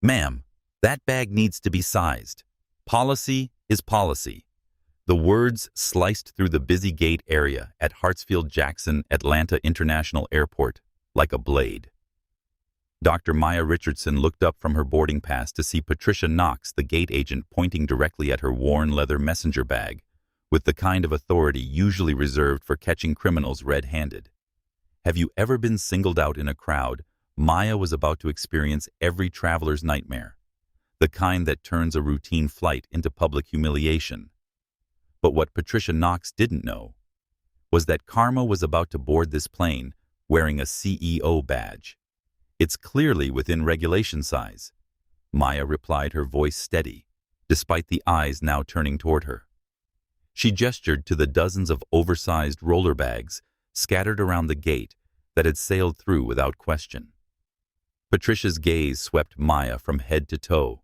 Ma'am, that bag needs to be sized. Policy is policy. The words sliced through the busy gate area at Hartsfield-Jackson Atlanta International Airport like a blade. Dr. Maya Richardson looked up from her boarding pass to see Patricia Knox, the gate agent, pointing directly at her worn leather messenger bag, with the kind of authority usually reserved for catching criminals red-handed. Have you ever been singled out in a crowd? Maya was about to experience every traveler's nightmare, the kind that turns a routine flight into public humiliation. But what Patricia Knox didn't know was that Karma was about to board this plane wearing a CEO badge. It's clearly within regulation size, Maya replied, her voice steady, despite the eyes now turning toward her. She gestured to the dozens of oversized roller bags scattered around the gate that had sailed through without question. Patricia's gaze swept Maya from head to toe,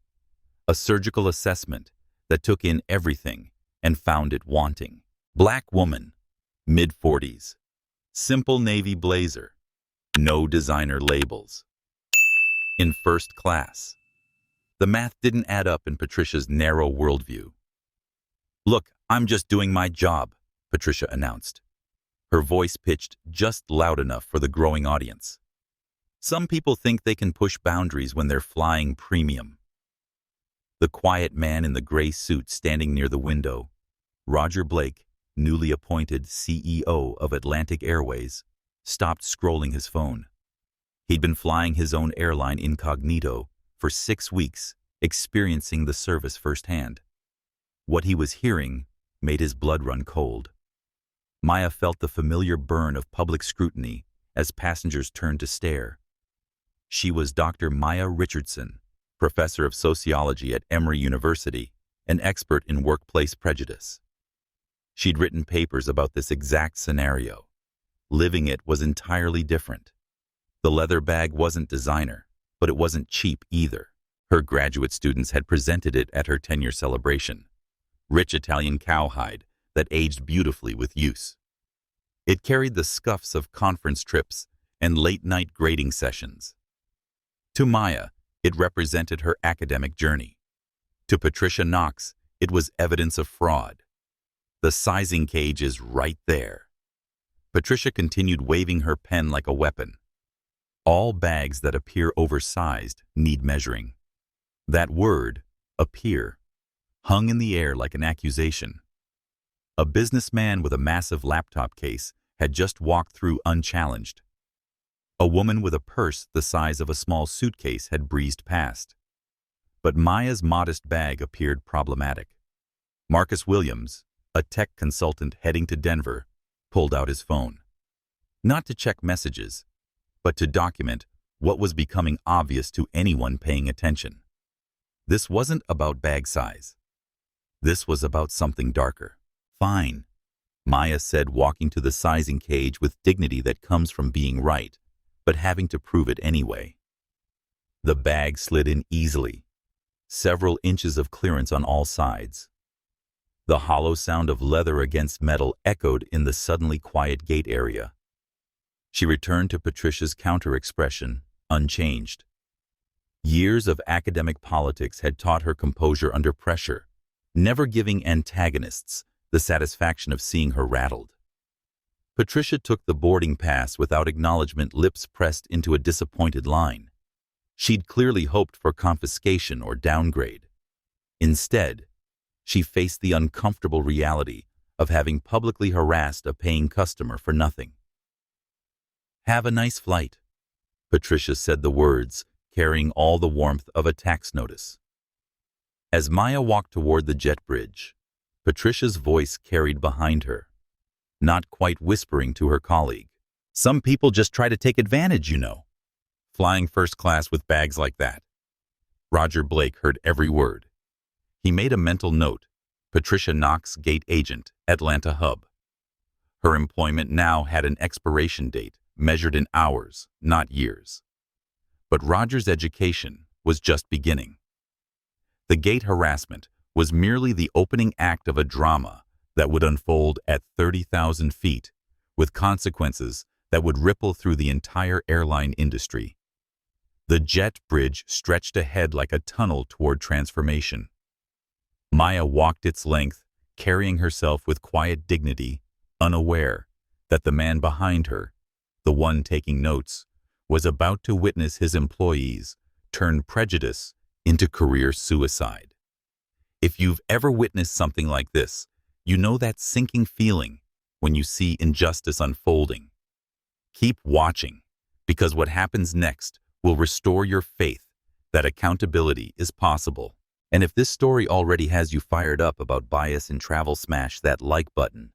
a surgical assessment that took in everything and found it wanting. Black woman, mid-40s, simple navy blazer, no designer labels. In first class. The math didn't add up in Patricia's narrow worldview. Look, I'm just doing my job, Patricia announced, her voice pitched just loud enough for the growing audience. Some people think they can push boundaries when they're flying premium. The quiet man in the gray suit standing near the window, Roger Blake, newly appointed CEO of Atlantic Airways, stopped scrolling his phone. He'd been flying his own airline incognito for 6 weeks, experiencing the service firsthand. What he was hearing made his blood run cold. Maya felt the familiar burn of public scrutiny as passengers turned to stare. She was Dr. Maya Richardson, professor of sociology at Emory University, an expert in workplace prejudice. She'd written papers about this exact scenario. Living it was entirely different. The leather bag wasn't designer, but it wasn't cheap either. Her graduate students had presented it at her 10-year celebration. Rich Italian cowhide that aged beautifully with use. It carried the scuffs of conference trips and late-night grading sessions. To Maya, it represented her academic journey. To Patricia Knox, it was evidence of fraud. The sizing cage is right there. Patricia continued waving her pen like a weapon. All bags that appear oversized need measuring. That word, appear, hung in the air like an accusation. A businessman with a massive laptop case had just walked through unchallenged. A woman with a purse the size of a small suitcase had breezed past. But Maya's modest bag appeared problematic. Marcus Williams, a tech consultant heading to Denver, pulled out his phone. Not to check messages, but to document what was becoming obvious to anyone paying attention. This wasn't about bag size. This was about something darker. Fine, Maya said, walking to the sizing cage with dignity that comes from being right, but having to prove it anyway. The bag slid in easily, several inches of clearance on all sides. The hollow sound of leather against metal echoed in the suddenly quiet gate area. She returned to Patricia's counter-expression, unchanged. Years of academic politics had taught her composure under pressure, never giving antagonists the satisfaction of seeing her rattled. Patricia took the boarding pass without acknowledgement, lips pressed into a disappointed line. She'd clearly hoped for confiscation or downgrade. Instead, she faced the uncomfortable reality of having publicly harassed a paying customer for nothing. "Have a nice flight," Patricia said, the words carrying all the warmth of a tax notice. As Maya walked toward the jet bridge, Patricia's voice carried behind her, not quite whispering to her colleague. "Some people just try to take advantage, you know. Flying first class with bags like that." Roger Blake heard every word. He made a mental note: Patricia Knox, gate agent, Atlanta hub. Her employment now had an expiration date, measured in hours, not years. But Roger's education was just beginning. The gate harassment was merely the opening act of a drama that would unfold at 30,000 feet, with consequences that would ripple through the entire airline industry. The jet bridge stretched ahead like a tunnel toward transformation. Maya walked its length, carrying herself with quiet dignity, unaware that the man behind her, the one taking notes, was about to witness his employees turn prejudice into career suicide. If you've ever witnessed something like this, you know that sinking feeling when you see injustice unfolding. Keep watching, because what happens next will restore your faith that accountability is possible. And if this story already has you fired up about bias in travel, smash that like button,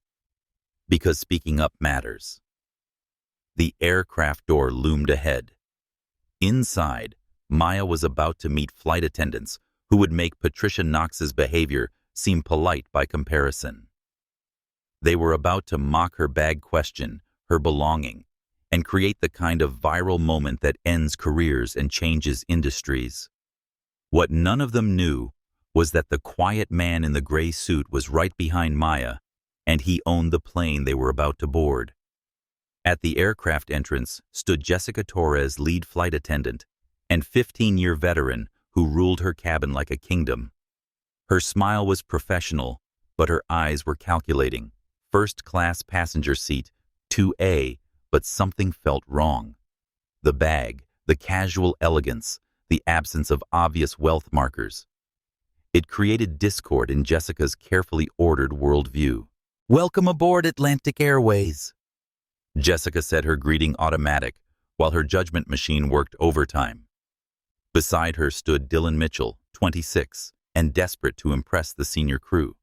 because speaking up matters. The aircraft door loomed ahead. Inside, Maya was about to meet flight attendants who would make Patricia Knox's behavior seem polite by comparison. They were about to mock her bag, question her belonging, and create the kind of viral moment that ends careers and changes industries. What none of them knew was that the quiet man in the gray suit was right behind Maya, and he owned the plane they were about to board. At the aircraft entrance stood Jessica Torres, lead flight attendant, and 15-year veteran who ruled her cabin like a kingdom. Her smile was professional, but her eyes were calculating. First-class passenger seat, 2A, but something felt wrong. The bag, the casual elegance, the absence of obvious wealth markers. It created discord in Jessica's carefully ordered worldview. "Welcome aboard Atlantic Airways," Jessica said, her greeting automatic, while her judgment machine worked overtime. Beside her stood Dylan Mitchell, 26, and desperate to impress the senior crew.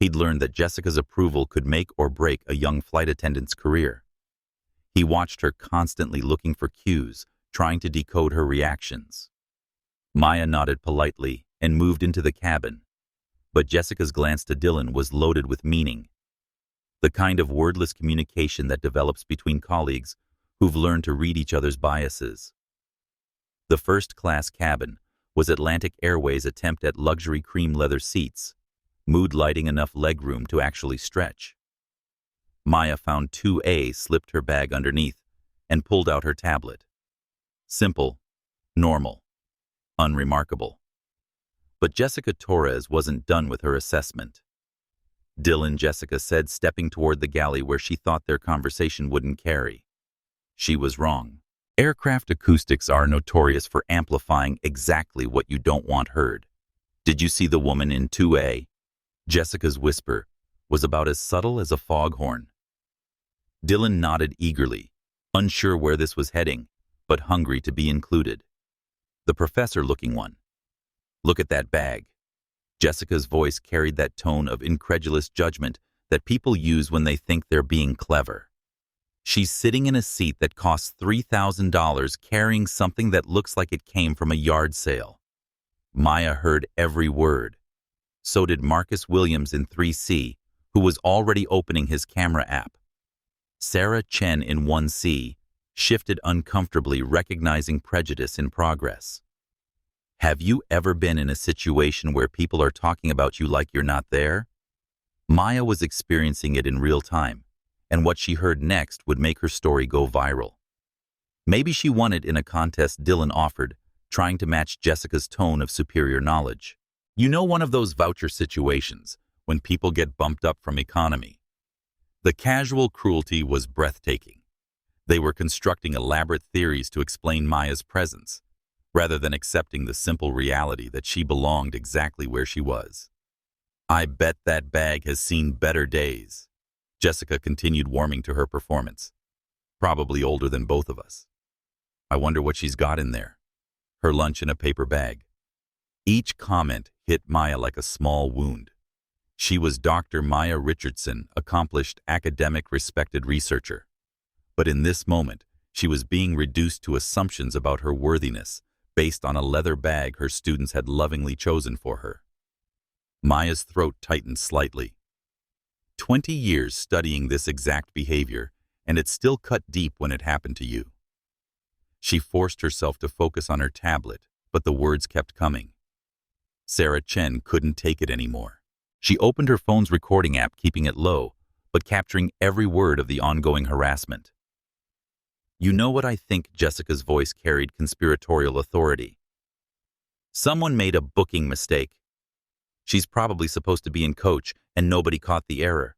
He'd learned that Jessica's approval could make or break a young flight attendant's career. He watched her constantly, looking for cues, trying to decode her reactions. Maya nodded politely and moved into the cabin, but Jessica's glance to Dylan was loaded with meaning. The kind of wordless communication that develops between colleagues who've learned to read each other's biases. The first-class cabin was Atlantic Airways' attempt at luxury cream leather seats, mood lighting enough legroom to actually stretch. Maya found 2A, slipped her bag underneath, and pulled out her tablet. Simple, normal, unremarkable. But Jessica Torres wasn't done with her assessment. "Dylan," Jessica said, stepping toward the galley where she thought their conversation wouldn't carry. She was wrong. Aircraft acoustics are notorious for amplifying exactly what you don't want heard. "Did you see the woman in 2A? Jessica's whisper was about as subtle as a foghorn. Dylan nodded eagerly, unsure where this was heading, but hungry to be included. "The professor-looking one. Look at that bag." Jessica's voice carried that tone of incredulous judgment that people use when they think they're being clever. "She's sitting in a seat that costs $3,000, carrying something that looks like it came from a yard sale." Maya heard every word. So did Marcus Williams in 3C, who was already opening his camera app. Sarah Chen in 1C shifted uncomfortably, recognizing prejudice in progress. Have you ever been in a situation where people are talking about you like you're not there? Maya was experiencing it in real time, and what she heard next would make her story go viral. Maybe she won it in a contest Dylan offered, trying to match Jessica's tone of superior knowledge. You know, one of those voucher situations when people get bumped up from economy. The casual cruelty was breathtaking. They were constructing elaborate theories to explain Maya's presence, rather than accepting the simple reality that she belonged exactly where she was. "I bet that bag has seen better days." Jessica continued, warming to her performance. "Probably older than both of us. I wonder what she's got in there." Her lunch in a paper bag. Each comment hit Maya like a small wound. She was Dr. Maya Richardson, accomplished academic, respected researcher. But in this moment, she was being reduced to assumptions about her worthiness based on a leather bag her students had lovingly chosen for her. Maya's throat tightened slightly. 20 years studying this exact behavior, and it still cut deep when it happened to you. She forced herself to focus on her tablet, but the words kept coming. Sarah Chen couldn't take it anymore. She opened her phone's recording app, keeping it low, but capturing every word of the ongoing harassment. You know what I think? Jessica's voice carried conspiratorial authority. Someone made a booking mistake. She's probably supposed to be in coach, and nobody caught the error.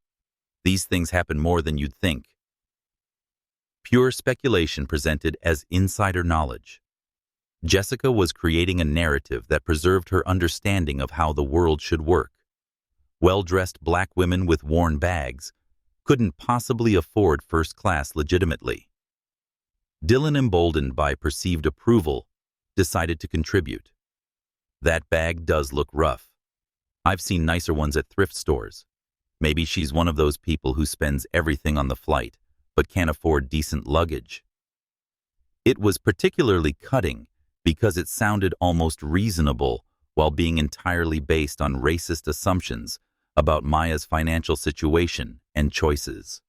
These things happen more than you'd think. Pure speculation presented as insider knowledge. Jessica was creating a narrative that preserved her understanding of how the world should work. Well-dressed black women with worn bags couldn't possibly afford first class legitimately. Dylan, emboldened by perceived approval, decided to contribute. That bag does look rough. I've seen nicer ones at thrift stores. Maybe she's one of those people who spends everything on the flight, but can't afford decent luggage. It was particularly cutting because it sounded almost reasonable while being entirely based on racist assumptions about Maya's financial situation and choices.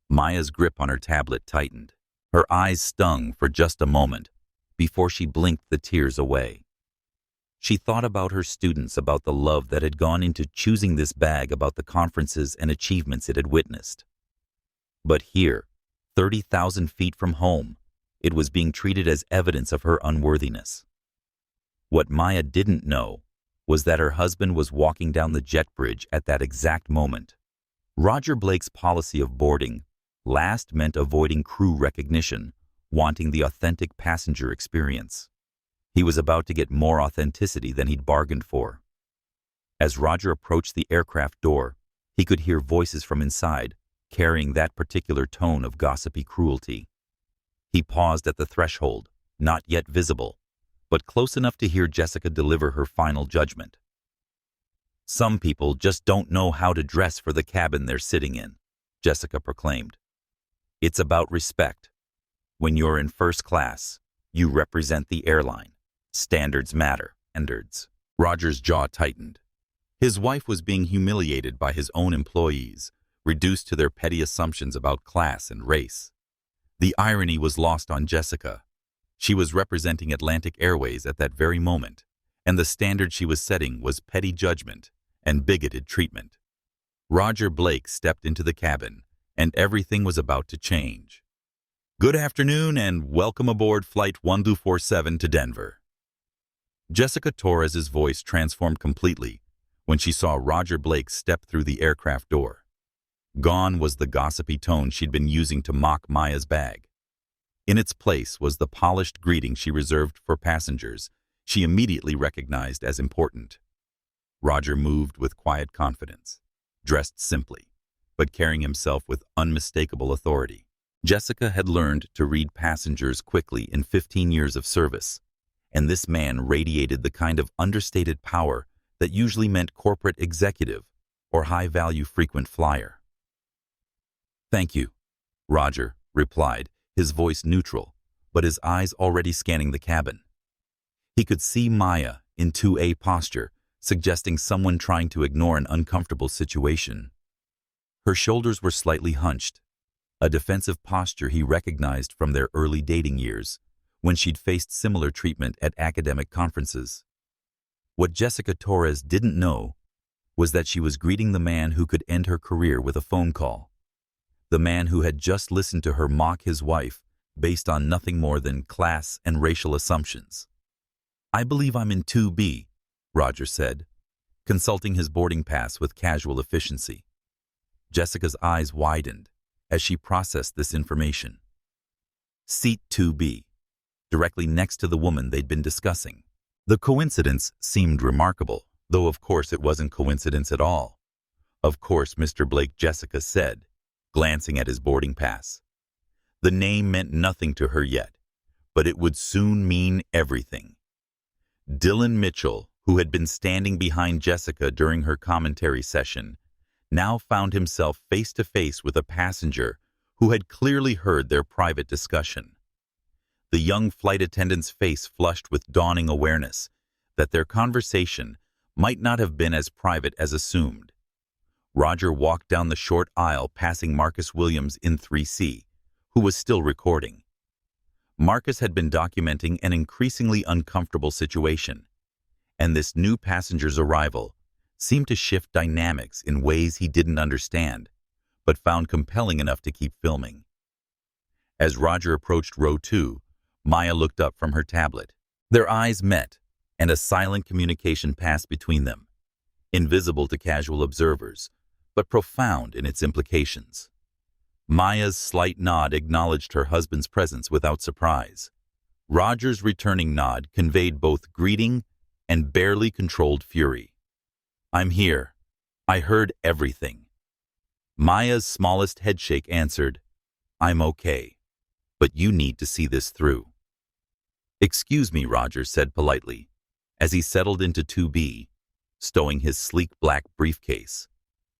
Maya's grip on her tablet tightened. Her eyes stung for just a moment before she blinked the tears away. She thought about her students, about the love that had gone into choosing this bag, about the conferences and achievements it had witnessed. But here, 30,000 feet from home, it was being treated as evidence of her unworthiness. What Maya didn't know was that her husband was walking down the jet bridge at that exact moment. Roger Blake's policy of boarding last meant avoiding crew recognition, wanting the authentic passenger experience. He was about to get more authenticity than he'd bargained for. As Roger approached the aircraft door, he could hear voices from inside, carrying that particular tone of gossipy cruelty. He paused at the threshold, not yet visible, but close enough to hear Jessica deliver her final judgment. "Some people just don't know how to dress for the cabin they're sitting in," Jessica proclaimed. "It's about respect. When you're in first class, you represent the airline. Standards matter." Standards. Roger's jaw tightened. His wife was being humiliated by his own employees, reduced to their petty assumptions about class and race. The irony was lost on Jessica. She was representing Atlantic Airways at that very moment, and the standard she was setting was petty judgment and bigoted treatment. Roger Blake stepped into the cabin, and everything was about to change. "Good afternoon and welcome aboard Flight 1247 to Denver." Jessica Torres's voice transformed completely when she saw Roger Blake step through the aircraft door. Gone was the gossipy tone she'd been using to mock Maya's bag. In its place was the polished greeting she reserved for passengers she immediately recognized as important. Roger moved with quiet confidence, dressed simply, but carrying himself with unmistakable authority. Jessica had learned to read passengers quickly in 15 years of service, and this man radiated the kind of understated power that usually meant corporate executive or high-value frequent flyer. "Thank you," Roger replied, his voice neutral, but his eyes already scanning the cabin. He could see Maya in 2A posture, suggesting someone trying to ignore an uncomfortable situation. Her shoulders were slightly hunched, a defensive posture he recognized from their early dating years, when she'd faced similar treatment at academic conferences. What Jessica Torres didn't know was that she was greeting the man who could end her career with a phone call. The man who had just listened to her mock his wife based on nothing more than class and racial assumptions. "I believe I'm in 2B, Roger said, consulting his boarding pass with casual efficiency. Jessica's eyes widened as she processed this information. Seat 2B, directly next to the woman they'd been discussing. The coincidence seemed remarkable, though of course it wasn't coincidence at all. "Of course, Mr. Blake," Jessica said, glancing at his boarding pass. The name meant nothing to her yet, but it would soon mean everything. Dylan Mitchell, who had been standing behind Jessica during her commentary session, now found himself face to face with a passenger who had clearly heard their private discussion. The young flight attendant's face flushed with dawning awareness that their conversation might not have been as private as assumed. Roger walked down the short aisle, passing Marcus Williams in 3C, who was still recording. Marcus had been documenting an increasingly uncomfortable situation, and this new passenger's arrival seemed to shift dynamics in ways he didn't understand, but found compelling enough to keep filming. As Roger approached row 2, Maya looked up from her tablet. Their eyes met, and a silent communication passed between them, invisible to casual observers, but profound in its implications. Maya's slight nod acknowledged her husband's presence without surprise. Roger's returning nod conveyed both greeting and barely controlled fury. "I'm here. I heard everything." Maya's smallest headshake answered, "I'm okay, but you need to see this through." "Excuse me," Roger said politely, as he settled into 2B, stowing his sleek black briefcase,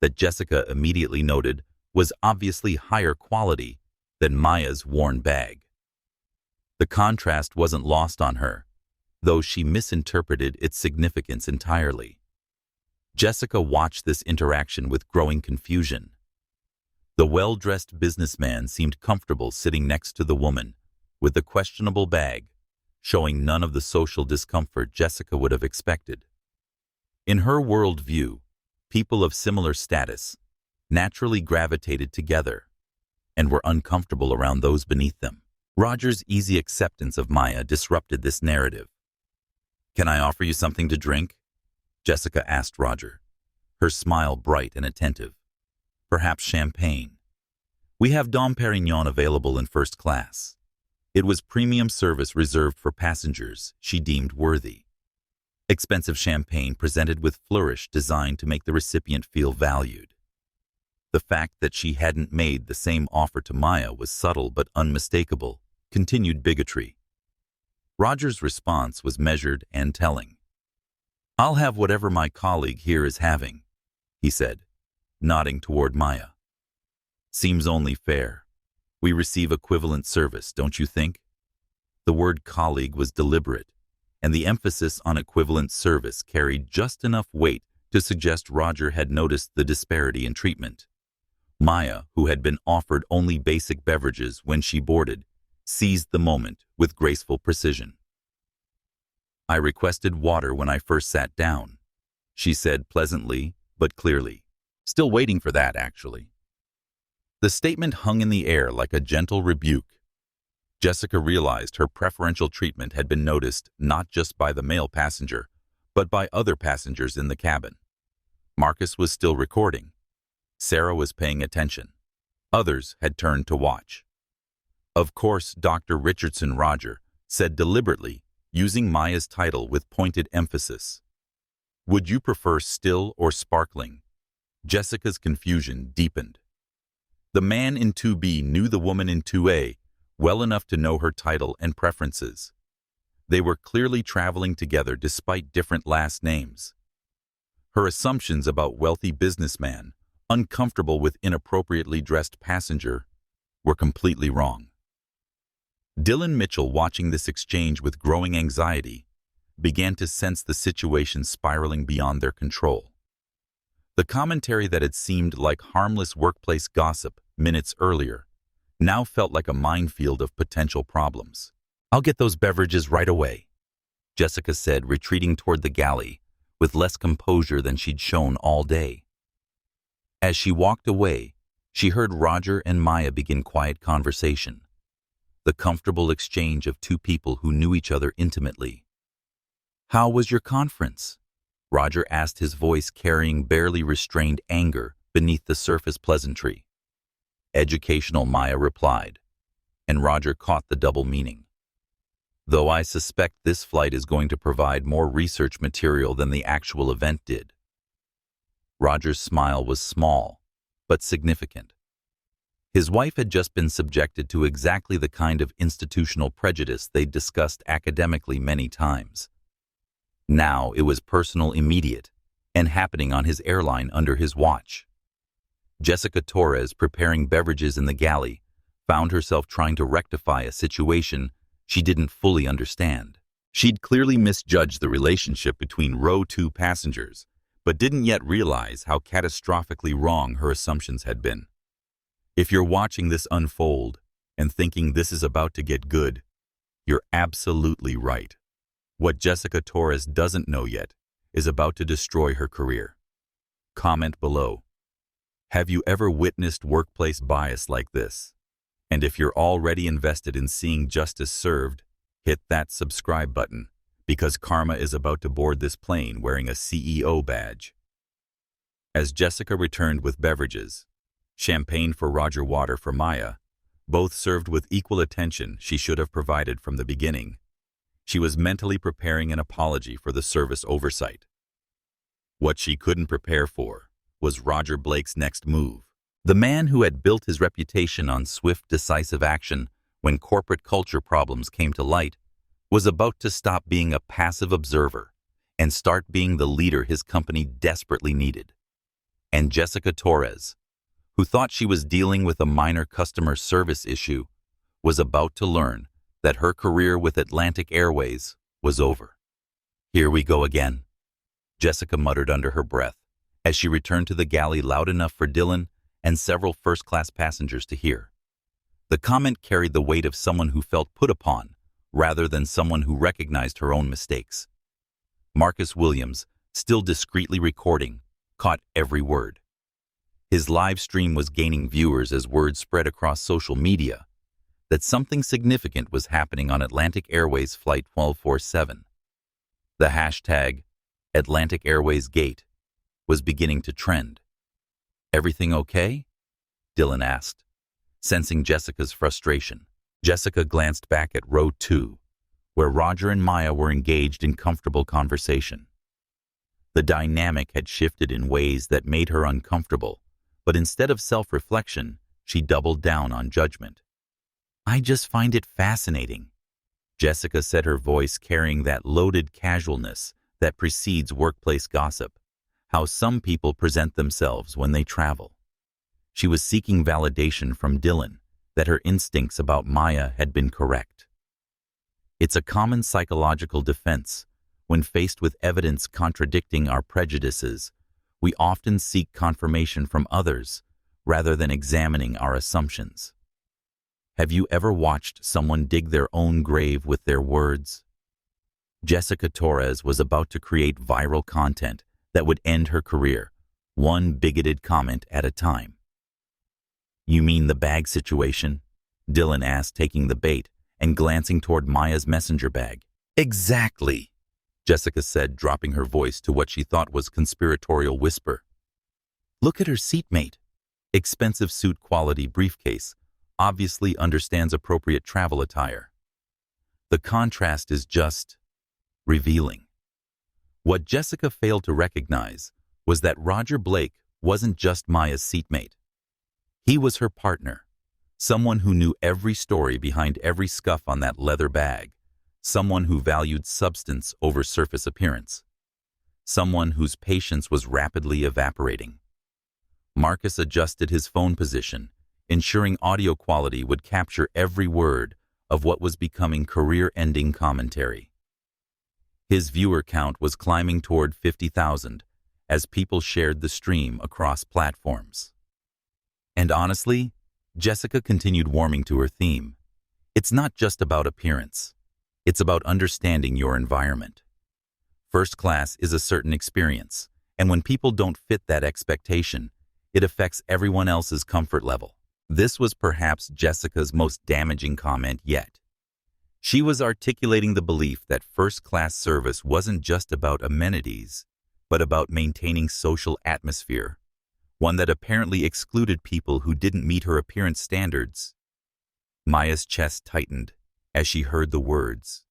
that Jessica immediately noted was obviously higher quality than Maya's worn bag. The contrast wasn't lost on her, though she misinterpreted its significance entirely. Jessica watched this interaction with growing confusion. The well-dressed businessman seemed comfortable sitting next to the woman with the questionable bag, showing none of the social discomfort Jessica would have expected. In her worldview, people of similar status naturally gravitated together and were uncomfortable around those beneath them. Roger's easy acceptance of Maya disrupted this narrative. "Can I offer you something to drink?" Jessica asked Roger, her smile bright and attentive. "Perhaps champagne. We have Dom Perignon available in first class." It was premium service reserved for passengers she deemed worthy. Expensive champagne presented with flourish designed to make the recipient feel valued. The fact that she hadn't made the same offer to Maya was subtle but unmistakable, continued bigotry. Roger's response was measured and telling. "I'll have whatever my colleague here is having," he said, nodding toward Maya. "Seems only fair. We receive equivalent service, don't you think?" The word colleague was deliberate, and the emphasis on equivalent service carried just enough weight to suggest Roger had noticed the disparity in treatment. Maya, who had been offered only basic beverages when she boarded, seized the moment with graceful precision. "I requested water when I first sat down," she said pleasantly but clearly. "Still waiting for that, actually." The statement hung in the air like a gentle rebuke. Jessica realized her preferential treatment had been noticed not just by the male passenger, but by other passengers in the cabin. Marcus was still recording. Sarah was paying attention. Others had turned to watch. Of course, Dr. Richardson Roger said deliberately, using Maya's title with pointed emphasis. "Would you prefer still or sparkling?" Jessica's confusion deepened. The man in 2B knew the woman in 2A well enough to know her title and preferences. They were clearly traveling together despite different last names. Her assumptions about wealthy businessman, uncomfortable with inappropriately dressed passenger, were completely wrong. Dylan Mitchell, watching this exchange with growing anxiety, began to sense the situation spiraling beyond their control. The commentary that had seemed like harmless workplace gossip minutes earlier now felt like a minefield of potential problems. "I'll get those beverages right away," Jessica said, retreating toward the galley with less composure than she'd shown all day. As she walked away, she heard Roger and Maya begin quiet conversation, the comfortable exchange of two people who knew each other intimately. "How was your conference?" Roger asked, his voice carrying barely restrained anger beneath the surface pleasantry. "Educational," Maya replied, and Roger caught the double meaning. "Though I suspect this flight is going to provide more research material than the actual event did." Roger's smile was small, but significant. His wife had just been subjected to exactly the kind of institutional prejudice they'd discussed academically many times. Now it was personal, immediate, and happening on his airline under his watch. Jessica Torres, preparing beverages in the galley, found herself trying to rectify a situation she didn't fully understand. She'd clearly misjudged the relationship between row 2 passengers, but didn't yet realize how catastrophically wrong her assumptions had been. If you're watching this unfold and thinking this is about to get good, you're absolutely right. What Jessica Torres doesn't know yet is about to destroy her career. Comment below. Have you ever witnessed workplace bias like this? And if you're already invested in seeing justice served, hit that subscribe button, because karma is about to board this plane wearing a CEO badge. As Jessica returned with beverages, champagne for Roger, water for Maya, both served with equal attention she should have provided from the beginning, she was mentally preparing an apology for the service oversight. What she couldn't prepare for was Roger Blake's next move. The man who had built his reputation on swift, decisive action when corporate culture problems came to light was about to stop being a passive observer and start being the leader his company desperately needed. And Jessica Torres, who thought she was dealing with a minor customer service issue, was about to learn that her career with Atlantic Airways was over. "Here we go again," Jessica muttered under her breath as she returned to the galley loud enough for Dylan and several first-class passengers to hear. The comment carried the weight of someone who felt put upon rather than someone who recognized her own mistakes. Marcus Williams, still discreetly recording, caught every word. His live stream was gaining viewers as word spread across social media that something significant was happening on Atlantic Airways Flight 1247. The hashtag Atlantic Airways Gate was beginning to trend. "Everything okay?" Dylan asked, sensing Jessica's frustration. Jessica glanced back at row 2, where Roger and Maya were engaged in comfortable conversation. The dynamic had shifted in ways that made her uncomfortable, but instead of self-reflection, she doubled down on judgment. "I just find it fascinating," Jessica said, her voice carrying that loaded casualness that precedes workplace gossip, "how some people present themselves when they travel." She was seeking validation from Dylan that her instincts about Maya had been correct. It's a common psychological defense. When faced with evidence contradicting our prejudices, we often seek confirmation from others rather than examining our assumptions. Have you ever watched someone dig their own grave with their words? Jessica Torres was about to create viral content that would end her career, one bigoted comment at a time. "You mean the bag situation?" Dylan asked, taking the bait and glancing toward Maya's messenger bag. "Exactly," Jessica said, dropping her voice to what she thought was conspiratorial whisper. "Look at her seatmate. Expensive suit quality briefcase, obviously understands appropriate travel attire. The contrast is just revealing." What Jessica failed to recognize was that Roger Blake wasn't just Maya's seatmate. He was her partner, someone who knew every story behind every scuff on that leather bag, someone who valued substance over surface appearance, someone whose patience was rapidly evaporating. Marcus adjusted his phone position, ensuring audio quality would capture every word of what was becoming career-ending commentary. His viewer count was climbing toward 50,000 as people shared the stream across platforms. And honestly, Jessica continued warming to her theme. It's not just about appearance. It's about understanding your environment. First class is a certain experience, and when people don't fit that expectation, it affects everyone else's comfort level. This was perhaps Jessica's most damaging comment yet. She was articulating the belief that first-class service wasn't just about amenities, but about maintaining social atmosphere, one that apparently excluded people who didn't meet her appearance standards. Maya's chest tightened as she heard the words.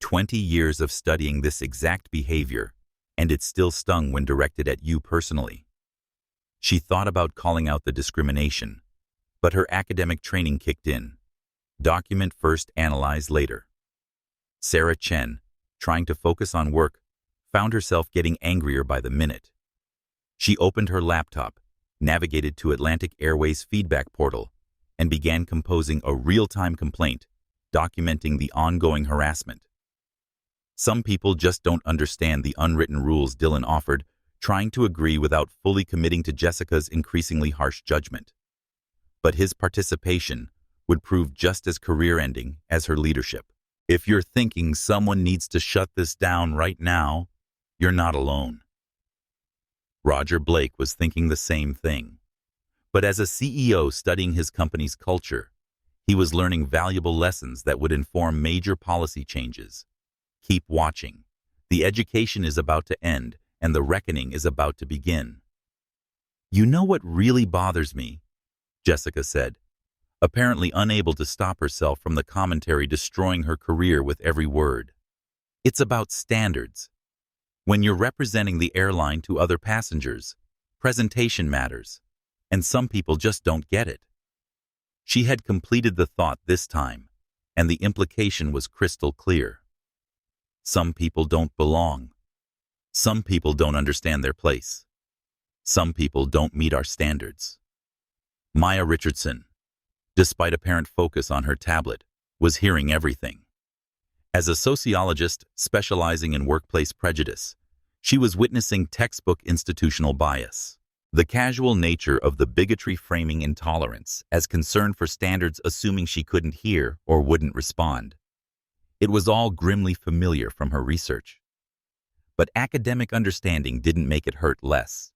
20 years of studying this exact behavior, and it still stung when directed at you personally. She thought about calling out the discrimination, but her academic training kicked in. Document first, analyze later. Sarah Chen, trying to focus on work, found herself getting angrier by the minute. She opened her laptop, navigated to Atlantic Airways feedback portal, and began composing a real-time complaint, documenting the ongoing harassment. Some people just don't understand the unwritten rules, Dylan offered, trying to agree without fully committing to Jessica's increasingly harsh judgment. But his participation would prove just as career-ending as her leadership. If you're thinking someone needs to shut this down right now, you're not alone. Roger Blake was thinking the same thing. But as a CEO studying his company's culture, He was learning valuable lessons that would inform major policy changes. Keep watching. The education is about to end, and the reckoning is about to begin. You know what really bothers me? Jessica said, apparently unable to stop herself from the commentary destroying her career with every word. It's about standards. When you're representing the airline to other passengers, presentation matters, and some people just don't get it. She had completed the thought this time, and the implication was crystal clear. Some people don't belong. Some people don't understand their place. Some people don't meet our standards. Maya Richardson, despite apparent focus on her tablet, was hearing everything. As a sociologist specializing in workplace prejudice, she was witnessing textbook institutional bias. The casual nature of the bigotry framing intolerance as concern for standards, assuming she couldn't hear or wouldn't respond. It was all grimly familiar from her research. But academic understanding didn't make it hurt less.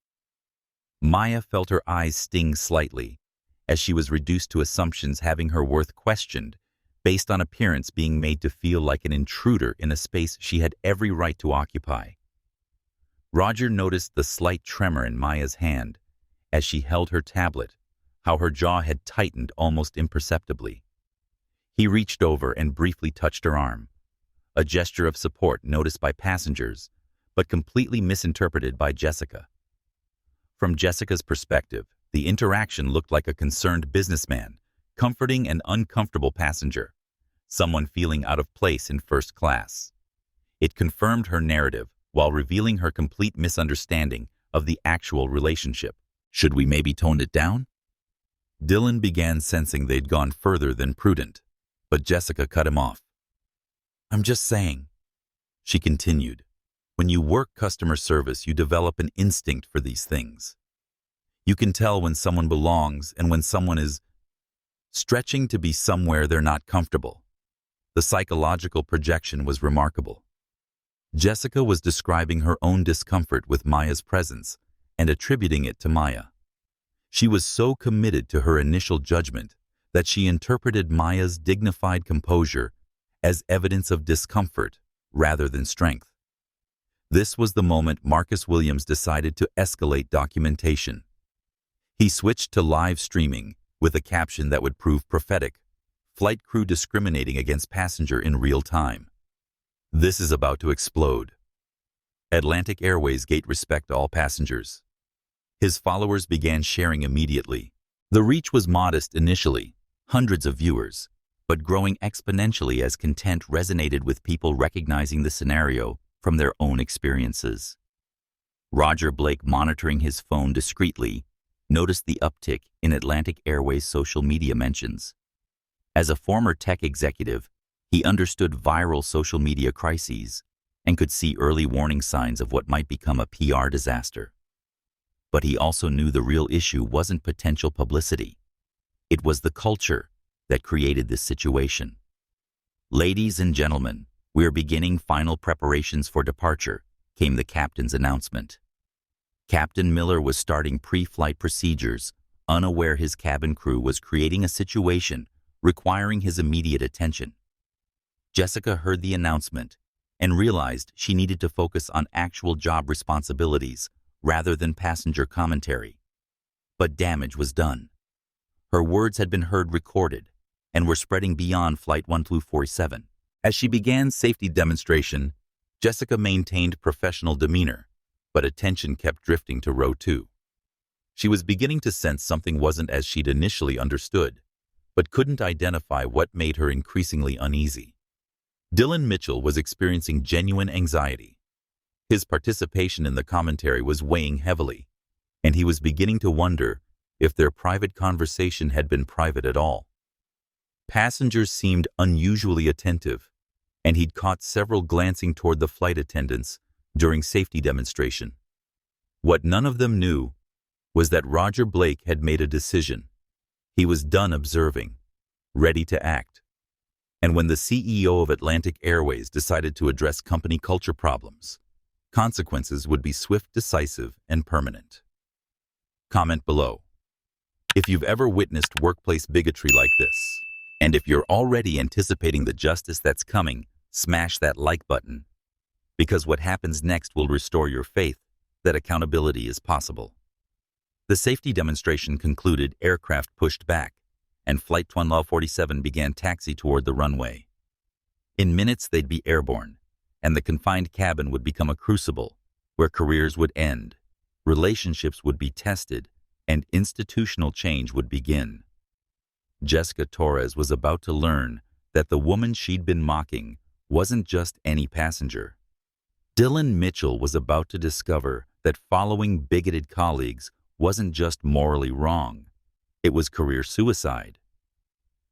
Maya felt her eyes sting slightly as she was reduced to assumptions, having her worth questioned based on appearance, being made to feel like an intruder in a space she had every right to occupy. Roger noticed the slight tremor in Maya's hand as she held her tablet, how her jaw had tightened almost imperceptibly. He reached over and briefly touched her arm, a gesture of support noticed by passengers, but completely misinterpreted by Jessica. From Jessica's perspective, the interaction looked like a concerned businessman comforting an uncomfortable passenger, someone feeling out of place in first class. It confirmed her narrative while revealing her complete misunderstanding of the actual relationship. Should we maybe tone it down? Dylan began sensing they'd gone further than prudent, but Jessica cut him off. I'm just saying, she continued, when you work customer service, you develop an instinct for these things. You can tell when someone belongs and when someone is stretching to be somewhere they're not comfortable. The psychological projection was remarkable. Jessica was describing her own discomfort with Maya's presence and attributing it to Maya. She was so committed to her initial judgment that she interpreted Maya's dignified composure as evidence of discomfort rather than strength. This was the moment Marcus Williams decided to escalate documentation. He switched to live streaming with a caption that would prove prophetic: flight crew discriminating against passenger in real time. This is about to explode. Atlantic Airways gate respect all passengers. His followers began sharing immediately. The reach was modest initially, hundreds of viewers, but growing exponentially as content resonated with people recognizing the scenario from their own experiences. Roger Blake, monitoring his phone discreetly, noticed the uptick in Atlantic Airways social media mentions. As a former tech executive, he understood viral social media crises and could see early warning signs of what might become a PR disaster. But he also knew the real issue wasn't potential publicity. It was the culture that created this situation. Ladies and gentlemen, we're beginning final preparations for departure, came the captain's announcement. Captain Miller was starting pre-flight procedures, unaware his cabin crew was creating a situation requiring his immediate attention. Jessica heard the announcement and realized she needed to focus on actual job responsibilities rather than passenger commentary. But damage was done. Her words had been heard recorded and were spreading beyond Flight 1247. As she began safety demonstration, Jessica maintained professional demeanor, but attention kept drifting to row 2. She was beginning to sense something wasn't as she'd initially understood, but couldn't identify what made her increasingly uneasy. Dylan Mitchell was experiencing genuine anxiety. His participation in the commentary was weighing heavily, and he was beginning to wonder if their private conversation had been private at all. Passengers seemed unusually attentive, and he'd caught several glancing toward the flight attendants during safety demonstration. What none of them knew was that Roger Blake had made a decision. He was done observing, ready to act. And when the CEO of Atlantic Airways decided to address company culture problems, consequences would be swift, decisive, and permanent. Comment below if you've ever witnessed workplace bigotry like this, And if you're already anticipating the justice that's coming, smash that like button, because what happens next will restore your faith that accountability is possible. The safety demonstration concluded, aircraft pushed back, and Flight 1247 began taxi toward the runway. In minutes, they'd be airborne, and the confined cabin would become a crucible where careers would end, relationships would be tested, and institutional change would begin. Jessica Torres was about to learn that the woman she'd been mocking wasn't just any passenger. Dylan Mitchell was about to discover that following bigoted colleagues wasn't just morally wrong, it was career suicide.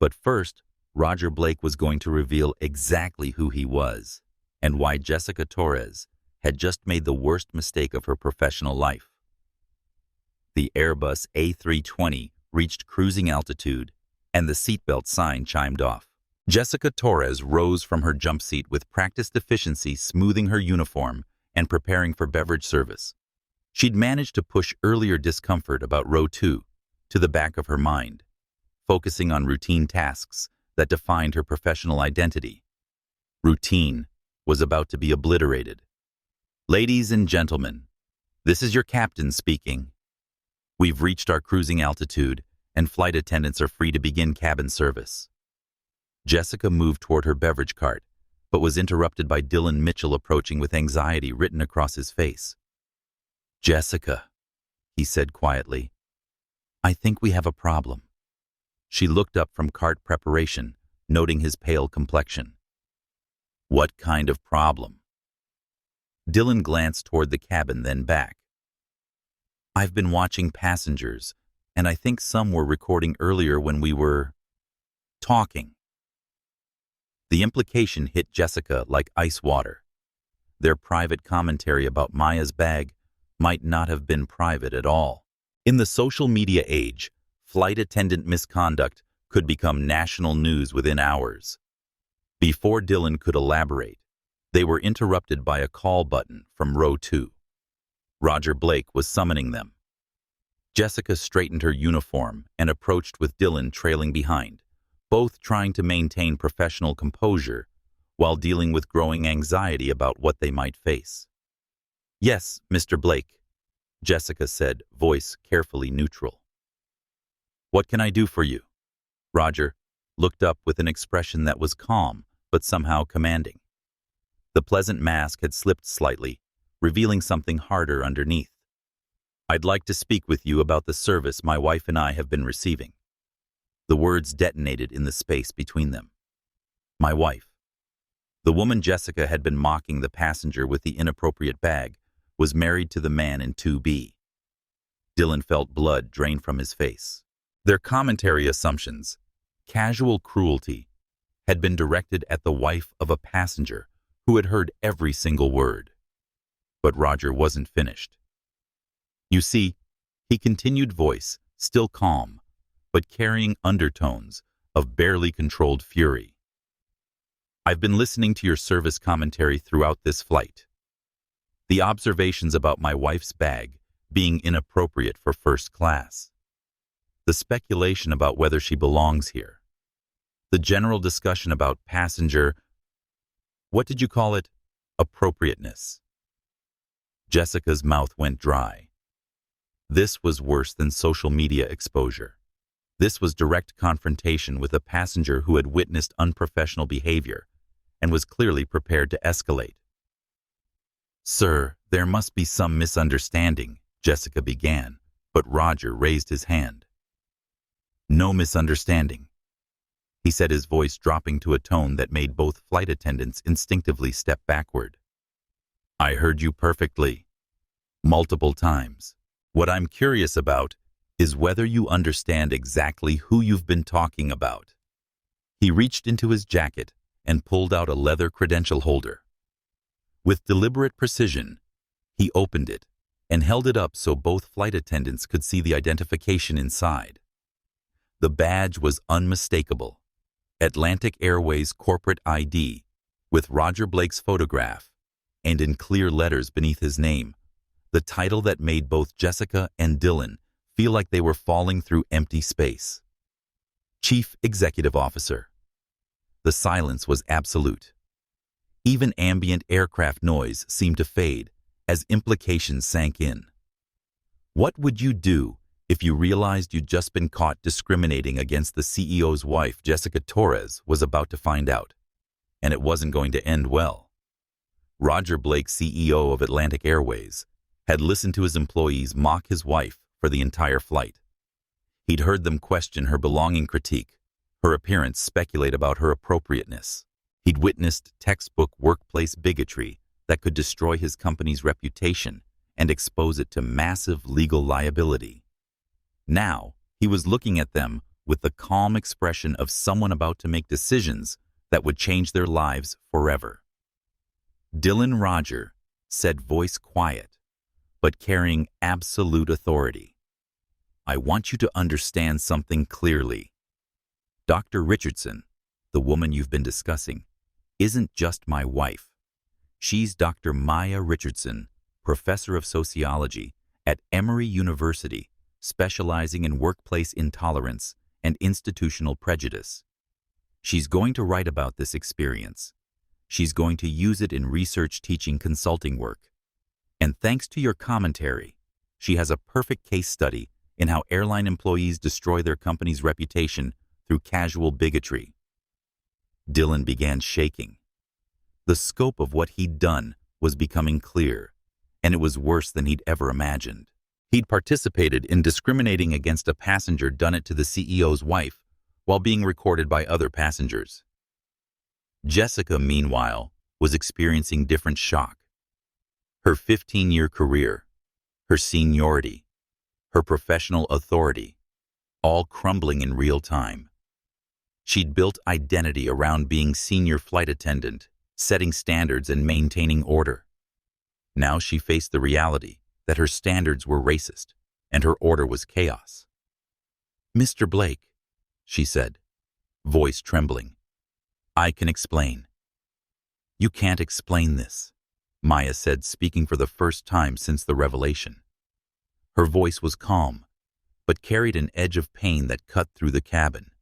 But first, Roger Blake was going to reveal exactly who he was and why Jessica Torres had just made the worst mistake of her professional life. The Airbus A320 reached cruising altitude, and the seatbelt sign chimed off. Jessica Torres rose from her jump seat with practiced efficiency, smoothing her uniform and preparing for beverage service. She'd managed to push earlier discomfort about row 2 to the back of her mind, focusing on routine tasks that defined her professional identity. Routine was about to be obliterated. Ladies and gentlemen, this is your captain speaking. We've reached our cruising altitude, and flight attendants are free to begin cabin service. Jessica moved toward her beverage cart, but was interrupted by Dylan Mitchell approaching with anxiety written across his face. "Jessica," he said quietly, "I think we have a problem." She looked up from cart preparation, noting his pale complexion. "What kind of problem?" Dylan glanced toward the cabin, then back. "I've been watching passengers, and I think some were recording earlier when we were talking." The implication hit Jessica like ice water. Their private commentary about Maya's bag might not have been private at all. In the social media age, flight attendant misconduct could become national news within hours. Before Dylan could elaborate, they were interrupted by a call button from row 2. Roger Blake was summoning them. Jessica straightened her uniform and approached with Dylan trailing behind, both trying to maintain professional composure while dealing with growing anxiety about what they might face. "Yes, Mr. Blake," Jessica said, voice carefully neutral. "What can I do for you?" Roger looked up with an expression that was calm but somehow commanding. The pleasant mask had slipped slightly, revealing something harder underneath. "I'd like to speak with you about the service my wife and I have been receiving." The words detonated in the space between them. My wife. The woman Jessica had been mocking, the passenger with the inappropriate bag, was married to the man in 2B. Dylan felt blood drain from his face. Their commentary assumptions, casual cruelty, had been directed at the wife of a passenger who had heard every single word. But Roger wasn't finished. "You see," he continued, voice still calm, but carrying undertones of barely controlled fury, "I've been listening to your service commentary throughout this flight. The observations about my wife's bag being inappropriate for first class. The speculation about whether she belongs here. The general discussion about passenger, what did you call it? Appropriateness." Jessica's mouth went dry. This was worse than social media exposure. This was direct confrontation with a passenger who had witnessed unprofessional behavior and was clearly prepared to escalate. "Sir, there must be some misunderstanding," Jessica began, but Roger raised his hand. "No misunderstanding," he said, his voice dropping to a tone that made both flight attendants instinctively step backward. "I heard you perfectly. Multiple times. What I'm curious about is whether you understand exactly who you've been talking about." He reached into his jacket and pulled out a leather credential holder. With deliberate precision, he opened it and held it up so both flight attendants could see the identification inside. The badge was unmistakable. Atlantic Airways corporate ID, with Roger Blake's photograph, and in clear letters beneath his name, the title that made both Jessica and Dylan feel like they were falling through empty space. Chief Executive Officer. The silence was absolute. Even ambient aircraft noise seemed to fade as implications sank in. What would you do if you realized you'd just been caught discriminating against the CEO's wife? Jessica Torres was about to find out, and it wasn't going to end well. Roger Blake, CEO of Atlantic Airways, had listened to his employees mock his wife for the entire flight. He'd heard them question her belonging critique, her appearance, speculate about her appropriateness. He'd witnessed textbook workplace bigotry that could destroy his company's reputation and expose it to massive legal liability. Now, he was looking at them with the calm expression of someone about to make decisions that would change their lives forever. Dylan Roger said, voice quiet, but carrying absolute authority. I want you to understand something clearly. Dr. Richardson, the woman you've been discussing, isn't just my wife. She's Dr. Maya Richardson, professor of sociology at Emory University, specializing in workplace intolerance and institutional prejudice. She's going to write about this experience. She's going to use it in research, teaching, consulting work. And thanks to your commentary, she has a perfect case study in how airline employees destroy their company's reputation through casual bigotry. Dylan began shaking. The scope of what he'd done was becoming clear, and it was worse than he'd ever imagined. He'd participated in discriminating against a passenger, done it to the CEO's wife, while being recorded by other passengers. Jessica, meanwhile, was experiencing different shock. Her 15-year career, her seniority, her professional authority, all crumbling in real time. She'd built identity around being senior flight attendant, setting standards and maintaining order. Now she faced the reality that her standards were racist and her order was chaos. Mr. Blake, she said, voice trembling, I can explain. You can't explain this, Maya said, speaking for the first time since the revelation. Her voice was calm, but carried an edge of pain that cut through the cabin.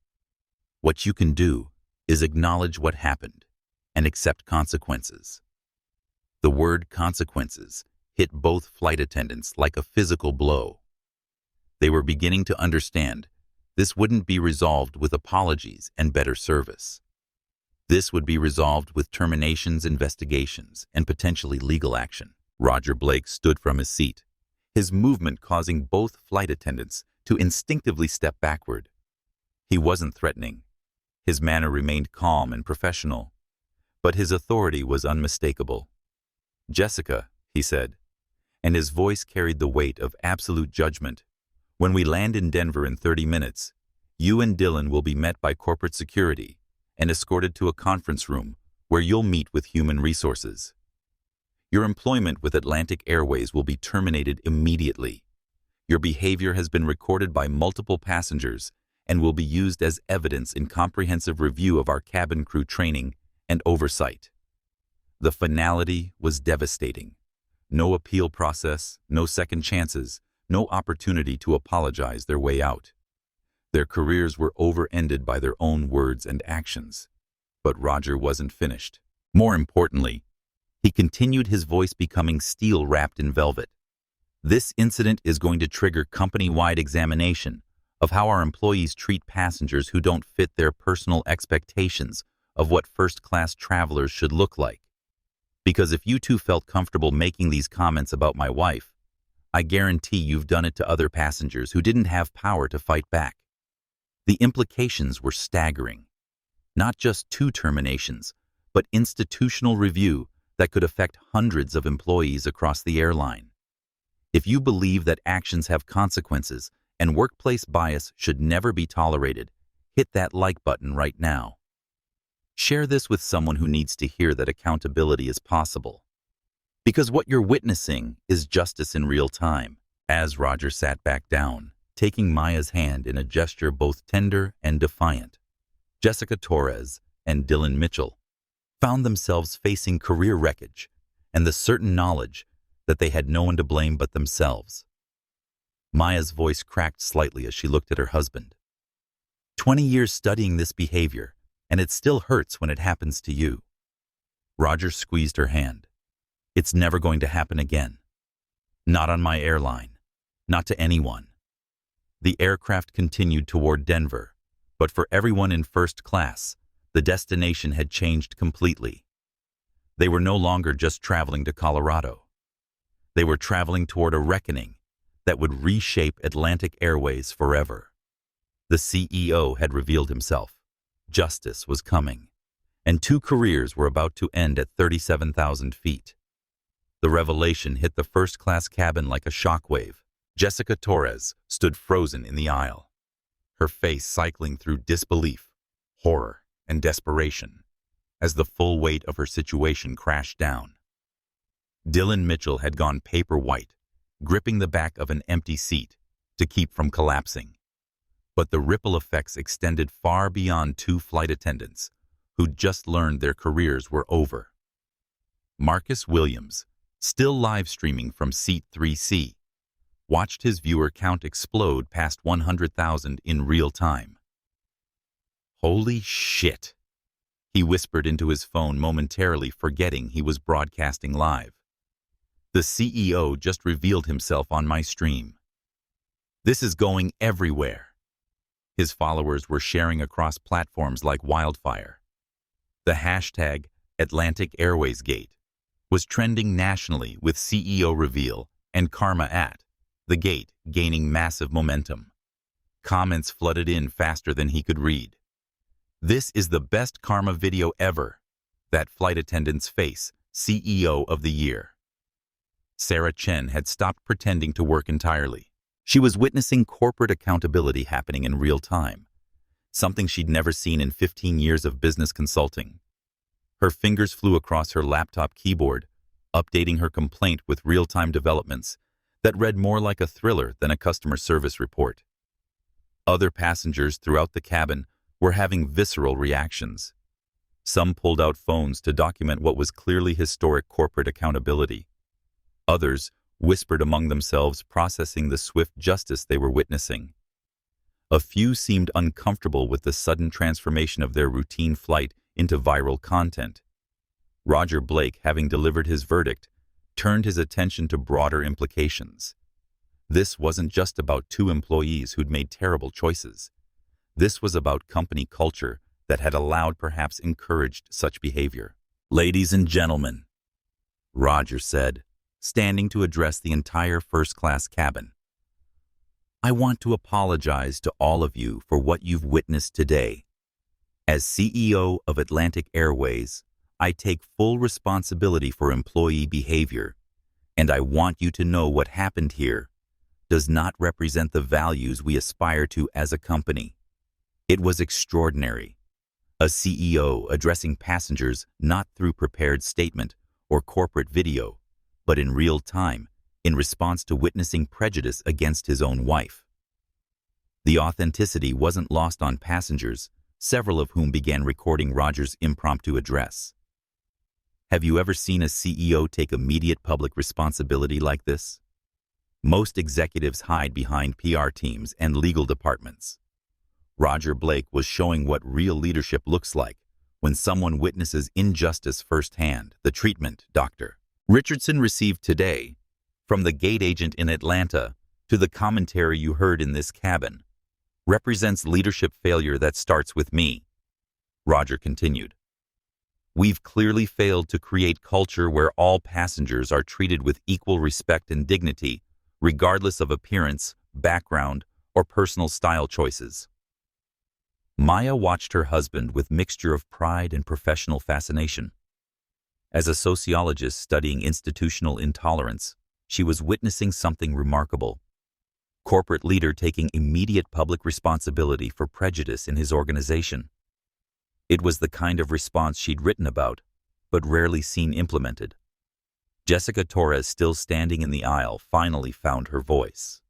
What you can do is acknowledge what happened and accept consequences. The word consequences hit both flight attendants like a physical blow. They were beginning to understand this wouldn't be resolved with apologies and better service. This would be resolved with terminations, investigations, and potentially legal action. Roger Blake stood from his seat, his movement causing both flight attendants to instinctively step backward. He wasn't threatening. His manner remained calm and professional, but his authority was unmistakable. Jessica, he said, and his voice carried the weight of absolute judgment. When we land in Denver in 30 minutes, you and Dylan will be met by corporate security and escorted to a conference room where you'll meet with human resources. Your employment with Atlantic Airways will be terminated immediately. Your behavior has been recorded by multiple passengers and will be used as evidence in comprehensive review of our cabin crew training and oversight. The finality was devastating. No appeal process, no second chances, no opportunity to apologize their way out. Their careers were over-ended by their own words and actions. But Roger wasn't finished. More importantly, he continued, his voice becoming steel wrapped in velvet. This incident is going to trigger company-wide examination of how our employees treat passengers who don't fit their personal expectations of what first-class travelers should look like. Because if you two felt comfortable making these comments about my wife, I guarantee you've done it to other passengers who didn't have power to fight back. The implications were staggering. Not just 2 terminations, but institutional review that could affect hundreds of employees across the airline. If you believe that actions have consequences and workplace bias should never be tolerated, hit that like button right now. Share this with someone who needs to hear that accountability is possible. Because what you're witnessing is justice in real time. As Roger sat back down, taking Maya's hand in a gesture both tender and defiant, Jessica Torres and Dylan Mitchell found themselves facing career wreckage and the certain knowledge that they had no one to blame but themselves. Maya's voice cracked slightly as she looked at her husband. 20 years studying this behavior, and it still hurts when it happens to you. Roger squeezed her hand. It's never going to happen again. Not on my airline. Not to anyone. The aircraft continued toward Denver, but for everyone in first class, the destination had changed completely. They were no longer just traveling to Colorado. They were traveling toward a reckoning that would reshape Atlantic Airways forever. The CEO had revealed himself. Justice was coming, and 2 careers were about to end at 37,000 feet. The revelation hit the first-class cabin like a shockwave. Jessica Torres stood frozen in the aisle, her face cycling through disbelief, horror, and desperation as the full weight of her situation crashed down. Dylan Mitchell had gone paper white, gripping the back of an empty seat to keep from collapsing. But the ripple effects extended far beyond 2 flight attendants who'd just learned their careers were over. Marcus Williams, still live streaming from seat 3C, watched his viewer count explode past 100,000 in real time. Holy shit, he whispered into his phone, momentarily forgetting he was broadcasting live. The CEO just revealed himself on my stream. This is going everywhere. His followers were sharing across platforms like wildfire. The hashtag Atlantic Airways Gate was trending nationally, with CEO reveal and karma at the gate gaining massive momentum. Comments flooded in faster than he could read. This is the best karma video ever. That flight attendant's face, CEO of the year. Sarah Chen had stopped pretending to work entirely. She was witnessing corporate accountability happening in real time, something she'd never seen in 15 years of business consulting. Her fingers flew across her laptop keyboard, updating her complaint with real-time developments that read more like a thriller than a customer service report. Other passengers throughout the cabin were having visceral reactions. Some pulled out phones to document what was clearly historic corporate accountability. Others whispered among themselves, processing the swift justice they were witnessing. A few seemed uncomfortable with the sudden transformation of their routine flight into viral content. Roger Blake, having delivered his verdict, turned his attention to broader implications. This wasn't just about 2 employees who'd made terrible choices. This was about company culture that had allowed, perhaps encouraged, such behavior. "Ladies and gentlemen," Roger said, standing to address the entire first-class cabin. "I want to apologize to all of you for what you've witnessed today. As CEO of Atlantic Airways, I take full responsibility for employee behavior, and I want you to know what happened here does not represent the values we aspire to as a company. It was extraordinary. A CEO addressing passengers not through prepared statement or corporate video, but in real time, in response to witnessing prejudice against his own wife. The authenticity wasn't lost on passengers, several of whom began recording Roger's impromptu address. Have you ever seen a CEO take immediate public responsibility like this? Most executives hide behind PR teams and legal departments. Roger Blake was showing what real leadership looks like when someone witnesses injustice firsthand. The treatment Dr. Richardson received today, from the gate agent in Atlanta to the commentary you heard in this cabin, represents leadership failure that starts with me," Roger continued. "We've clearly failed to create culture where all passengers are treated with equal respect and dignity, regardless of appearance, background, or personal style choices." Maya watched her husband with mixture of pride and professional fascination. As a sociologist studying institutional intolerance, she was witnessing something remarkable. Corporate leader taking immediate public responsibility for prejudice in his organization. It was the kind of response she'd written about, but rarely seen implemented. Jessica Torres, still standing in the aisle, finally found her voice.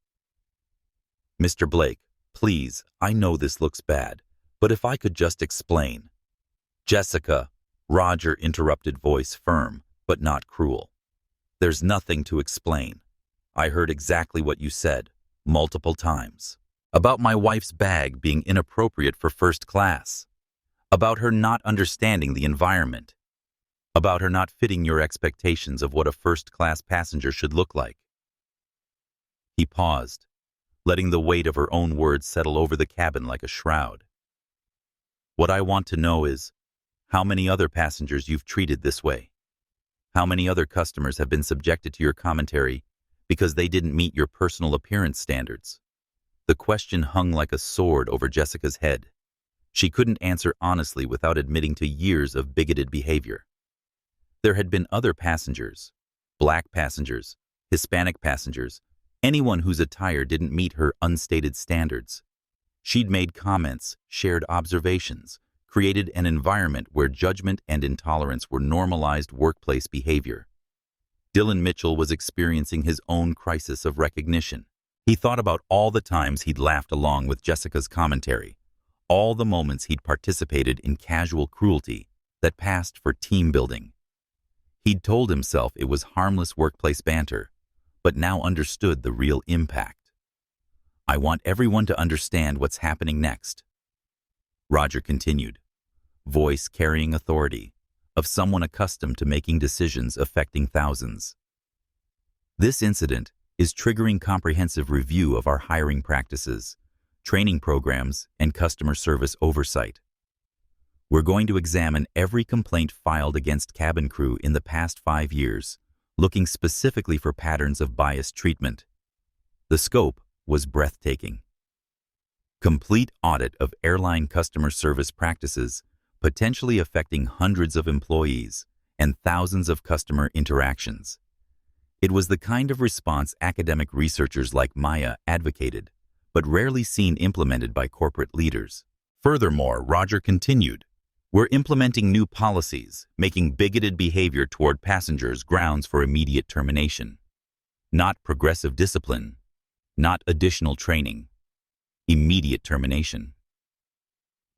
"Mr. Blake, please, I know this looks bad, but if I could just explain." "Jessica," Roger interrupted, voice firm, but not cruel. "There's nothing to explain. I heard exactly what you said, multiple times. about my wife's bag being inappropriate for first class, about her not understanding the environment, about her not fitting your expectations of what a first-class passenger should look like. He paused, letting the weight of her own words settle over the cabin like a shroud. What I want to know is, how many other passengers you've treated this way? How many other customers have been subjected to your commentary because they didn't meet your personal appearance standards? The question hung like a sword over Jessica's head. She couldn't answer honestly without admitting to years of bigoted behavior. There had been other passengers, black passengers, Hispanic passengers, anyone whose attire didn't meet her unstated standards. She'd made comments, shared observations, created an environment where judgment and intolerance were normalized workplace behavior. Dylan Mitchell was experiencing his own crisis of recognition. He thought about all the times he'd laughed along with Jessica's commentary, all the moments he'd participated in casual cruelty that passed for team building. He'd told himself it was harmless workplace banter, but now understood the real impact. I want everyone to understand what's happening next. Roger continued, voice carrying authority, of someone accustomed to making decisions affecting thousands. This incident is triggering comprehensive review of our hiring practices, training programs, and customer service oversight. We're going to examine every complaint filed against cabin crew in the past 5 years, looking specifically for patterns of biased treatment. The scope was breathtaking. Complete audit of airline customer service practices, potentially affecting hundreds of employees and thousands of customer interactions. It was the kind of response academic researchers like Maya advocated, but rarely seen implemented by corporate leaders. Furthermore, Roger continued, we're implementing new policies, making bigoted behavior toward passengers grounds for immediate termination. Not progressive discipline, not additional training. Immediate termination.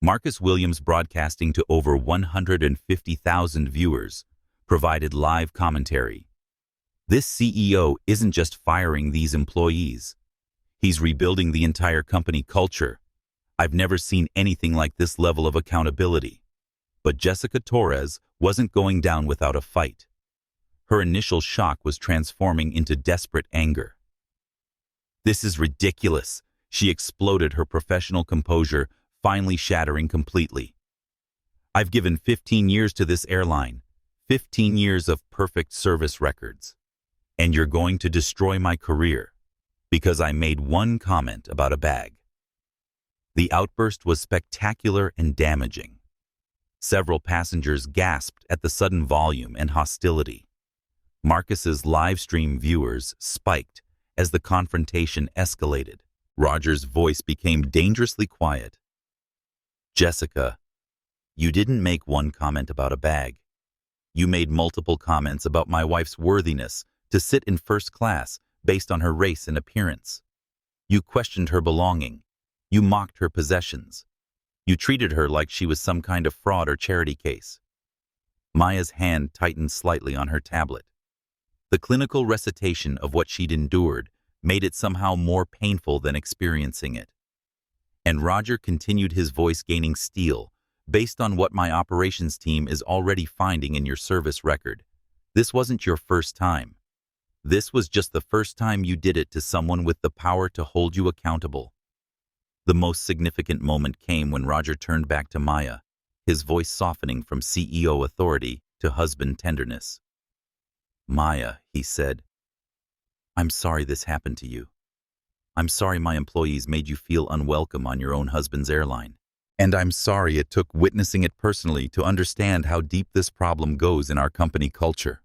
Marcus Williams, broadcasting to over 150,000 viewers, provided live commentary. This CEO isn't just firing these employees. He's rebuilding the entire company culture. I've never seen anything like this level of accountability. But Jessica Torres wasn't going down without a fight. Her initial shock was transforming into desperate anger. This is ridiculous. She exploded, her professional composure finally shattering completely. I've given 15 years to this airline, 15 years of perfect service records. And you're going to destroy my career because I made one comment about a bag. The outburst was spectacular and damaging. Several passengers gasped at the sudden volume and hostility. Marcus's live stream viewers spiked as the confrontation escalated. Roger's voice became dangerously quiet. Jessica, you didn't make one comment about a bag. You made multiple comments about my wife's worthiness to sit in first class based on her race and appearance. You questioned her belonging. You mocked her possessions. You treated her like she was some kind of fraud or charity case. Maya's hand tightened slightly on her tablet. The clinical recitation of what she'd endured made it somehow more painful than experiencing it. And Roger continued, his voice gaining steel. Based on what my operations team is already finding in your service record, this wasn't your first time. This was just the first time you did it to someone with the power to hold you accountable. The most significant moment came when Roger turned back to Maya, his voice softening from CEO authority to husband tenderness. Maya, he said, I'm sorry this happened to you. I'm sorry my employees made you feel unwelcome on your own husband's airline. And I'm sorry it took witnessing it personally to understand how deep this problem goes in our company culture.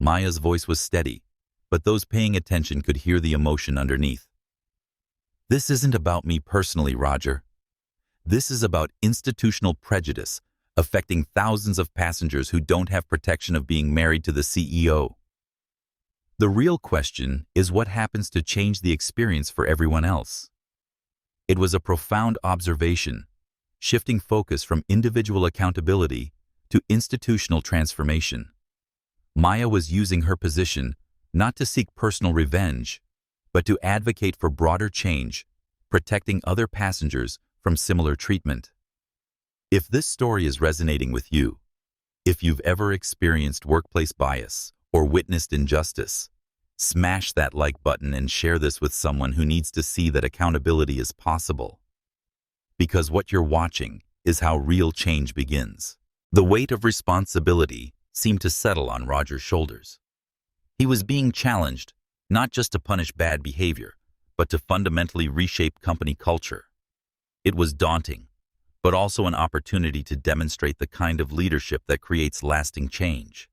Maya's voice was steady, but those paying attention could hear the emotion underneath. This isn't about me personally, Roger. This is about institutional prejudice affecting thousands of passengers who don't have protection of being married to the CEO. The real question is what happens to change the experience for everyone else. It was a profound observation, shifting focus from individual accountability to institutional transformation. Maya was using her position not to seek personal revenge, but to advocate for broader change, protecting other passengers from similar treatment. If this story is resonating with you, if you've ever experienced workplace bias or witnessed injustice, smash that like button and share this with someone who needs to see that accountability is possible. Because what you're watching is how real change begins. The weight of responsibility seemed to settle on Roger's shoulders. He was being challenged, not just to punish bad behavior, but to fundamentally reshape company culture. It was daunting, but also an opportunity to demonstrate the kind of leadership that creates lasting change.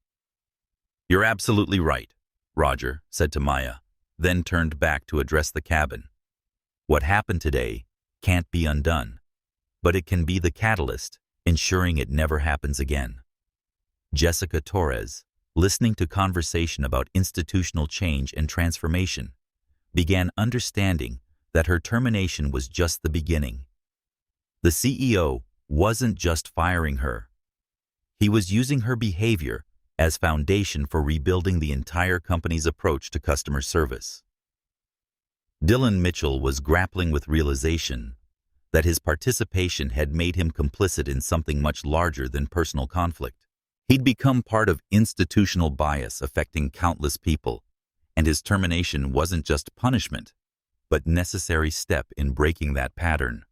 "You're absolutely right," Roger said to Maya, then turned back to address the cabin. "What happened today can't be undone, but it can be the catalyst, ensuring it never happens again." Jessica Torres, listening to conversation about institutional change and transformation, began understanding that her termination was just the beginning. The CEO wasn't just firing her. He was using her behavior as foundation for rebuilding the entire company's approach to customer service. Dylan Mitchell was grappling with realization that his participation had made him complicit in something much larger than personal conflict. He'd become part of institutional bias affecting countless people, and his termination wasn't just punishment, but necessary step in breaking that pattern.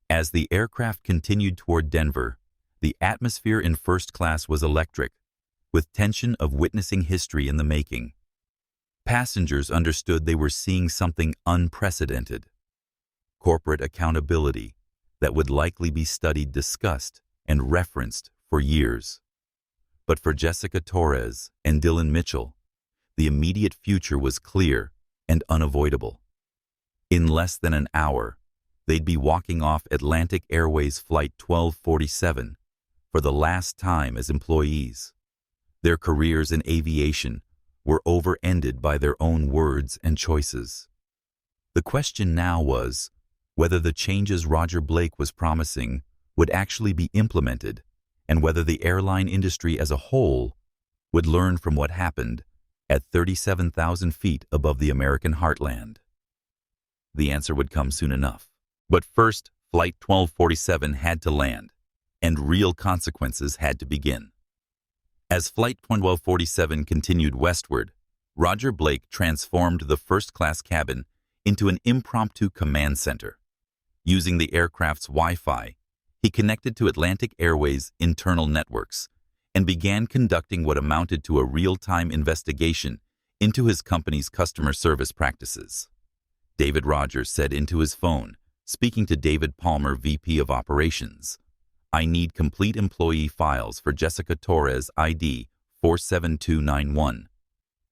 As the aircraft continued toward Denver, the atmosphere in first class was electric, with tension of witnessing history in the making. Passengers understood they were seeing something unprecedented: corporate accountability that would likely be studied, discussed, and referenced for years. But for Jessica Torres and Dylan Mitchell, the immediate future was clear and unavoidable. In less than an hour, they'd be walking off Atlantic Airways Flight 1247 for the last time as employees. Their careers in aviation were over-ended by their own words and choices. The question now was whether the changes Roger Blake was promising would actually be implemented, and whether the airline industry as a whole would learn from what happened at 37,000 feet above the American heartland. The answer would come soon enough. But first, Flight 1247 had to land, and real consequences had to begin. As Flight 1247 continued westward, Roger Blake transformed the first-class cabin into an impromptu command center. Using the aircraft's Wi-Fi, he connected to Atlantic Airways' internal networks and began conducting what amounted to a real-time investigation into his company's customer service practices. David Rogers said into his phone, speaking to David Palmer, VP of Operations, "I need complete employee files for Jessica Torres ID 47291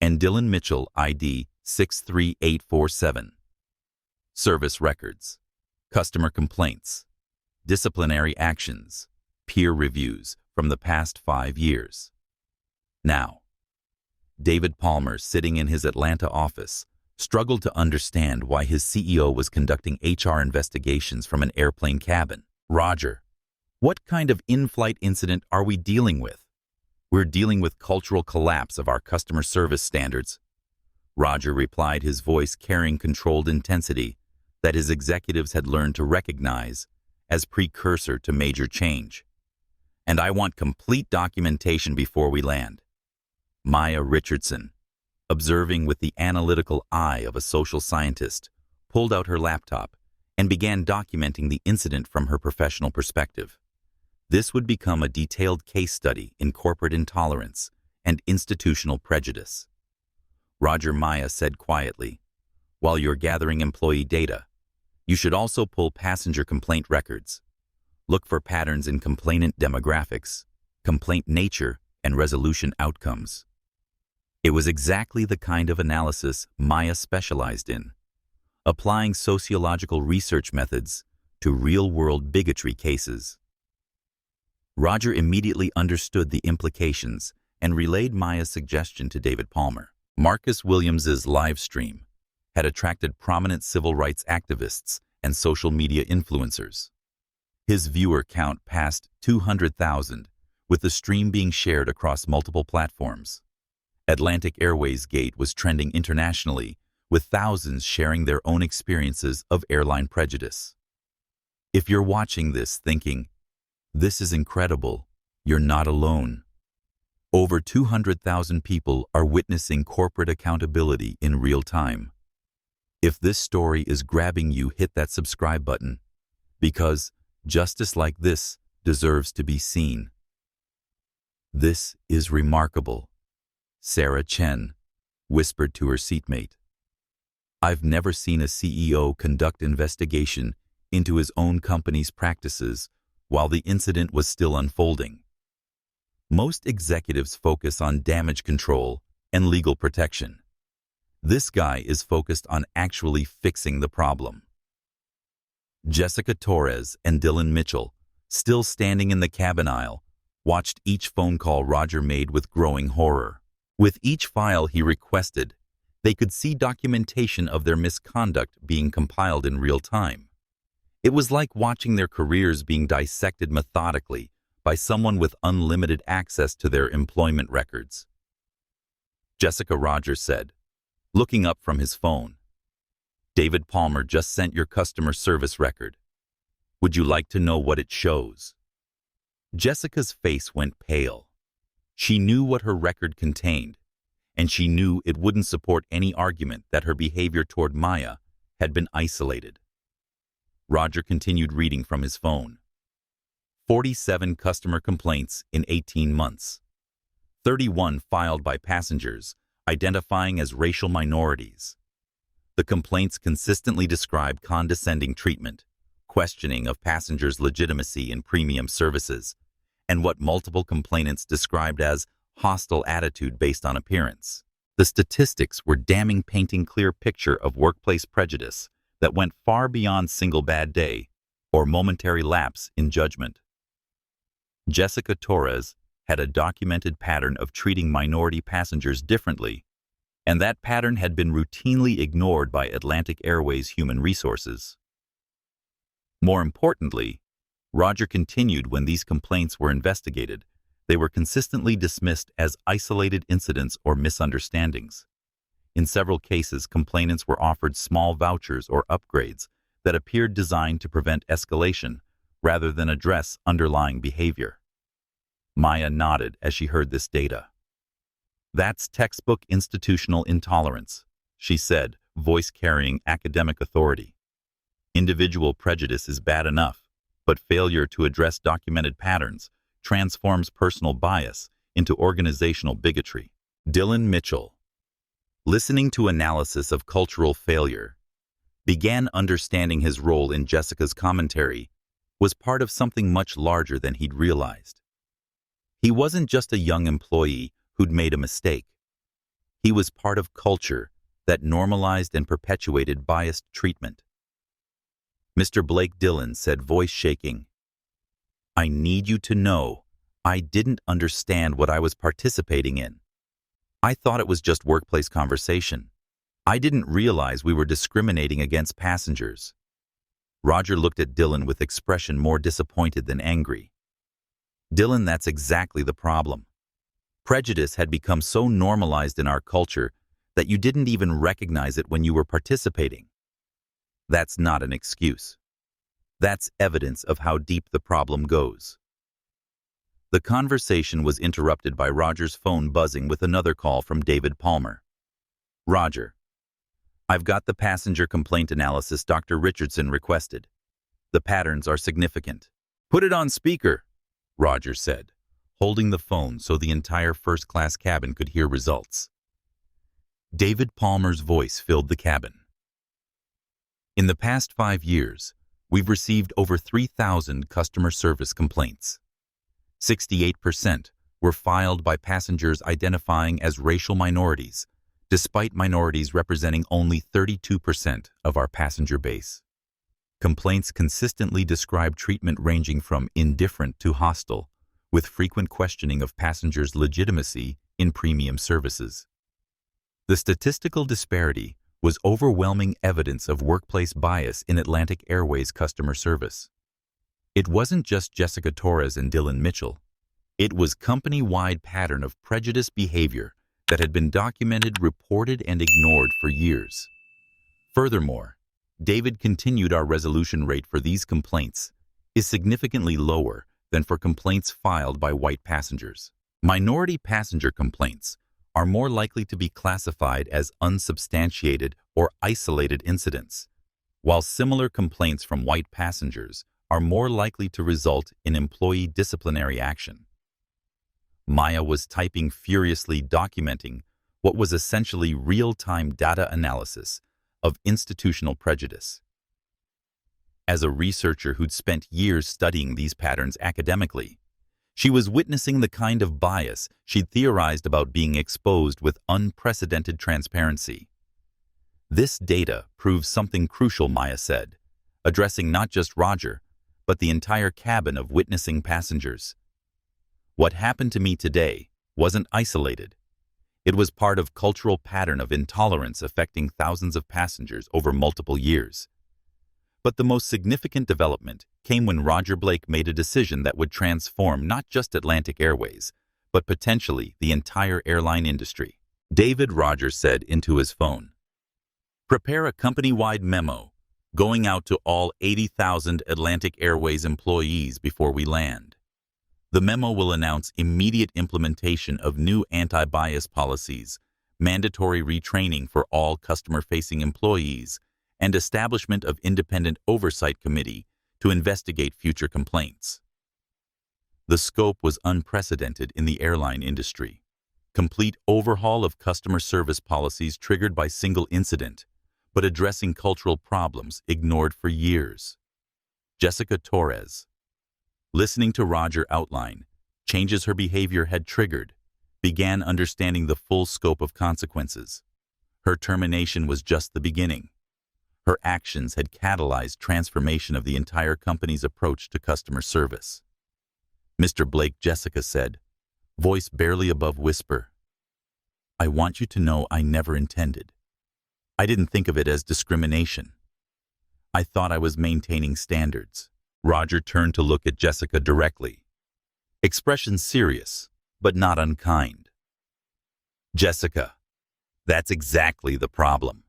and Dylan Mitchell ID 63847. Service records, customer complaints, disciplinary actions, peer reviews from the past 5 years." Now, David Palmer, sitting in his Atlanta office, struggled to understand why his CEO was conducting HR investigations from an airplane cabin. "Roger, what kind of in-flight incident are we dealing with?" "We're dealing with cultural collapse of our customer service standards," Roger replied, his voice carrying controlled intensity that his executives had learned to recognize as precursor to major change. "And I want complete documentation before we land." Maya Richardson, observing with the analytical eye of a social scientist, pulled out her laptop and began documenting the incident from her professional perspective. This would become a detailed case study in corporate intolerance and institutional prejudice. Roger, Maya said quietly, "While you're gathering employee data, you should also pull passenger complaint records. Look for patterns in complainant demographics, complaint nature, and resolution outcomes." It was exactly the kind of analysis Maya specialized in, applying sociological research methods to real-world bigotry cases. Roger immediately understood the implications and relayed Maya's suggestion to David Palmer. Marcus Williams's live stream had attracted prominent civil rights activists and social media influencers. His viewer count passed 200,000, with the stream being shared across multiple platforms. Atlantic Airways Gate was trending internationally, with thousands sharing their own experiences of airline prejudice. If you're watching this thinking, "This is incredible," you're not alone. Over 200,000 people are witnessing corporate accountability in real time. If this story is grabbing you, hit that subscribe button, because justice like this deserves to be seen. "This is remarkable," Sarah Chen whispered to her seatmate. "I've never seen a CEO conduct investigation into his own company's practices while the incident was still unfolding. Most executives focus on damage control and legal protection. This guy is focused on actually fixing the problem." Jessica Torres and Dylan Mitchell, still standing in the cabin aisle, watched each phone call Roger made with growing horror. With each file he requested, they could see documentation of their misconduct being compiled in real time. It was like watching their careers being dissected methodically by someone with unlimited access to their employment records. Jessica, Roger said, looking up from his phone. "David Palmer just sent your customer service record. Would you like to know what it shows?" Jessica's face went pale. She knew what her record contained, and she knew it wouldn't support any argument that her behavior toward Maya had been isolated. Roger continued reading from his phone. 47 customer complaints in 18 months. 31 filed by passengers identifying as racial minorities. The complaints consistently describe condescending treatment, questioning of passengers' legitimacy in premium services, and what multiple complainants described as hostile attitude based on appearance. The statistics were damning, painting clear picture of workplace prejudice that went far beyond single bad day or momentary lapse in judgment. Jessica Torres had a documented pattern of treating minority passengers differently, and that pattern had been routinely ignored by Atlantic Airways Human Resources. More importantly, Roger continued, when these complaints were investigated, they were consistently dismissed as isolated incidents or misunderstandings. In several cases, complainants were offered small vouchers or upgrades that appeared designed to prevent escalation rather than address underlying behavior. Maya nodded as she heard this data. "That's textbook institutional intolerance," she said, voice carrying academic authority. "Individual prejudice is bad enough, but failure to address documented patterns transforms personal bias into organizational bigotry." Dylan Mitchell, listening to analysis of cultural failure, began understanding his role in Jessica's commentary was part of something much larger than he'd realized. He wasn't just a young employee who'd made a mistake. He was part of culture that normalized and perpetuated biased treatment. Mr. Blake, Dylan said, voice shaking, "I need you to know I didn't understand what I was participating in. I thought it was just workplace conversation. I didn't realize we were discriminating against passengers." Roger looked at Dylan with expression more disappointed than angry. "Dylan, that's exactly the problem. Prejudice had become so normalized in our culture that you didn't even recognize it when you were participating. That's not an excuse. That's evidence of how deep the problem goes." The conversation was interrupted by Roger's phone buzzing with another call from David Palmer. "Roger, I've got the passenger complaint analysis Dr. Richardson requested. The patterns are significant." "Put it on speaker," Roger said, holding the phone so the entire first-class cabin could hear results. David Palmer's voice filled the cabin. "In the past 5 years, we've received over 3,000 customer service complaints. 68% were filed by passengers identifying as racial minorities, despite minorities representing only 32% of our passenger base. Complaints consistently describe treatment ranging from indifferent to hostile, with frequent questioning of passengers' legitimacy in premium services. The statistical disparity was overwhelming evidence of workplace bias in Atlantic Airways customer service. It wasn't just Jessica Torres and Dylan Mitchell. It was a company-wide pattern of prejudice behavior that had been documented, reported, and ignored for years. Furthermore, David continued our resolution rate for these complaints is significantly lower than for complaints filed by white passengers. Minority passenger complaints are more likely to be classified as unsubstantiated or isolated incidents, while similar complaints from white passengers are more likely to result in employee disciplinary action. Maya was typing furiously, documenting what was essentially real-time data analysis of institutional prejudice. As a researcher who'd spent years studying these patterns academically, she was witnessing the kind of bias she'd theorized about being exposed with unprecedented transparency. This data proves something crucial, Maya said, addressing not just Roger, but the entire cabin of witnessing passengers. What happened to me today wasn't isolated. It was part of a cultural pattern of intolerance affecting thousands of passengers over multiple years. But the most significant development came when Roger Blake made a decision that would transform not just Atlantic Airways, but potentially the entire airline industry. David Rogers said into his phone, "Prepare a company-wide memo going out to all 80,000 Atlantic Airways employees before we land. The memo will announce immediate implementation of new anti-bias policies, mandatory retraining for all customer-facing employees, and establishment of independent oversight committee to investigate future complaints." The scope was unprecedented in the airline industry. Complete overhaul of customer service policies triggered by single incident, but addressing cultural problems ignored for years. Jessica Torres, listening to Roger outline changes her behavior had triggered, began understanding the full scope of consequences. Her termination was just the beginning. Her actions had catalyzed transformation of the entire company's approach to customer service. "Mr. Blake," Jessica said, voice barely above whisper, "I want you to know I never intended. I didn't think of it as discrimination. I thought I was maintaining standards." Roger turned to look at Jessica directly, expression serious, but not unkind. "Jessica, that's exactly the problem.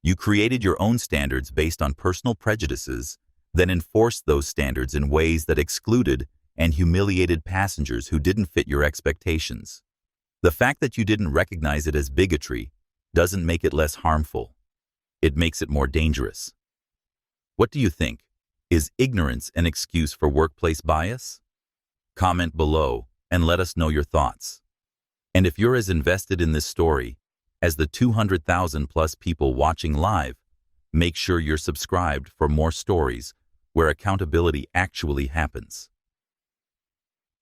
You created your own standards based on personal prejudices, then enforced those standards in ways that excluded and humiliated passengers who didn't fit your expectations. The fact that you didn't recognize it as bigotry doesn't make it less harmful. It makes it more dangerous. What do you think? Is ignorance an excuse for workplace bias? Comment below and let us know your thoughts. And if you're as invested in this story as the 200,000 plus people watching live, make sure you're subscribed for more stories where accountability actually happens.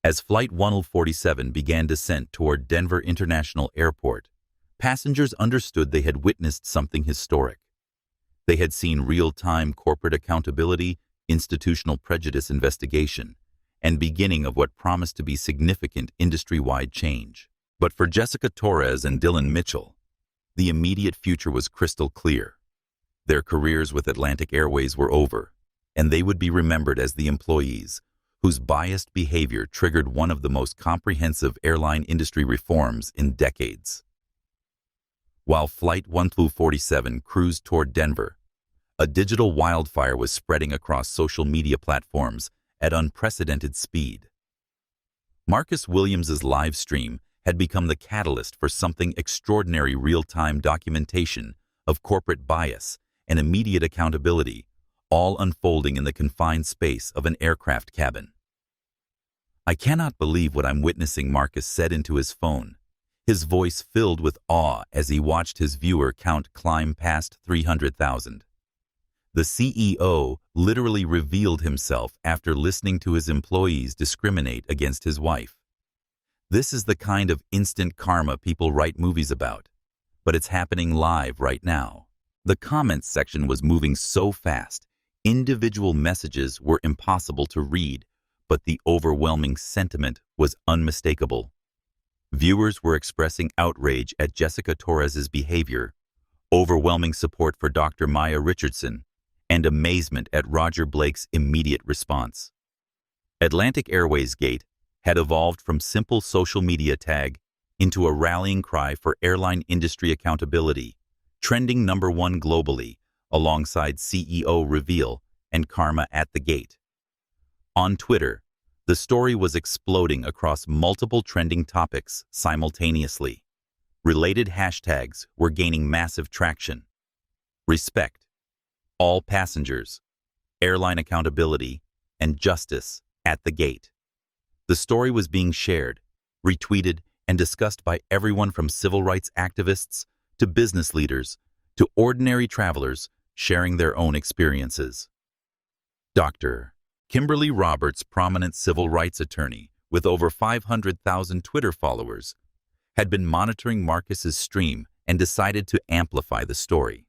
As Flight 1047 began descent toward Denver International Airport, passengers understood they had witnessed something historic. They had seen real-time corporate accountability, institutional prejudice investigation, and beginning of what promised to be significant industry-wide change. But for Jessica Torres and Dylan Mitchell, the immediate future was crystal clear. Their careers with Atlantic Airways were over, and they would be remembered as the employees whose biased behavior triggered one of the most comprehensive airline industry reforms in decades. While Flight 1047 cruised toward Denver, a digital wildfire was spreading across social media platforms at unprecedented speed. Marcus Williams's live stream had become the catalyst for something extraordinary: real-time documentation of corporate bias and immediate accountability, all unfolding in the confined space of an aircraft cabin. "I cannot believe what I'm witnessing," Marcus said into his phone, his voice filled with awe as he watched his viewer count climb past 300,000. The CEO literally revealed himself after listening to his employees discriminate against his wife. This is the kind of instant karma people write movies about, but it's happening live right now. The comments section was moving so fast, individual messages were impossible to read, but the overwhelming sentiment was unmistakable. Viewers were expressing outrage at Jessica Torres's behavior, overwhelming support for Dr. Maya Richardson, and amazement at Roger Blake's immediate response. Atlantic Airways Gate had evolved from simple social media tag into a rallying cry for airline industry accountability, trending #1 globally alongside CEO reveal and karma at the gate. On Twitter, the story was exploding across multiple trending topics simultaneously. Related hashtags were gaining massive traction. Respect, all passengers, airline accountability, and justice at the gate. The story was being shared, retweeted, and discussed by everyone from civil rights activists to business leaders to ordinary travelers sharing their own experiences. Dr. Kimberly Roberts, prominent civil rights attorney with over 500,000 Twitter followers, had been monitoring Marcus's stream and decided to amplify the story.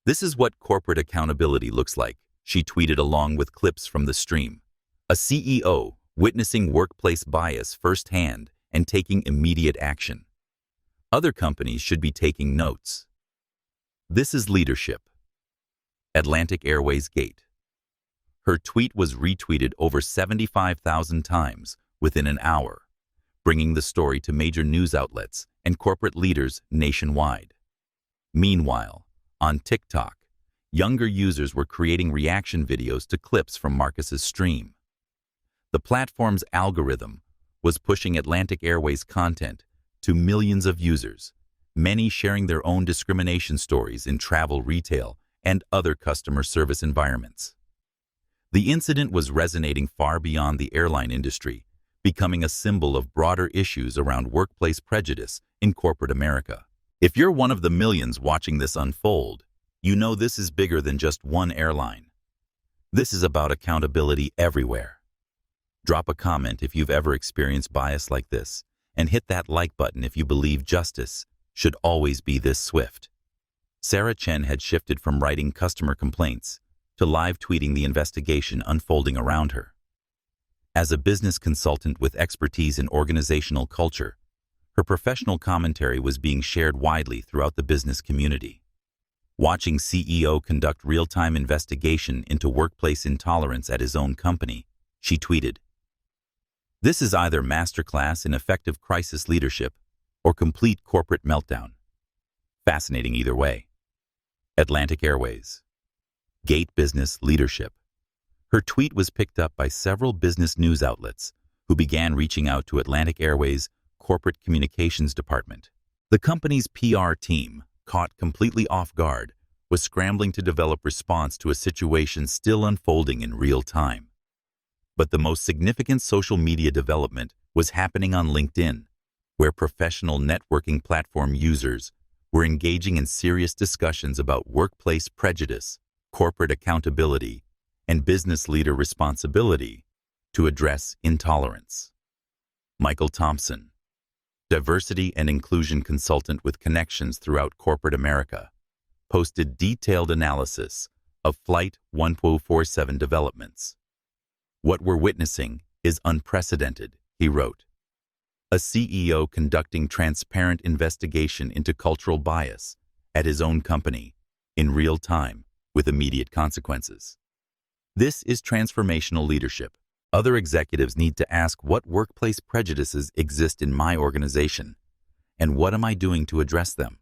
"This is what corporate accountability looks like," she tweeted along with clips from the stream. A CEO witnessing workplace bias firsthand and taking immediate action. Other companies should be taking notes. This is leadership. Atlantic Airways Gate. Her tweet was retweeted over 75,000 times within an hour, bringing the story to major news outlets and corporate leaders nationwide. Meanwhile, on TikTok, younger users were creating reaction videos to clips from Marcus's stream. The platform's algorithm was pushing Atlantic Airways content to millions of users, many sharing their own discrimination stories in travel, retail, and other customer service environments. The incident was resonating far beyond the airline industry, becoming a symbol of broader issues around workplace prejudice in corporate America. If you're one of the millions watching this unfold, you know this is bigger than just one airline. This is about accountability everywhere. Drop a comment if you've ever experienced bias like this, and hit that like button if you believe justice should always be this swift. Sarah Chen had shifted from writing customer complaints to live tweeting the investigation unfolding around her. As a business consultant with expertise in organizational culture, her professional commentary was being shared widely throughout the business community. Watching CEO conduct real-time investigation into workplace intolerance at his own company, she tweeted, "This is either masterclass in effective crisis leadership or complete corporate meltdown. Fascinating either way." Atlantic Airways. Gate business leadership. Her tweet was picked up by several business news outlets who began reaching out to Atlantic Airways' corporate communications department. The company's PR team, caught completely off guard, was scrambling to develop response to a situation still unfolding in real time. But the most significant social media development was happening on LinkedIn, where professional networking platform users were engaging in serious discussions about workplace prejudice, corporate accountability, and business leader responsibility to address intolerance. Michael Thompson, diversity and inclusion consultant with connections throughout corporate America, posted detailed analysis of Flight 1047 developments. "What we're witnessing is unprecedented," he wrote. A CEO conducting transparent investigation into cultural bias at his own company in real time with immediate consequences. This is transformational leadership. Other executives need to ask what workplace prejudices exist in my organization, and what am I doing to address them?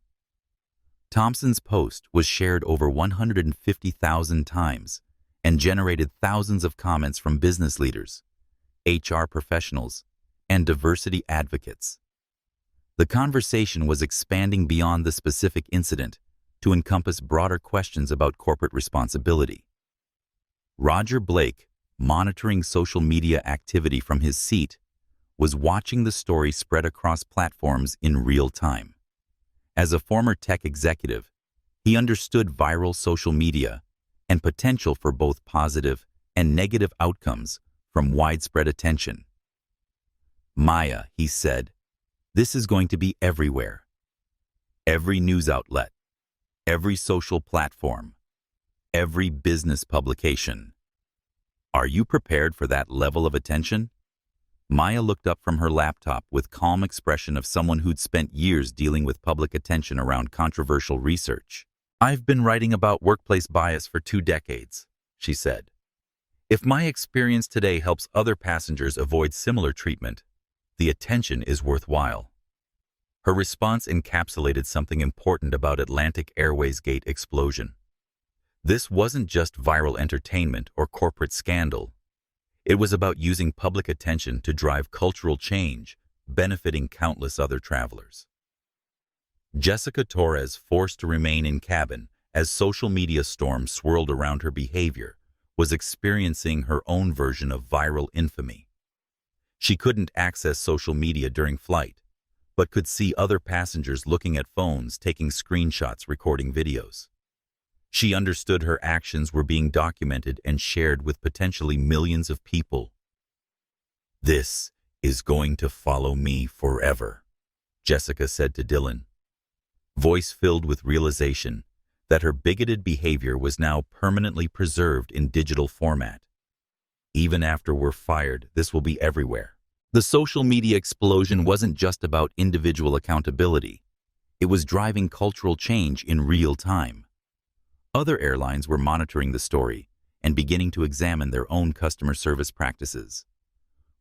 Thompson's post was shared over 150,000 times and generated thousands of comments from business leaders, HR professionals, and diversity advocates. The conversation was expanding beyond the specific incident to encompass broader questions about corporate responsibility. Roger Blake, monitoring social media activity from his seat, was watching the story spread across platforms in real time. As a former tech executive, he understood viral social media and potential for both positive and negative outcomes from widespread attention. "Maya," he said, "this is going to be everywhere. Every news outlet, every social platform, every business publication. Are you prepared for that level of attention?" Maya looked up from her laptop with calm expression of someone who'd spent years dealing with public attention around controversial research. "I've been writing about workplace bias for 2 decades, she said. "If my experience today helps other passengers avoid similar treatment, the attention is worthwhile." Her response encapsulated something important about Atlantic Airways Gate explosion. This wasn't just viral entertainment or corporate scandal. It was about using public attention to drive cultural change, benefiting countless other travelers. Jessica Torres, forced to remain in cabin as social media storm swirled around her behavior, was experiencing her own version of viral infamy. She couldn't access social media during flight, but could see other passengers looking at phones, taking screenshots, recording videos. She understood her actions were being documented and shared with potentially millions of people. "This is going to follow me forever," Jessica said to Dylan, voice filled with realization that her bigoted behavior was now permanently preserved in digital format. "Even after we're fired, this will be everywhere." The social media explosion wasn't just about individual accountability. It was driving cultural change in real time. Other airlines were monitoring the story and beginning to examine their own customer service practices.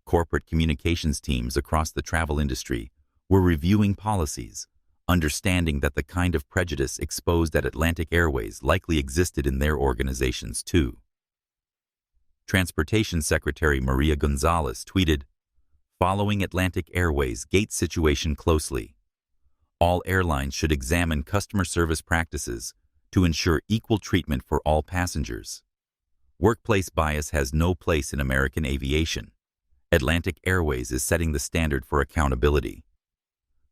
Corporate communications teams across the travel industry were reviewing policies, understanding that the kind of prejudice exposed at Atlantic Airways likely existed in their organizations too. Transportation Secretary Maria Gonzalez tweeted, "Following Atlantic Airways' gate situation closely, all airlines should examine customer service practices to ensure equal treatment for all passengers. Workplace bias has no place in American aviation. Atlantic Airways is setting the standard for accountability."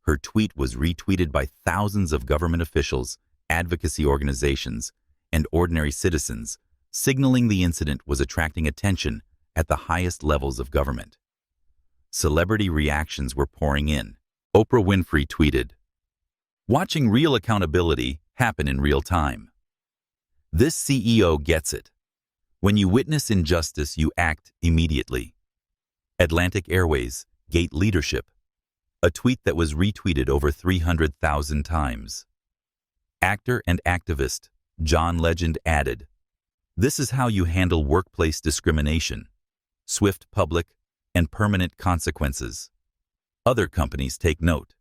Her tweet was retweeted by thousands of government officials, advocacy organizations, and ordinary citizens, signaling the incident was attracting attention at the highest levels of government. Celebrity reactions were pouring in. Oprah Winfrey tweeted, "Watching real accountability happen in real time. This CEO gets it. When you witness injustice, you act immediately." Atlantic Airways, gate leadership. A tweet that was retweeted over 300,000 times. Actor and activist John Legend added, "This is how you handle workplace discrimination. Swift public and permanent consequences. Other companies take note.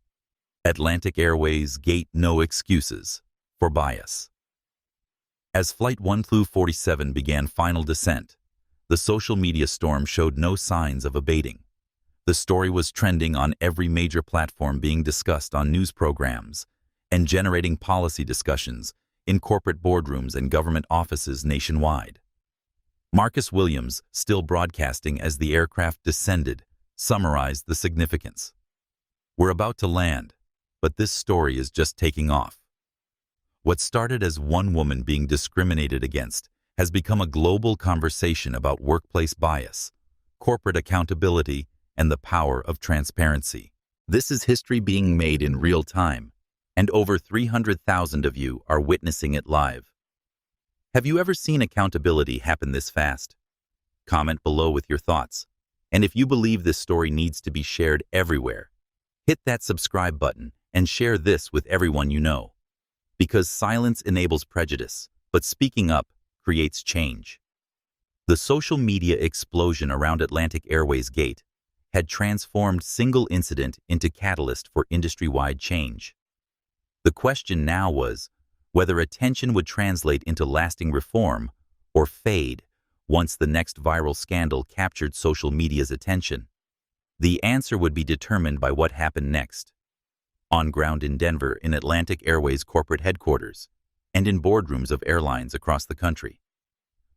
Atlantic Airways gate no excuses for bias." As Flight 147 began final descent, the social media storm showed no signs of abating. The story was trending on every major platform, being discussed on news programs, and generating policy discussions in corporate boardrooms and government offices nationwide. Marcus Williams, still broadcasting as the aircraft descended, summarized the significance. "We're about to land, but this story is just taking off." What started as one woman being discriminated against has become a global conversation about workplace bias, corporate accountability, and the power of transparency. This is history being made in real time, and over 300,000 of you are witnessing it live. Have you ever seen accountability happen this fast? Comment below with your thoughts. And if you believe this story needs to be shared everywhere, hit that subscribe button and share this with everyone you know. Because silence enables prejudice, but speaking up creates change. The social media explosion around Atlantic Airways gate had transformed single incident into catalyst for industry-wide change. The question now was whether attention would translate into lasting reform or fade once the next viral scandal captured social media's attention. The answer would be determined by what happened next. On ground in Denver, in Atlantic Airways corporate headquarters, and in boardrooms of airlines across the country.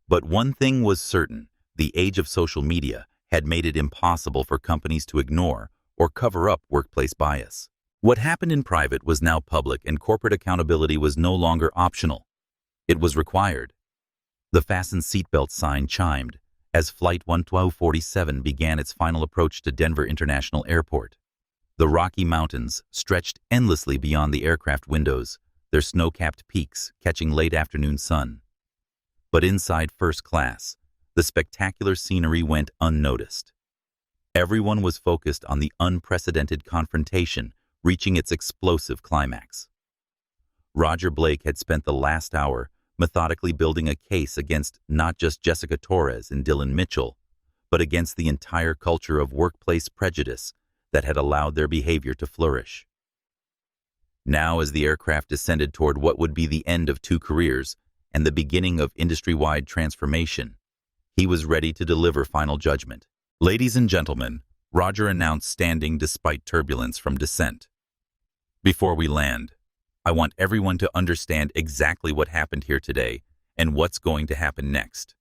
But one thing was certain: the age of social media had made it impossible for companies to ignore or cover up workplace bias. What happened in private was now public, and corporate accountability was no longer optional. It was required. The fasten seatbelt sign chimed as Flight 147 began its final approach to Denver International Airport. The Rocky Mountains stretched endlessly beyond the aircraft windows, their snow-capped peaks catching late afternoon sun. But inside first class, the spectacular scenery went unnoticed. Everyone was focused on the unprecedented confrontation reaching its explosive climax. Roger Blake had spent the last hour methodically building a case against not just Jessica Torres and Dylan Mitchell, but against the entire culture of workplace prejudice that had allowed their behavior to flourish. Now, as the aircraft descended toward what would be the end of two careers and the beginning of industry-wide transformation. He was ready to deliver final judgment. Ladies and gentlemen, Roger announced, standing despite turbulence from descent. Before we land, I want everyone to understand exactly what happened here today and what's going to happen next.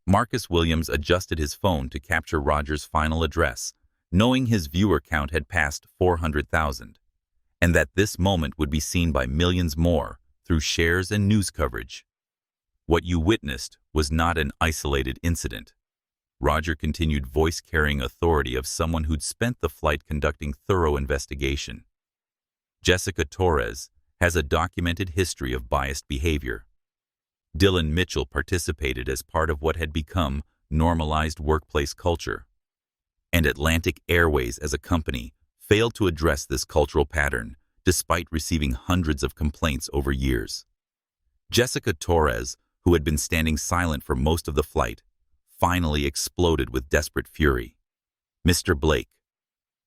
Marcus Williams adjusted his phone to capture Roger's final address, knowing his viewer count had passed 400,000, and that this moment would be seen by millions more through shares and news coverage. What you witnessed was not an isolated incident. Roger continued, voice-carrying authority of someone who'd spent the flight conducting thorough investigation. Jessica Torres has a documented history of biased behavior. Dylan Mitchell participated as part of what had become normalized workplace culture. And Atlantic Airways as a company failed to address this cultural pattern despite receiving hundreds of complaints over years. Jessica Torres, who had been standing silent for most of the flight, finally exploded with desperate fury. "Mr. Blake,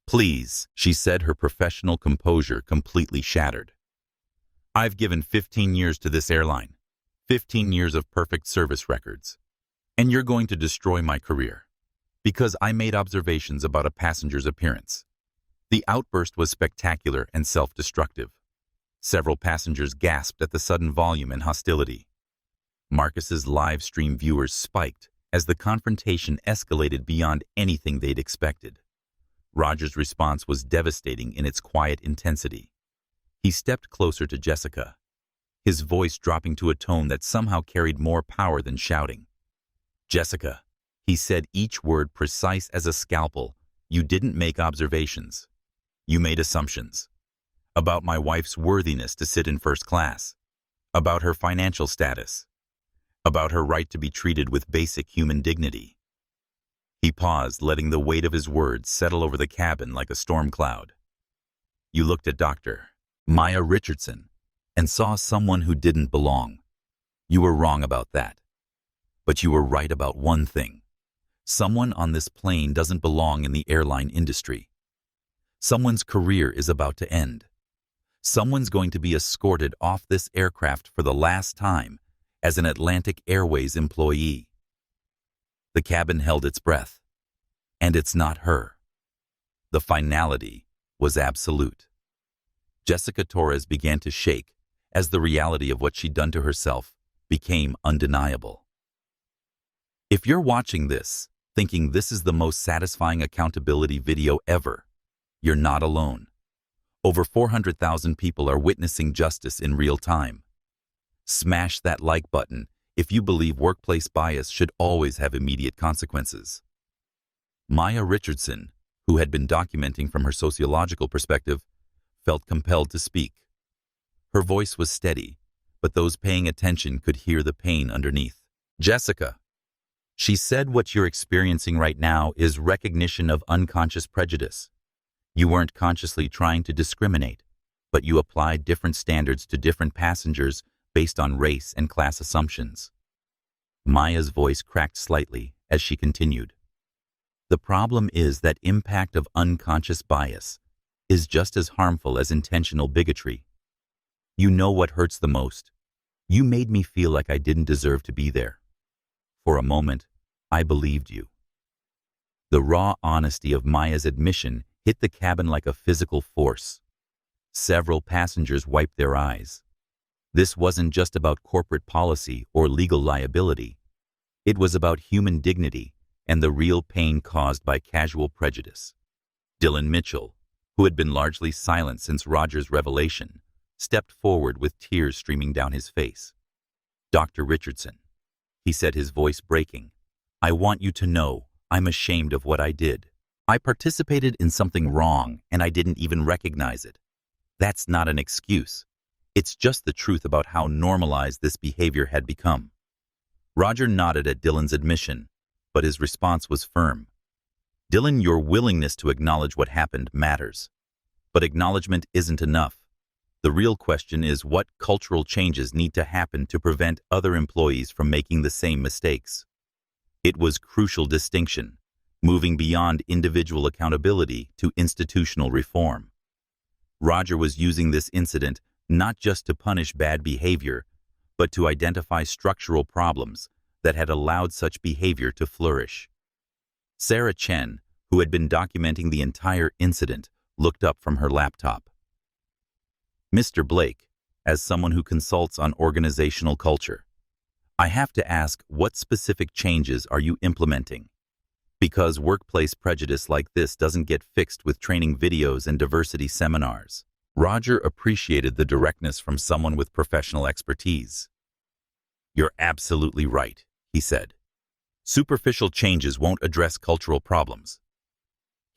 please," she said, her professional composure completely shattered. "I've given 15 years to this airline, 15 years of perfect service records, and you're going to destroy my career because I made observations about a passenger's appearance." The outburst was spectacular and self-destructive. Several passengers gasped at the sudden volume and hostility. Marcus's live stream viewers spiked as the confrontation escalated beyond anything they'd expected. Roger's response was devastating in its quiet intensity. He stepped closer to Jessica, his voice dropping to a tone that somehow carried more power than shouting. "Jessica," he said, each word precise as a scalpel, "you didn't make observations. You made assumptions. About my wife's worthiness to sit in first class. About her financial status. About her right to be treated with basic human dignity." He paused, letting the weight of his words settle over the cabin like a storm cloud. "You looked at Dr. Maya Richardson and saw someone who didn't belong. You were wrong about that. But you were right about one thing. Someone on this plane doesn't belong in the airline industry. Someone's career is about to end. Someone's going to be escorted off this aircraft for the last time as an Atlantic Airways employee." The cabin held its breath. And it's not her. The finality was absolute. Jessica Torres began to shake as the reality of what she'd done to herself became undeniable. If you're watching this, thinking this is the most satisfying accountability video ever, you're not alone. Over 400,000 people are witnessing justice in real time. Smash that like button if you believe workplace bias should always have immediate consequences. Maya Richardson, who had been documenting from her sociological perspective, felt compelled to speak. Her voice was steady, but those paying attention could hear the pain underneath. "Jessica," she said, "what you're experiencing right now is recognition of unconscious prejudice. You weren't consciously trying to discriminate, but you applied different standards to different passengers based on race and class assumptions." Maya's voice cracked slightly as she continued. "The problem is that impact of unconscious bias is just as harmful as intentional bigotry. You know what hurts the most. You made me feel like I didn't deserve to be there. For a moment, I believed you." The raw honesty of Maya's admission hit the cabin like a physical force. Several passengers wiped their eyes. This wasn't just about corporate policy or legal liability. It was about human dignity and the real pain caused by casual prejudice. Dylan Mitchell, who had been largely silent since Roger's revelation, stepped forward with tears streaming down his face. "Dr. Richardson," he said, his voice breaking, "I want you to know I'm ashamed of what I did. I participated in something wrong and I didn't even recognize it. That's not an excuse. It's just the truth about how normalized this behavior had become." Roger nodded at Dylan's admission, but his response was firm. "Dylan, your willingness to acknowledge what happened matters. But acknowledgement isn't enough. The real question is what cultural changes need to happen to prevent other employees from making the same mistakes." It was crucial distinction, moving beyond individual accountability to institutional reform. Roger was using this incident not just to punish bad behavior, but to identify structural problems that had allowed such behavior to flourish. Sarah Chen, who had been documenting the entire incident, looked up from her laptop. Mr. Blake, as someone who consults on organizational culture, I have to ask, what specific changes are you implementing? Because workplace prejudice like this doesn't get fixed with training videos and diversity seminars. Roger appreciated the directness from someone with professional expertise. You're absolutely right, he said. Superficial changes won't address cultural problems.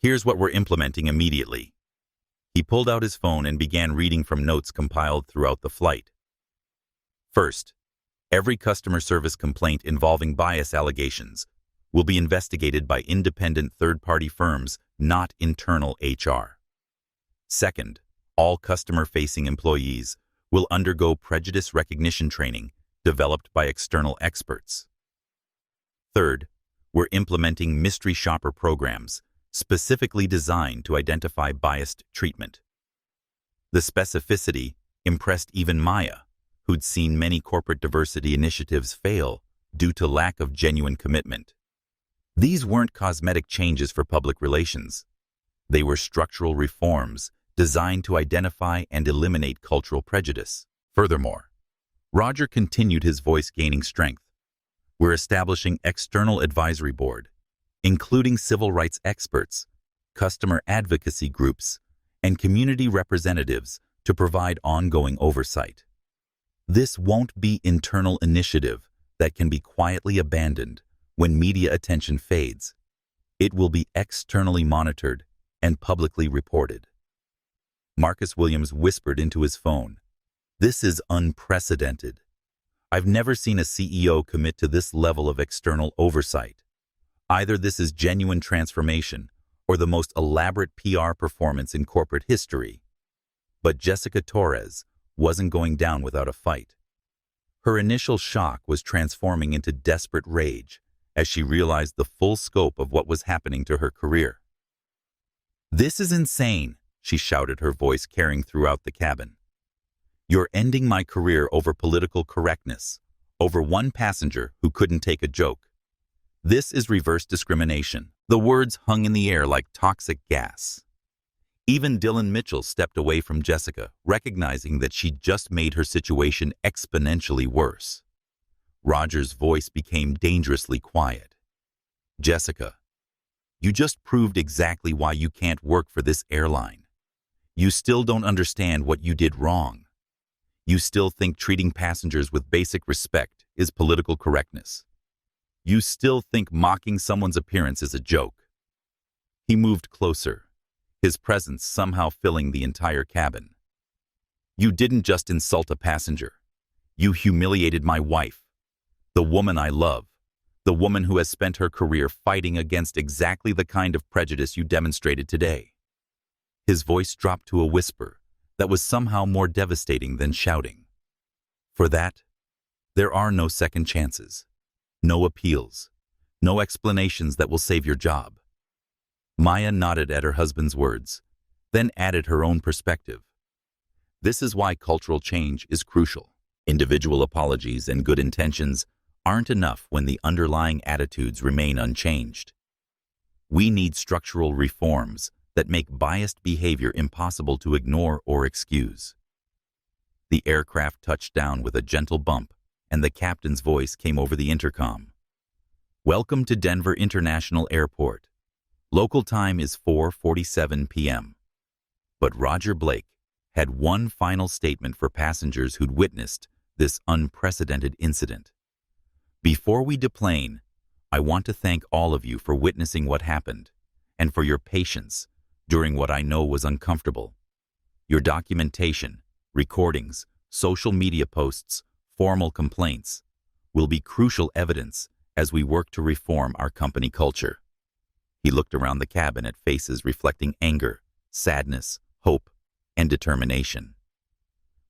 Here's what we're implementing immediately. He pulled out his phone and began reading from notes compiled throughout the flight. First, every customer service complaint involving bias allegations will be investigated by independent third-party firms, not internal HR. Second, all customer-facing employees will undergo prejudice recognition training developed by external experts. Third, we're implementing mystery shopper programs specifically designed to identify biased treatment. The specificity impressed even Maya, who'd seen many corporate diversity initiatives fail due to lack of genuine commitment. These weren't cosmetic changes for public relations. They were structural reforms designed to identify and eliminate cultural prejudice. Furthermore, Roger continued, his voice gaining strength. We're establishing external advisory board, including civil rights experts, customer advocacy groups, and community representatives to provide ongoing oversight. This won't be internal initiative that can be quietly abandoned when media attention fades. It will be externally monitored and publicly reported. Marcus Williams whispered into his phone, "This is unprecedented. I've never seen a CEO commit to this level of external oversight. Either this is genuine transformation or the most elaborate PR performance in corporate history." But Jessica Torres wasn't going down without a fight. Her initial shock was transforming into desperate rage as she realized the full scope of what was happening to her career. "This is insane," she shouted, her voice carrying throughout the cabin. "You're ending my career over political correctness, over one passenger who couldn't take a joke. This is reverse discrimination." The words hung in the air like toxic gas. Even Dylan Mitchell stepped away from Jessica, recognizing that she'd just made her situation exponentially worse. Roger's voice became dangerously quiet. "Jessica, you just proved exactly why you can't work for this airline. You still don't understand what you did wrong. You still think treating passengers with basic respect is political correctness. You still think mocking someone's appearance is a joke." He moved closer, his presence somehow filling the entire cabin. "You didn't just insult a passenger. You humiliated my wife, the woman I love, the woman who has spent her career fighting against exactly the kind of prejudice you demonstrated today." His voice dropped to a whisper that was somehow more devastating than shouting. "For that, there are no second chances, no appeals, no explanations that will save your job." Maya nodded at her husband's words, then added her own perspective. "This is why cultural change is crucial. Individual apologies and good intentions aren't enough when the underlying attitudes remain unchanged. We need structural reforms that make biased behavior impossible to ignore or excuse." The aircraft touched down with a gentle bump, and the captain's voice came over the intercom. "Welcome to Denver International Airport. Local time is 4:47 p.m. But Roger Blake had one final statement for passengers who'd witnessed this unprecedented incident. "Before we deplane, I want to thank all of you for witnessing what happened and for your patience during what I know was uncomfortable. Your documentation, recordings, social media posts, formal complaints will be crucial evidence as we work to reform our company culture." He looked around the cabin at faces reflecting anger, sadness, hope, and determination.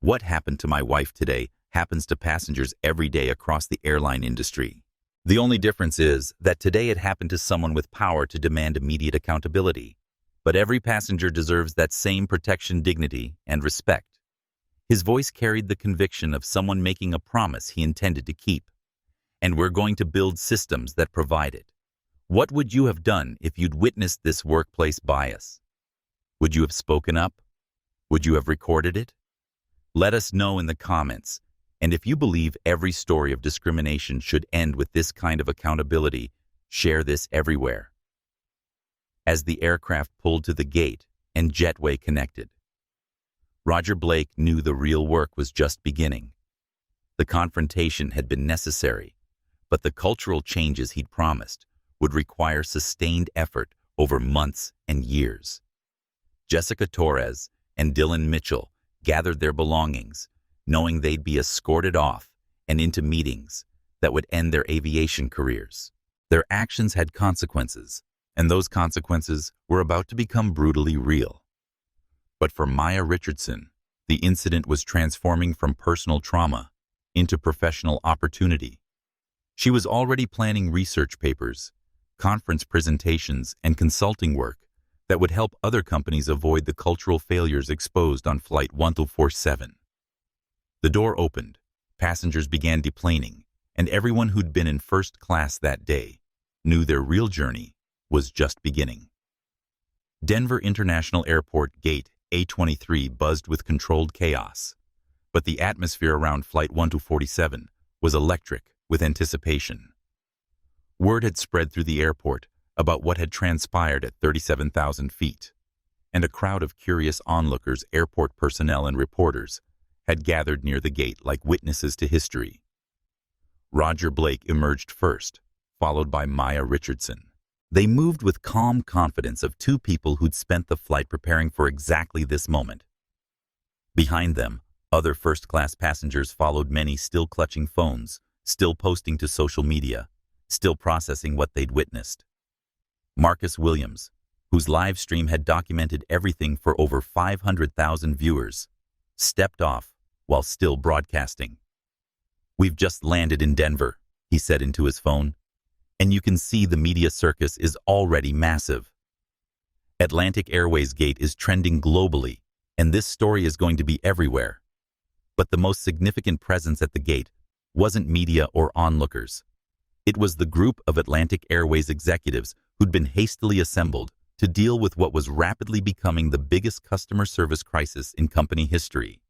"What happened to my wife today happens to passengers every day across the airline industry. The only difference is that today it happened to someone with power to demand immediate accountability. But every passenger deserves that same protection, dignity, and respect. His voice carried the conviction of someone making a promise he intended to keep. And we're going to build systems that provide it. What would you have done if you'd witnessed this workplace bias? Would you have spoken up? Would you have recorded it? Let us know in the comments. And if you believe every story of discrimination should end with this kind of accountability, share this everywhere. As the aircraft pulled to the gate and jetway connected, Roger Blake knew the real work was just beginning. The confrontation had been necessary, but the cultural changes he'd promised would require sustained effort over months and years. Jessica Torres and Dylan Mitchell gathered their belongings, knowing they'd be escorted off and into meetings that would end their aviation careers. Their actions had consequences, and those consequences were about to become brutally real. But for Maya Richardson, the incident was transforming from personal trauma into professional opportunity. She was already planning research papers, conference presentations, and consulting work that would help other companies avoid the cultural failures exposed on Flight 1247. The door opened, passengers began deplaning, and everyone who'd been in first class that day knew their real journey was just beginning. Denver International Airport Gate A23 buzzed with controlled chaos, but the atmosphere around Flight 1247 was electric with anticipation. Word had spread through the airport about what had transpired at 37,000 feet, and a crowd of curious onlookers, airport personnel, and reporters had gathered near the gate like witnesses to history. Roger Blake emerged first, followed by Maya Richardson. They moved with calm confidence of two people who'd spent the flight preparing for exactly this moment. Behind them, other first-class passengers followed, many still clutching phones, still posting to social media, still processing what they'd witnessed. Marcus Williams, whose live stream had documented everything for over 500,000 viewers, stepped off while still broadcasting. "We've just landed in Denver," he said into his phone, "and you can see the media circus is already massive. Atlantic Airways Gate is trending globally, and this story is going to be everywhere." But the most significant presence at the gate wasn't media or onlookers. It was the group of Atlantic Airways executives who'd been hastily assembled to deal with what was rapidly becoming the biggest customer service crisis in company history.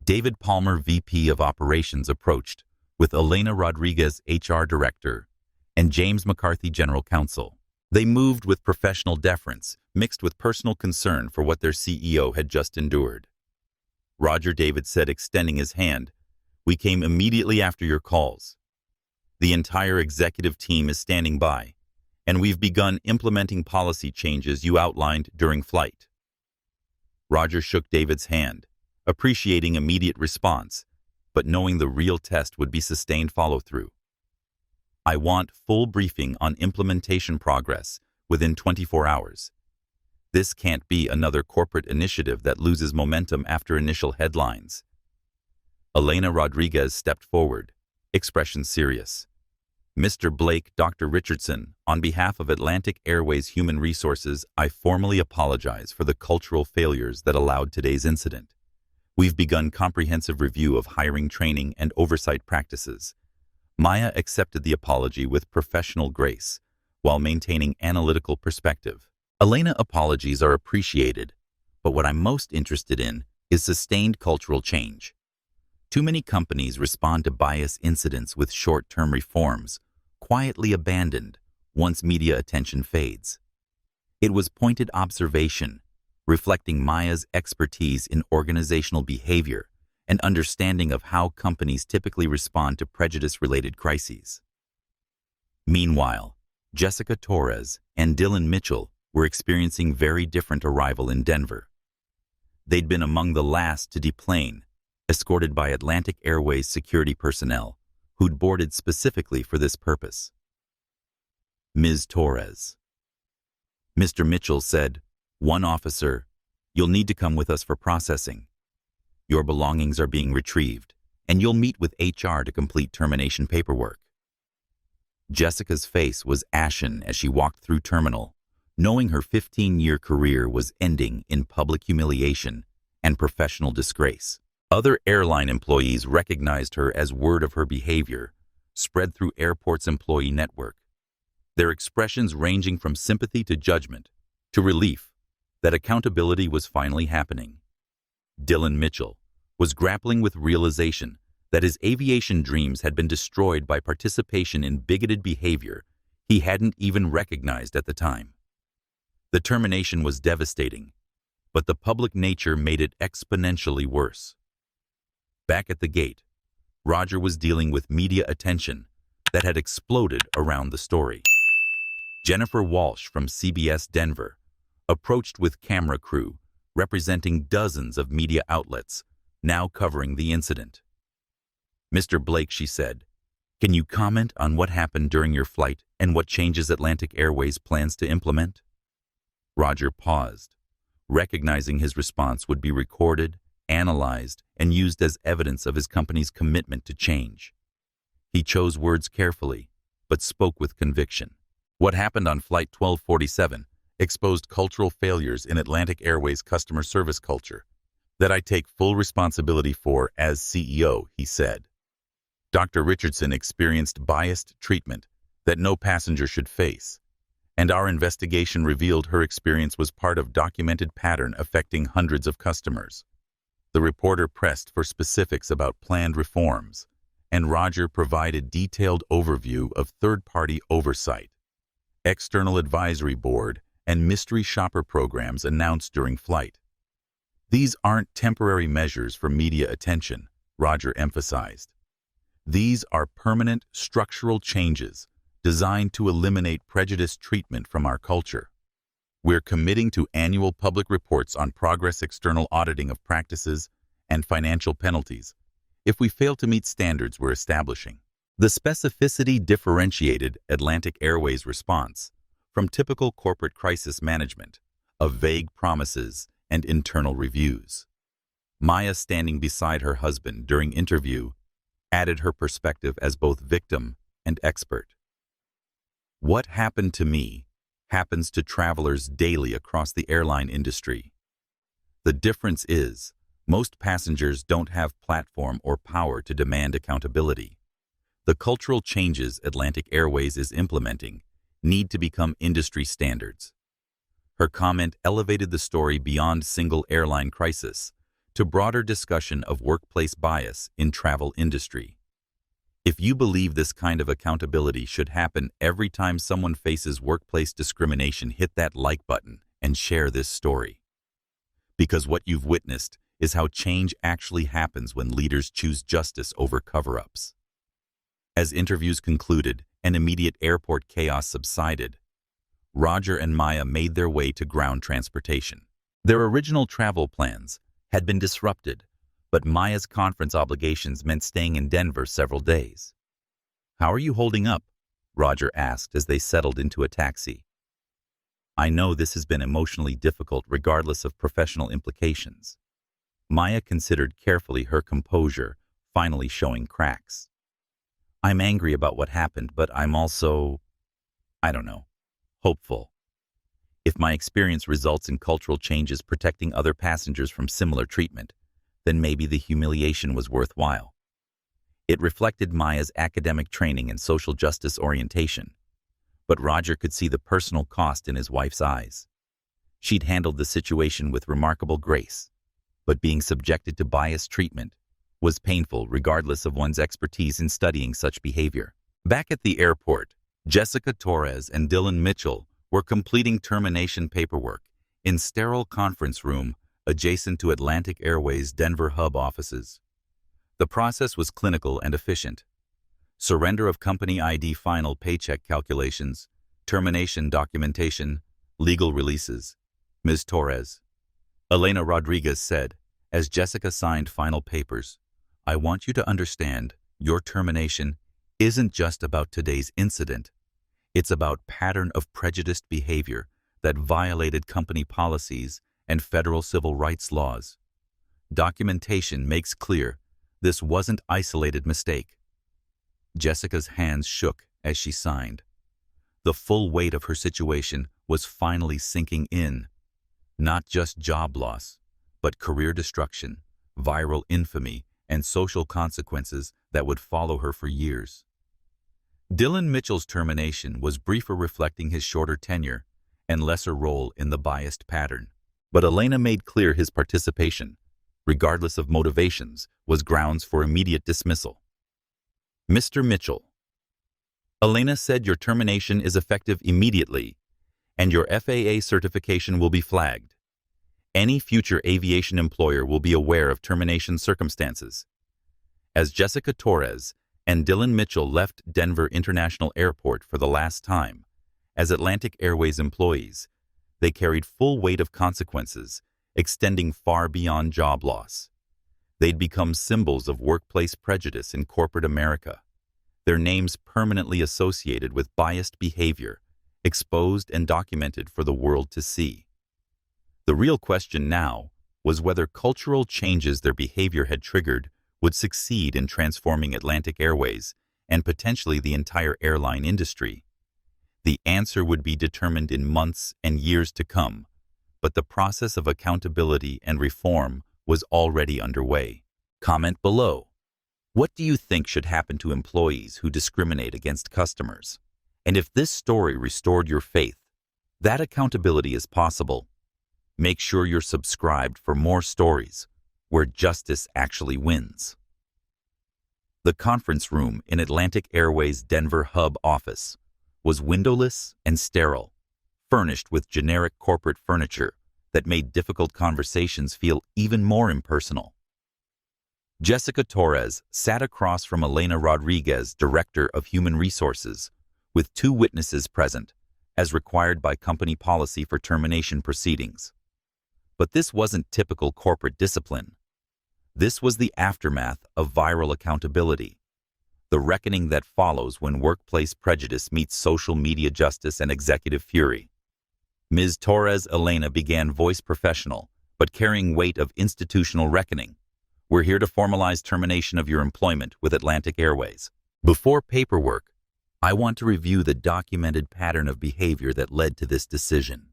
David Palmer, VP of Operations, approached, with Elena Rodriguez, HR Director, and James McCarthy, General Counsel. They moved with professional deference, mixed with personal concern for what their CEO had just endured. Roger, David said, extending his hand, "We came immediately after your calls. The entire executive team is standing by, and we've begun implementing policy changes you outlined during flight." Roger shook David's hand, appreciating immediate response, but knowing the real test would be sustained follow-through. "I want full briefing on implementation progress within 24 hours. This can't be another corporate initiative that loses momentum after initial headlines." Elena Rodriguez stepped forward, expression serious. "Mr. Blake, Dr. Richardson, on behalf of Atlantic Airways Human Resources, I formally apologize for the cultural failures that allowed today's incident. We've begun comprehensive review of hiring, training, and oversight practices." Maya accepted the apology with professional grace, while maintaining analytical perspective. Elena, apologies are appreciated, but what I'm most interested in is sustained cultural change. Too many companies respond to bias incidents with short-term reforms, quietly abandoned once media attention fades. It was pointed observation, reflecting Maya's expertise in organizational behavior and understanding of how companies typically respond to prejudice-related crises. Meanwhile, Jessica Torres and Dylan Mitchell were experiencing very different arrival in Denver. They'd been among the last to deplane, escorted by Atlantic Airways security personnel who'd boarded specifically for this purpose. Ms. Torres. Mr. Mitchell said, "One officer, you'll need to come with us for processing. Your belongings are being retrieved, and you'll meet with HR to complete termination paperwork." Jessica's face was ashen as she walked through terminal, knowing her 15-year career was ending in public humiliation and professional disgrace. Other airline employees recognized her as word of her behavior, spread through airport's employee network. Their expressions ranging from sympathy to judgment, to relief that accountability was finally happening. Dylan Mitchell was grappling with realization that his aviation dreams had been destroyed by participation in bigoted behavior he hadn't even recognized at the time. The termination was devastating, but the public nature made it exponentially worse. Back at the gate, Roger was dealing with media attention that had exploded around the story. Jennifer Walsh from CBS Denver approached with camera crew representing dozens of media outlets now covering the incident. "Mr. Blake," she said, "can you comment on what happened during your flight and what changes Atlantic Airways plans to implement?" Roger paused, recognizing his response would be recorded, analyzed, and used as evidence of his company's commitment to change. He chose words carefully, but spoke with conviction. "What happened on Flight 1247 exposed cultural failures in Atlantic Airways' customer service culture that I take full responsibility for as CEO," he said. "Dr. Richardson experienced biased treatment that no passenger should face, and our investigation revealed her experience was part of documented pattern affecting hundreds of customers." The reporter pressed for specifics about planned reforms, and Roger provided detailed overview of third-party oversight, external advisory board, and mystery shopper programs announced during flight. "These aren't temporary measures for media attention," Roger emphasized. "These are permanent structural changes designed to eliminate prejudiced treatment from our culture. We're committing to annual public reports on progress, external auditing of practices, and financial penalties if we fail to meet standards we're establishing." The specificity differentiated Atlantic Airways' response from typical corporate crisis management of vague promises and internal reviews. Maya, standing beside her husband during interview, added her perspective as both victim and expert. "What happened to me happens to travelers daily across the airline industry. The difference is, most passengers don't have platform or power to demand accountability. The cultural changes Atlantic Airways is implementing need to become industry standards." Her comment elevated the story beyond single airline crisis to broader discussion of workplace bias in travel industry. If you believe this kind of accountability should happen every time someone faces workplace discrimination, hit that like button and share this story. Because what you've witnessed is how change actually happens when leaders choose justice over cover-ups. As interviews concluded and immediate airport chaos subsided, Roger and Maya made their way to ground transportation. Their original travel plans had been disrupted, but Maya's conference obligations meant staying in Denver several days. "How are you holding up?" Roger asked as they settled into a taxi. "I know this has been emotionally difficult regardless of professional implications." Maya considered carefully, her composure finally showing cracks. "I'm angry about what happened, but I'm also, hopeful. If my experience results in cultural changes protecting other passengers from similar treatment, then maybe the humiliation was worthwhile." It reflected Maya's academic training and social justice orientation, but Roger could see the personal cost in his wife's eyes. She'd handled the situation with remarkable grace, but being subjected to biased treatment was painful regardless of one's expertise in studying such behavior. Back at the airport, Jessica Torres and Dylan Mitchell were completing termination paperwork in sterile conference room adjacent to Atlantic Airways' Denver hub offices. The process was clinical and efficient. Surrender of company ID, final paycheck calculations, termination documentation, legal releases. Ms. Torres, Elena Rodriguez said, as Jessica signed final papers, "I want you to understand, your termination isn't just about today's incident. It's about pattern of prejudiced behavior that violated company policies and federal civil rights laws. Documentation makes clear this wasn't isolated mistake." Jessica's hands shook as she signed. The full weight of her situation was finally sinking in. Not just job loss, but career destruction, viral infamy, and social consequences that would follow her for years. Dylan Mitchell's termination was briefer, reflecting his shorter tenure and lesser role in the biased pattern. But Elena made clear his participation, regardless of motivations, was grounds for immediate dismissal. Mr. Mitchell, Elena said your termination is effective immediately, and your FAA certification will be flagged. Any future aviation employer will be aware of termination circumstances. As Jessica Torres and Dylan Mitchell left Denver International Airport for the last time, as Atlantic Airways employees, they carried full weight of consequences, extending far beyond job loss. They'd become symbols of workplace prejudice in corporate America, their names permanently associated with biased behavior, exposed and documented for the world to see. The real question now was whether cultural changes their behavior had triggered would succeed in transforming Atlantic Airways and potentially the entire airline industry. The answer would be determined in months and years to come, but the process of accountability and reform was already underway. Comment below. What do you think should happen to employees who discriminate against customers? And if this story restored your faith that accountability is possible, make sure you're subscribed for more stories where justice actually wins. The conference room in Atlantic Airways' Denver hub office was windowless and sterile, furnished with generic corporate furniture that made difficult conversations feel even more impersonal. Jessica Torres sat across from Elena Rodriguez, Director of Human Resources, with 2 witnesses present, as required by company policy for termination proceedings. But this wasn't typical corporate discipline. This was the aftermath of viral accountability, the reckoning that follows when workplace prejudice meets social media justice and executive fury. Ms. Torres Elena began voice professional, but carrying weight of institutional reckoning. We're here to formalize termination of your employment with Atlantic Airways. Before paperwork, I want to review the documented pattern of behavior that led to this decision.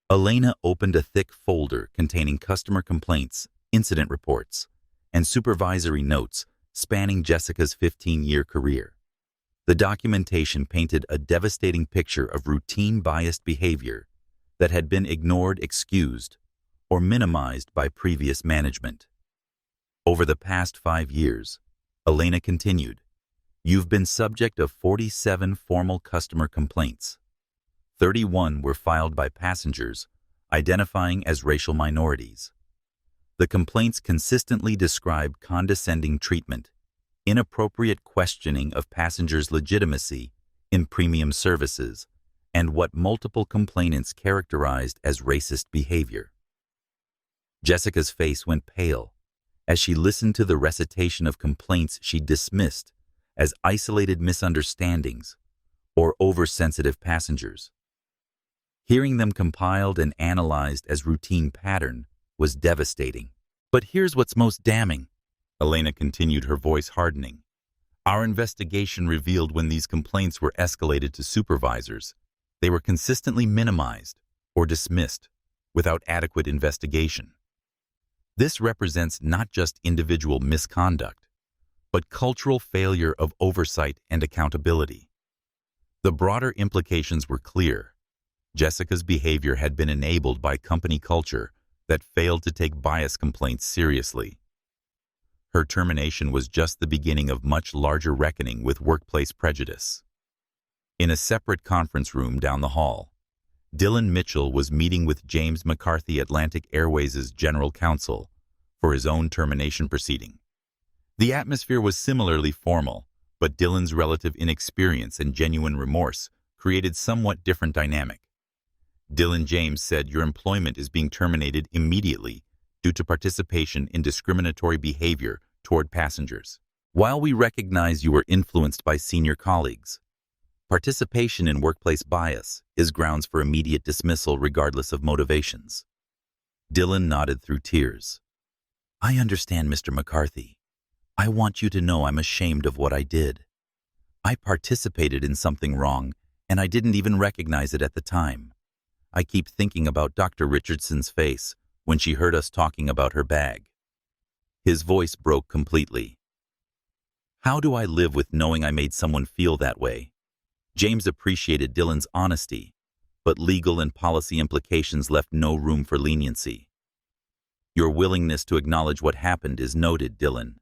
Elena opened a thick folder containing customer complaints, incident reports, and supervisory notes spanning Jessica's 15-year career. The documentation painted a devastating picture of routine biased behavior that had been ignored, excused, or minimized by previous management. Over the past 5 years, Elena continued, you've been subject of 47 formal customer complaints. 31 were filed by passengers identifying as racial minorities. The complaints consistently described condescending treatment, inappropriate questioning of passengers' legitimacy in premium services, and what multiple complainants characterized as racist behavior. Jessica's face went pale as she listened to the recitation of complaints she dismissed as isolated misunderstandings or oversensitive passengers. Hearing them compiled and analyzed as routine pattern was devastating. But here's what's most damning. Elena continued, her voice hardening. Our investigation revealed when these complaints were escalated to supervisors, they were consistently minimized or dismissed without adequate investigation. This represents not just individual misconduct, but cultural failure of oversight and accountability. The broader implications were clear. Jessica's behavior had been enabled by company culture that failed to take bias complaints seriously. Her termination was just the beginning of much larger reckoning with workplace prejudice. In a separate conference room down the hall, Dylan Mitchell was meeting with James McCarthy, Atlantic Airways' general counsel, for his own termination proceeding. The atmosphere was similarly formal, but Dylan's relative inexperience and genuine remorse created somewhat different dynamic. Dylan James said, your employment is being terminated immediately due to participation in discriminatory behavior toward passengers. While we recognize you were influenced by senior colleagues, participation in workplace bias is grounds for immediate dismissal regardless of motivations. Dylan nodded through tears. I understand, Mr. McCarthy. I want you to know I'm ashamed of what I did. I participated in something wrong, and I didn't even recognize it at the time. I keep thinking about Dr. Richardson's face when she heard us talking about her bag. His voice broke completely. How do I live with knowing I made someone feel that way? James appreciated Dylan's honesty, but legal and policy implications left no room for leniency. Your willingness to acknowledge what happened is noted, Dylan.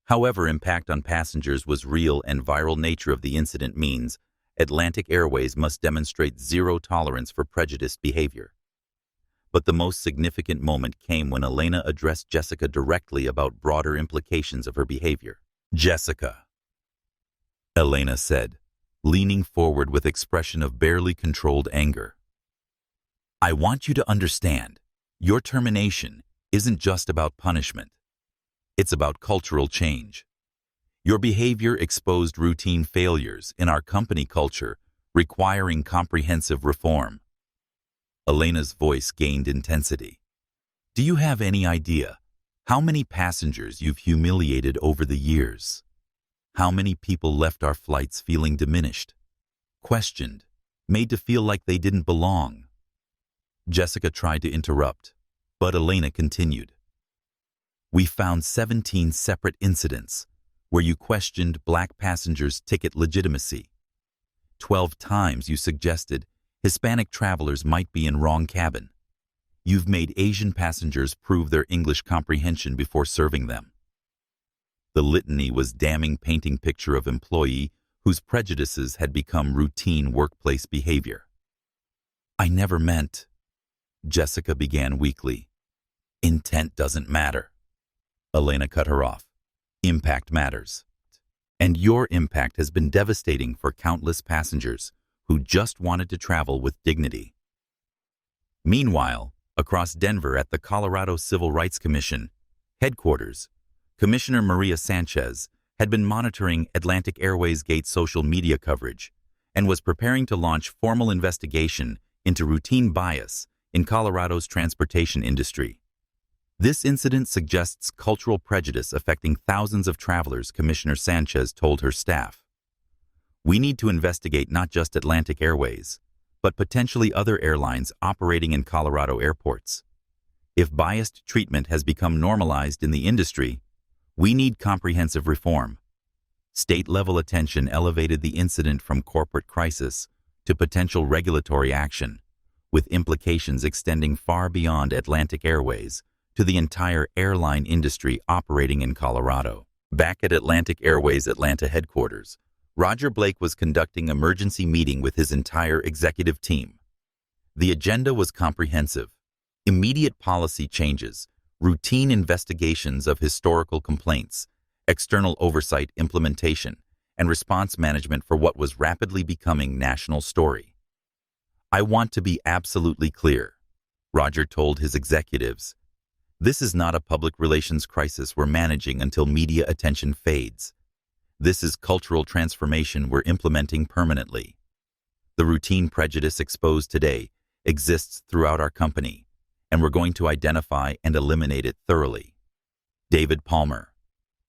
However, impact on passengers was real, and viral nature of the incident means Atlantic Airways must demonstrate zero tolerance for prejudiced behavior. But the most significant moment came when Elena addressed Jessica directly about broader implications of her behavior. Jessica, Elena said, leaning forward with expression of barely controlled anger. I want you to understand, your termination isn't just about punishment. It's about cultural change. Your behavior exposed routine failures in our company culture, requiring comprehensive reform. Elena's voice gained intensity. Do you have any idea how many passengers you've humiliated over the years? How many people left our flights feeling diminished, questioned, made to feel like they didn't belong? Jessica tried to interrupt, but Elena continued. We found 17 separate incidents where you questioned Black passengers' ticket legitimacy. 12 times you suggested Hispanic travelers might be in wrong cabin. You've made Asian passengers prove their English comprehension before serving them. The litany was damning, painting picture of employee whose prejudices had become routine workplace behavior. I never meant, Jessica began weakly. Intent doesn't matter. Elena cut her off. Impact matters. And your impact has been devastating for countless passengers who just wanted to travel with dignity. Meanwhile, across Denver at the Colorado Civil Rights Commission headquarters, Commissioner Maria Sanchez had been monitoring Atlantic Airways Gate social media coverage and was preparing to launch formal investigation into routine bias in Colorado's transportation industry. This incident suggests cultural prejudice affecting thousands of travelers, Commissioner Sanchez told her staff. We need to investigate not just Atlantic Airways, but potentially other airlines operating in Colorado airports. If biased treatment has become normalized in the industry, we need comprehensive reform. State-level attention elevated the incident from corporate crisis to potential regulatory action, with implications extending far beyond Atlantic Airways to the entire airline industry operating in Colorado. Back at Atlantic Airways Atlanta headquarters, Roger Blake was conducting an emergency meeting with his entire executive team. The agenda was comprehensive: immediate policy changes, routine investigations of historical complaints, external oversight implementation, and response management for what was rapidly becoming national story. I want to be absolutely clear, Roger told his executives. This is not a public relations crisis we're managing until media attention fades. This is cultural transformation we're implementing permanently. The routine prejudice exposed today exists throughout our company, and we're going to identify and eliminate it thoroughly. David Palmer,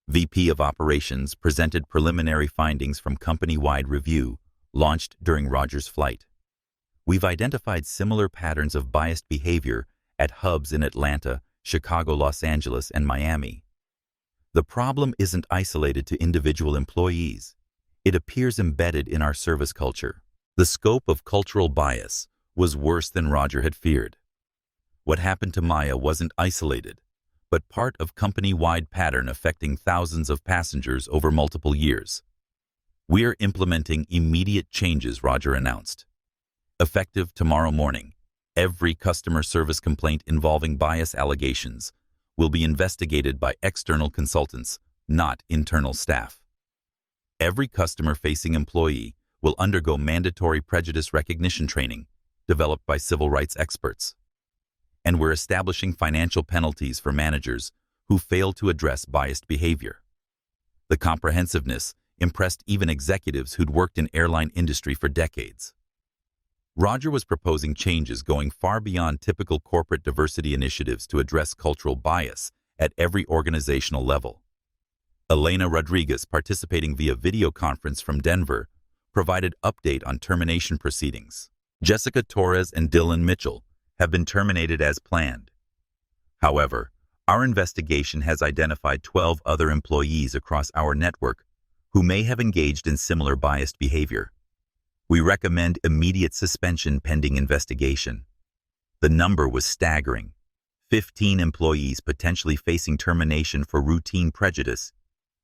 VP of Operations, presented preliminary findings from company-wide review launched during Roger's flight. We've identified similar patterns of biased behavior at hubs in Atlanta, Chicago, Los Angeles, and Miami. The problem isn't isolated to individual employees. It appears embedded in our service culture. The scope of cultural bias was worse than Roger had feared. What happened to Maya wasn't isolated, but part of company-wide pattern affecting thousands of passengers over multiple years. We're implementing immediate changes, Roger announced. Effective tomorrow morning, every customer service complaint involving bias allegations will be investigated by external consultants, not internal staff. Every customer-facing employee will undergo mandatory prejudice recognition training developed by civil rights experts. And we're establishing financial penalties for managers who fail to address biased behavior. The comprehensiveness impressed even executives who'd worked in airline industry for decades. Roger was proposing changes going far beyond typical corporate diversity initiatives to address cultural bias at every organizational level. Elena Rodriguez, participating via video conference from Denver, provided update on termination proceedings. Jessica Torres and Dylan Mitchell have been terminated as planned. However, Our investigation has identified 12 other employees across our network who may have engaged in similar biased behavior. We recommend immediate suspension pending investigation. The number was staggering. 15 employees potentially facing termination for routine prejudice,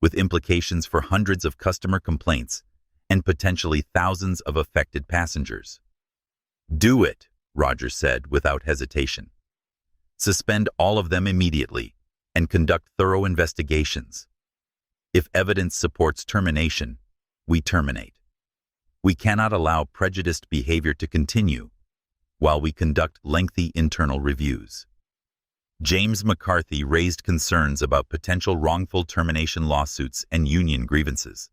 with implications for hundreds of customer complaints and potentially thousands of affected passengers. "Do it," Rogers said without hesitation. "Suspend all of them immediately and conduct thorough investigations. If evidence supports termination, we terminate. We cannot allow prejudiced behavior to continue while we conduct lengthy internal reviews." James McCarthy raised concerns about potential wrongful termination lawsuits and union grievances.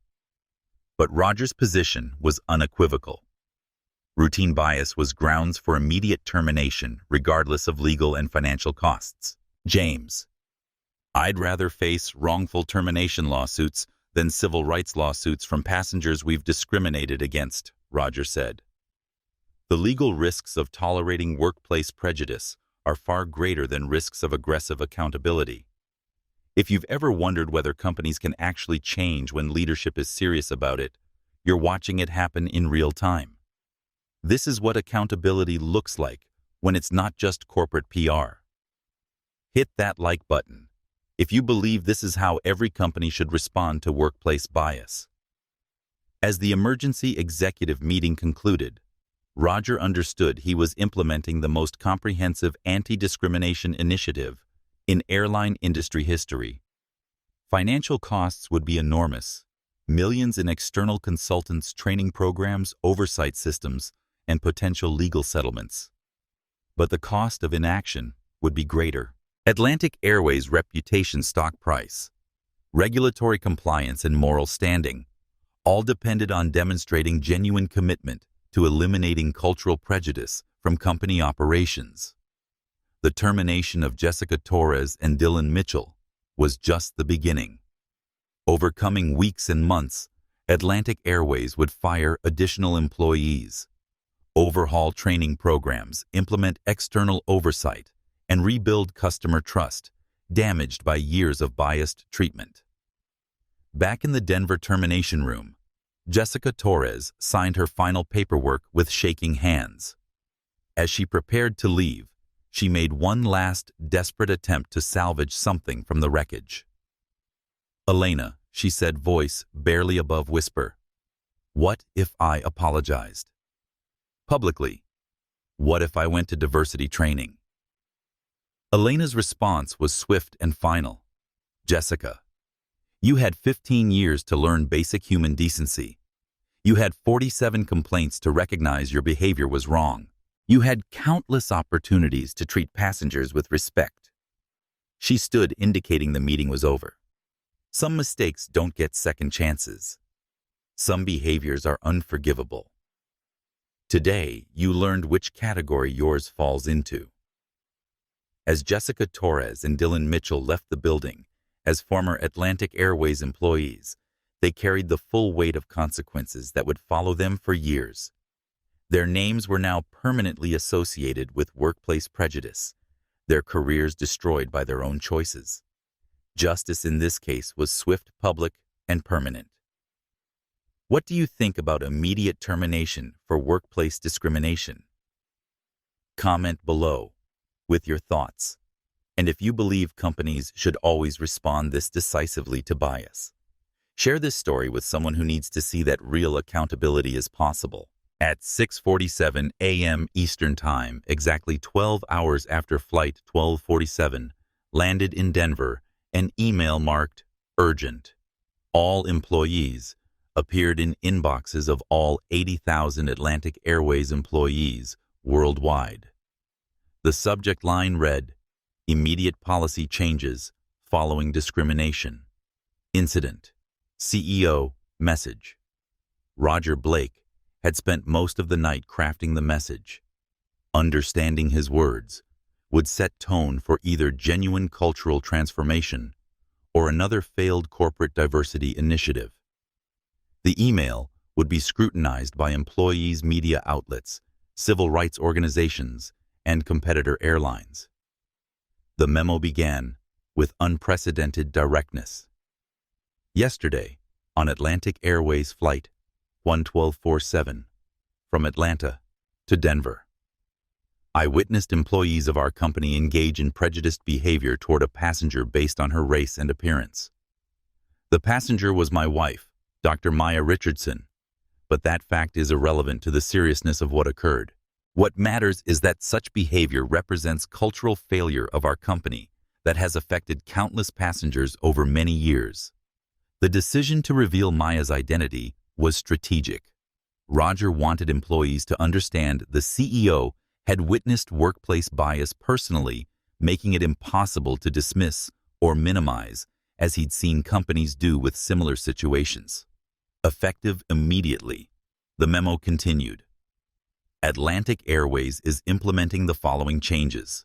But Rogers' position was unequivocal. Routine bias was grounds for immediate termination regardless of legal and financial costs. James: "I'd rather face wrongful termination lawsuits than civil rights lawsuits from passengers we've discriminated against," Rogers said. "The legal risks of tolerating workplace prejudice are far greater than risks of aggressive accountability. If you've ever wondered whether companies can actually change when leadership is serious about it, you're watching it happen in real time. This is what accountability looks like when it's not just corporate PR." Hit that like button if you believe this is how every company should respond to workplace bias. As the emergency executive meeting concluded, Roger understood he was implementing the most comprehensive anti-discrimination initiative in airline industry history. Financial costs would be enormous: millions in external consultants, training programs, oversight systems, and potential legal settlements. But the cost of inaction would be greater. Atlantic Airways' reputation, stock price, regulatory compliance, and moral standing all depended on demonstrating genuine commitment to eliminating cultural prejudice from company operations. The termination of Jessica Torres and Dylan Mitchell was just the beginning. Over coming weeks and months, Atlantic Airways would fire additional employees, overhaul training programs, implement external oversight, and rebuild customer trust, damaged by years of biased treatment. Back in the Denver termination room, Jessica Torres signed her final paperwork with shaking hands. As she prepared to leave, she made one last desperate attempt to salvage something from the wreckage. "Elena," she said, voice barely above whisper, "what if I apologized? Publicly? What if I went to diversity training?" Elena's response was swift and final. "Jessica, you had 15 years to learn basic human decency. You had 47 complaints to recognize your behavior was wrong. You had countless opportunities to treat passengers with respect." She stood, indicating the meeting was over. Some mistakes don't get second chances. Some behaviors are unforgivable. Today, you learned which category yours falls into. As Jessica Torres and Dylan Mitchell left the building as former Atlantic Airways employees, they carried the full weight of consequences that would follow them for years. Their names were now permanently associated with workplace prejudice, their careers destroyed by their own choices. Justice in this case was swift, public, and permanent. What do you think about immediate termination for workplace discrimination? Comment below with your thoughts, and if you believe companies should always respond this decisively to bias. Share this story with someone who needs to see that real accountability is possible. At 6:47 a.m. Eastern Time, exactly 12 hours after Flight 1247 landed in Denver, an email marked "Urgent" all employees appeared in inboxes of all 80,000 Atlantic Airways employees worldwide. The subject line read, "Immediate policy changes following discrimination. Incident. CEO message." Roger Blake had spent most of the night crafting the message. Understanding his words would set tone for either genuine cultural transformation or another failed corporate diversity initiative. The email would be scrutinized by employees, media outlets, civil rights organizations, and competitor airlines. The memo began, with unprecedented directness. Yesterday, on Atlantic Airways Flight 11247, from Atlanta to Denver, I witnessed employees of our company engage in prejudiced behavior toward a passenger based on her race and appearance. The passenger was my wife, Dr. Maya Richardson, but that fact is irrelevant to the seriousness of what occurred. What matters is that such behavior represents cultural failure of our company that has affected countless passengers over many years. The decision to reveal Maya's identity was strategic. Roger wanted employees to understand the CEO had witnessed workplace bias personally, making it impossible to dismiss or minimize, as he'd seen companies do with similar situations. Effective immediately, the memo continued. Atlantic Airways is implementing the following changes.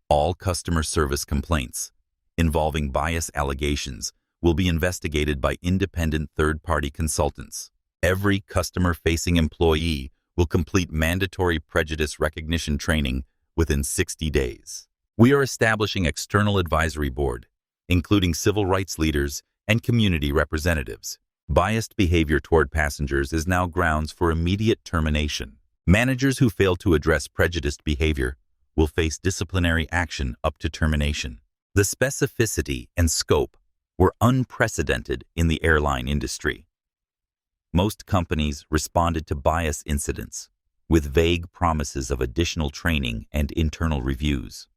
All customer service complaints involving bias allegations will be investigated by independent third-party consultants. Every customer-facing employee will complete mandatory prejudice recognition training within 60 days. We are establishing external advisory board, including civil rights leaders and community representatives. Biased behavior toward passengers is now grounds for immediate termination. Managers who fail to address prejudiced behavior will face disciplinary action up to termination. The specificity and scope were unprecedented in the airline industry. Most companies responded to bias incidents with vague promises of additional training and internal reviews.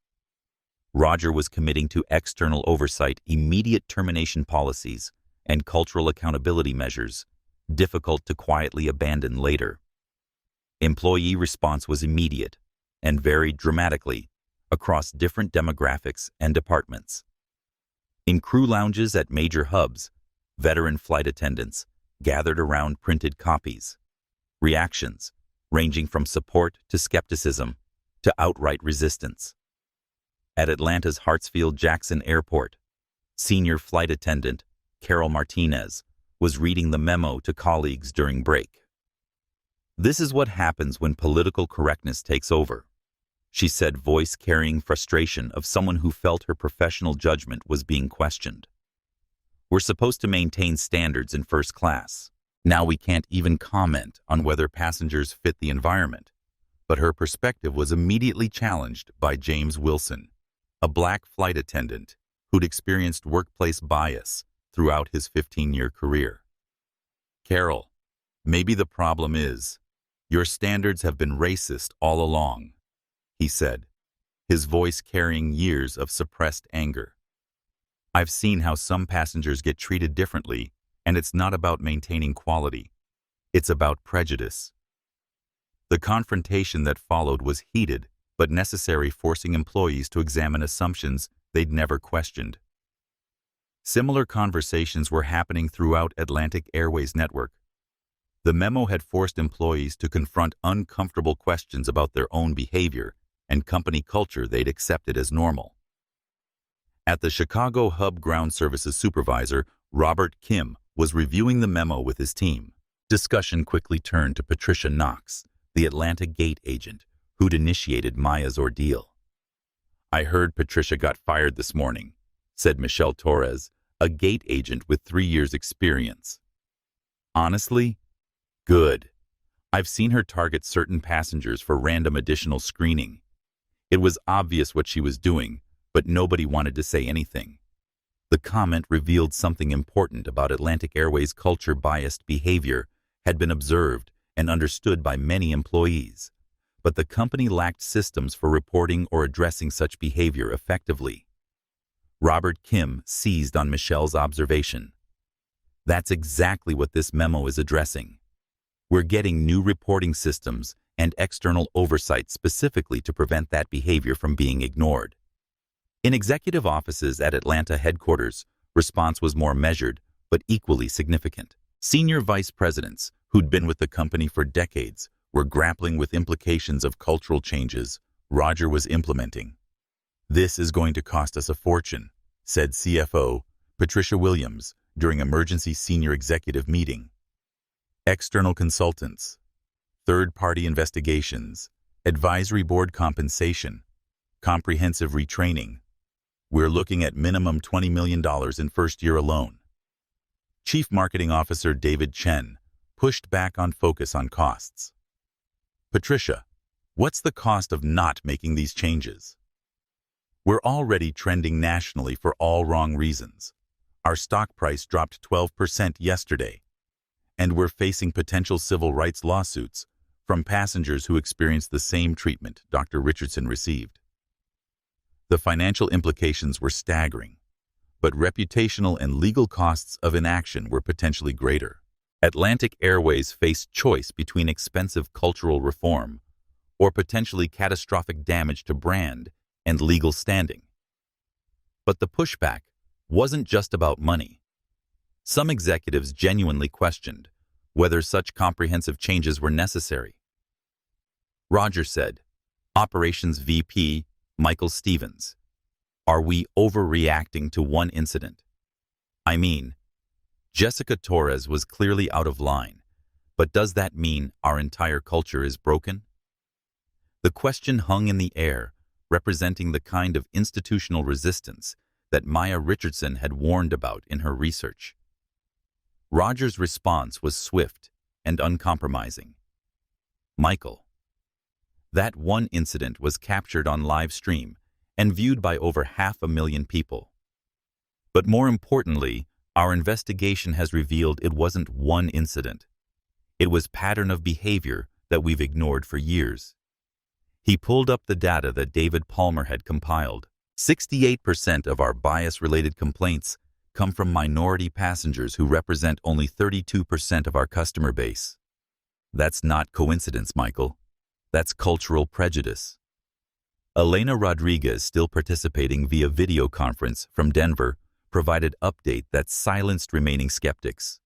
Roger was committing to external oversight, immediate termination policies, and cultural accountability measures, difficult to quietly abandon later. Employee response was immediate and varied dramatically across different demographics and departments. In crew lounges at major hubs, veteran flight attendants gathered around printed copies. Reactions ranging from support to skepticism to outright resistance. At Atlanta's Hartsfield-Jackson Airport, senior flight attendant Carol Martinez was reading the memo to colleagues during break. "This is what happens when political correctness takes over," she said, voice carrying frustration of someone who felt her professional judgment was being questioned. "We're supposed to maintain standards in first class. Now we can't even comment on whether passengers fit the environment." But her perspective was immediately challenged by James Wilson, a black flight attendant who'd experienced workplace bias throughout his 15-year career. "Carol, maybe the problem is your standards have been racist all along," he said, his voice carrying years of suppressed anger. "I've seen how some passengers get treated differently, and it's not about maintaining quality. It's about prejudice." The confrontation that followed was heated but necessary, forcing employees to examine assumptions they'd never questioned. Similar conversations were happening throughout Atlantic Airways' network. The memo had forced employees to confront uncomfortable questions about their own behavior and company culture they'd accepted as normal. At the Chicago Hub Ground Services supervisor, Robert Kim, was reviewing the memo with his team. Discussion quickly turned to Patricia Knox, the Atlanta gate agent who'd initiated Maya's ordeal. "I heard Patricia got fired this morning," said Michelle Torres, a gate agent with 3 years' experience. "Honestly? Good. I've seen her target certain passengers for random additional screening. It was obvious what she was doing, but nobody wanted to say anything." The comment revealed something important about Atlantic Airways' culture. Biased behavior had been observed and understood by many employees, but the company lacked systems for reporting or addressing such behavior effectively. Robert Kim seized on Michelle's observation. "That's exactly what this memo is addressing. We're getting new reporting systems and external oversight specifically to prevent that behavior from being ignored." In executive offices at Atlanta headquarters, response was more measured but equally significant. Senior vice presidents, who'd been with the company for decades, were grappling with implications of cultural changes Roger was implementing. "This is going to cost us a fortune," said CFO Patricia Williams during emergency senior executive meeting. "External consultants, third-party investigations, advisory board compensation, comprehensive retraining. We're looking at minimum $20 million in first year alone. Chief Marketing Officer David Chen pushed back on focus on costs. Patricia, what's the cost of not making these changes? We're already trending nationally for all wrong reasons. Our stock price dropped 12% yesterday, and we're facing potential civil rights lawsuits from passengers who experienced the same treatment Dr. Richardson received. The financial implications were staggering, but reputational and legal costs of inaction were potentially greater. Atlantic Airways faced choice between expensive cultural reform or potentially catastrophic damage to brand and legal standing. But the pushback wasn't just about money. Some executives genuinely questioned whether such comprehensive changes were necessary. Roger said, Operations VP Michael Stevens, "Are we overreacting to one incident? I mean, Jessica Torres was clearly out of line, but does that mean our entire culture is broken?" The question hung in the air, representing the kind of institutional resistance that Maya Richardson had warned about in her research. Roger's response was swift and uncompromising. Michael, that one incident was captured on live stream and viewed by over 500,000 people. But more importantly, our investigation has revealed it wasn't one incident. It was a pattern of behavior that we've ignored for years. He pulled up the data that David Palmer had compiled. 68% of our bias-related complaints come from minority passengers who represent only 32% of our customer base. That's not coincidence, Michael. That's cultural prejudice. Elena Rodriguez, still participating via video conference from Denver, provided update that silenced remaining skeptics.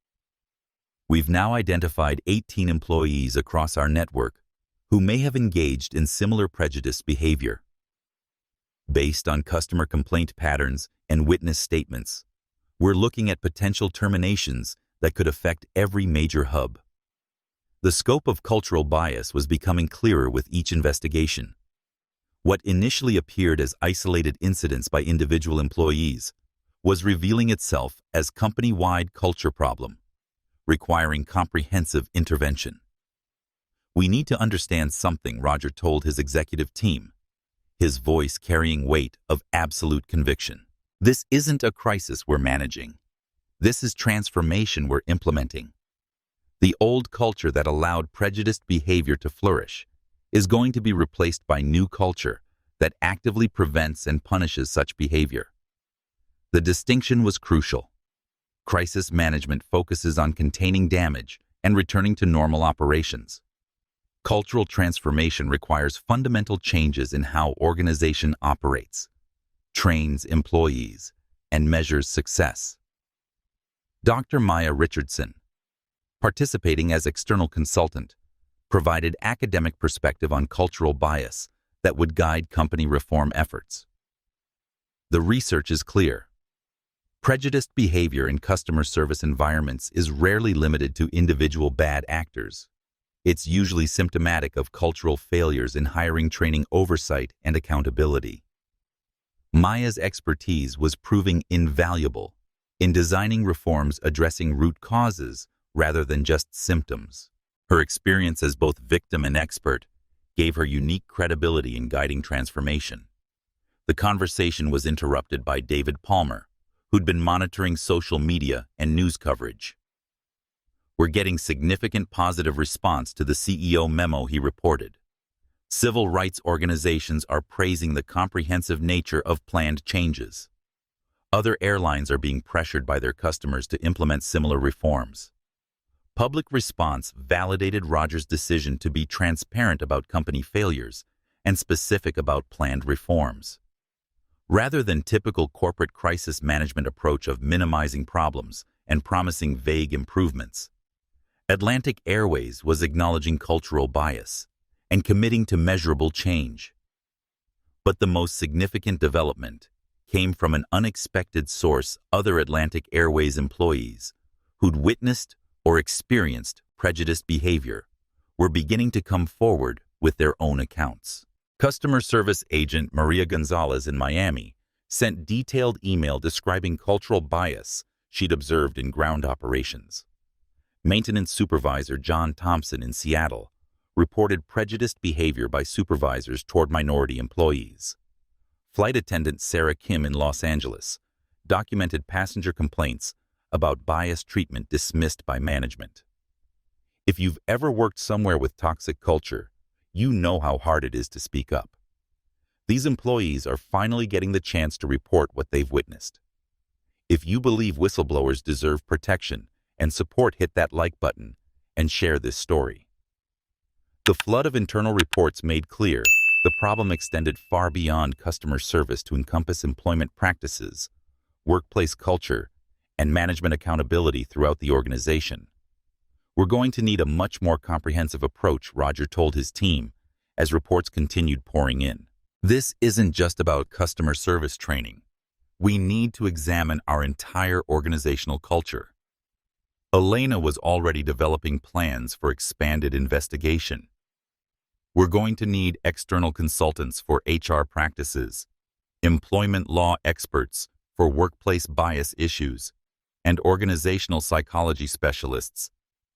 We've now identified 18 employees across our network who may have engaged in similar prejudice behavior. Based on customer complaint patterns and witness statements, we're looking at potential terminations that could affect every major hub. The scope of cultural bias was becoming clearer with each investigation. What initially appeared as isolated incidents by individual employees was revealing itself as company-wide culture problem, requiring comprehensive intervention. We need to understand something, Roger told his executive team, his voice carrying weight of absolute conviction. This isn't a crisis we're managing. This is transformation we're implementing. The old culture that allowed prejudiced behavior to flourish is going to be replaced by new culture that actively prevents and punishes such behavior. The distinction was crucial. Crisis management focuses on containing damage and returning to normal operations. Cultural transformation requires fundamental changes in how organization operates, trains employees, and measures success. Dr. Maya Richardson, participating as external consultant, provided academic perspective on cultural bias that would guide company reform efforts. The research is clear. Prejudiced behavior in customer service environments is rarely limited to individual bad actors. It's usually symptomatic of cultural failures in hiring, training, oversight, and accountability. Maya's expertise was proving invaluable in designing reforms addressing root causes rather than just symptoms. Her experience as both victim and expert gave her unique credibility in guiding transformation. The conversation was interrupted by David Palmer, who'd been monitoring social media and news coverage. "We're getting significant positive response to the CEO memo," he reported. "Civil rights organizations are praising the comprehensive nature of planned changes. Other airlines are being pressured by their customers to implement similar reforms." Public response validated Roger's decision to be transparent about company failures and specific about planned reforms. Rather than typical corporate crisis management approach of minimizing problems and promising vague improvements, Atlantic Airways was acknowledging cultural bias and committing to measurable change. But the most significant development came from an unexpected source: other Atlantic Airways employees who'd witnessed or experienced prejudiced behavior were beginning to come forward with their own accounts. Customer service agent Maria Gonzalez in Miami sent detailed email describing cultural bias she'd observed in ground operations. Maintenance supervisor John Thompson in Seattle reported prejudiced behavior by supervisors toward minority employees. Flight attendant Sarah Kim in Los Angeles documented passenger complaints about biased treatment dismissed by management. If you've ever worked somewhere with toxic culture, you know how hard it is to speak up. These employees are finally getting the chance to report what they've witnessed. If you believe whistleblowers deserve protection and support, hit that like button and share this story. The flood of internal reports made clear the problem extended far beyond customer service to encompass employment practices, workplace culture, and management accountability throughout the organization. We're going to need a much more comprehensive approach, Roger told his team as reports continued pouring in. This isn't just about customer service training. We need to examine our entire organizational culture. Elena was already developing plans for expanded investigation. We're going to need external consultants for HR practices, employment law experts for workplace bias issues, and organizational psychology specialists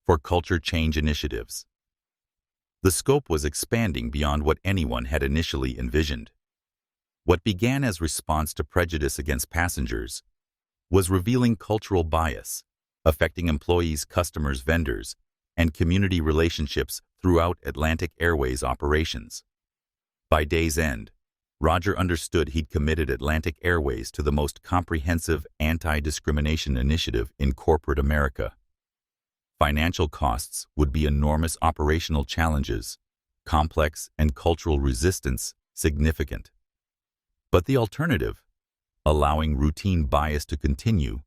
for culture change initiatives. The scope was expanding beyond what anyone had initially envisioned. What began as response to prejudice against passengers was revealing cultural bias, affecting employees, customers, vendors, and community relationships throughout Atlantic Airways operations. By day's end, Roger understood he'd committed Atlantic Airways to the most comprehensive anti-discrimination initiative in corporate America. Financial costs would be enormous, operational challenges, complex, and cultural resistance significant. But the alternative, allowing routine bias to continue,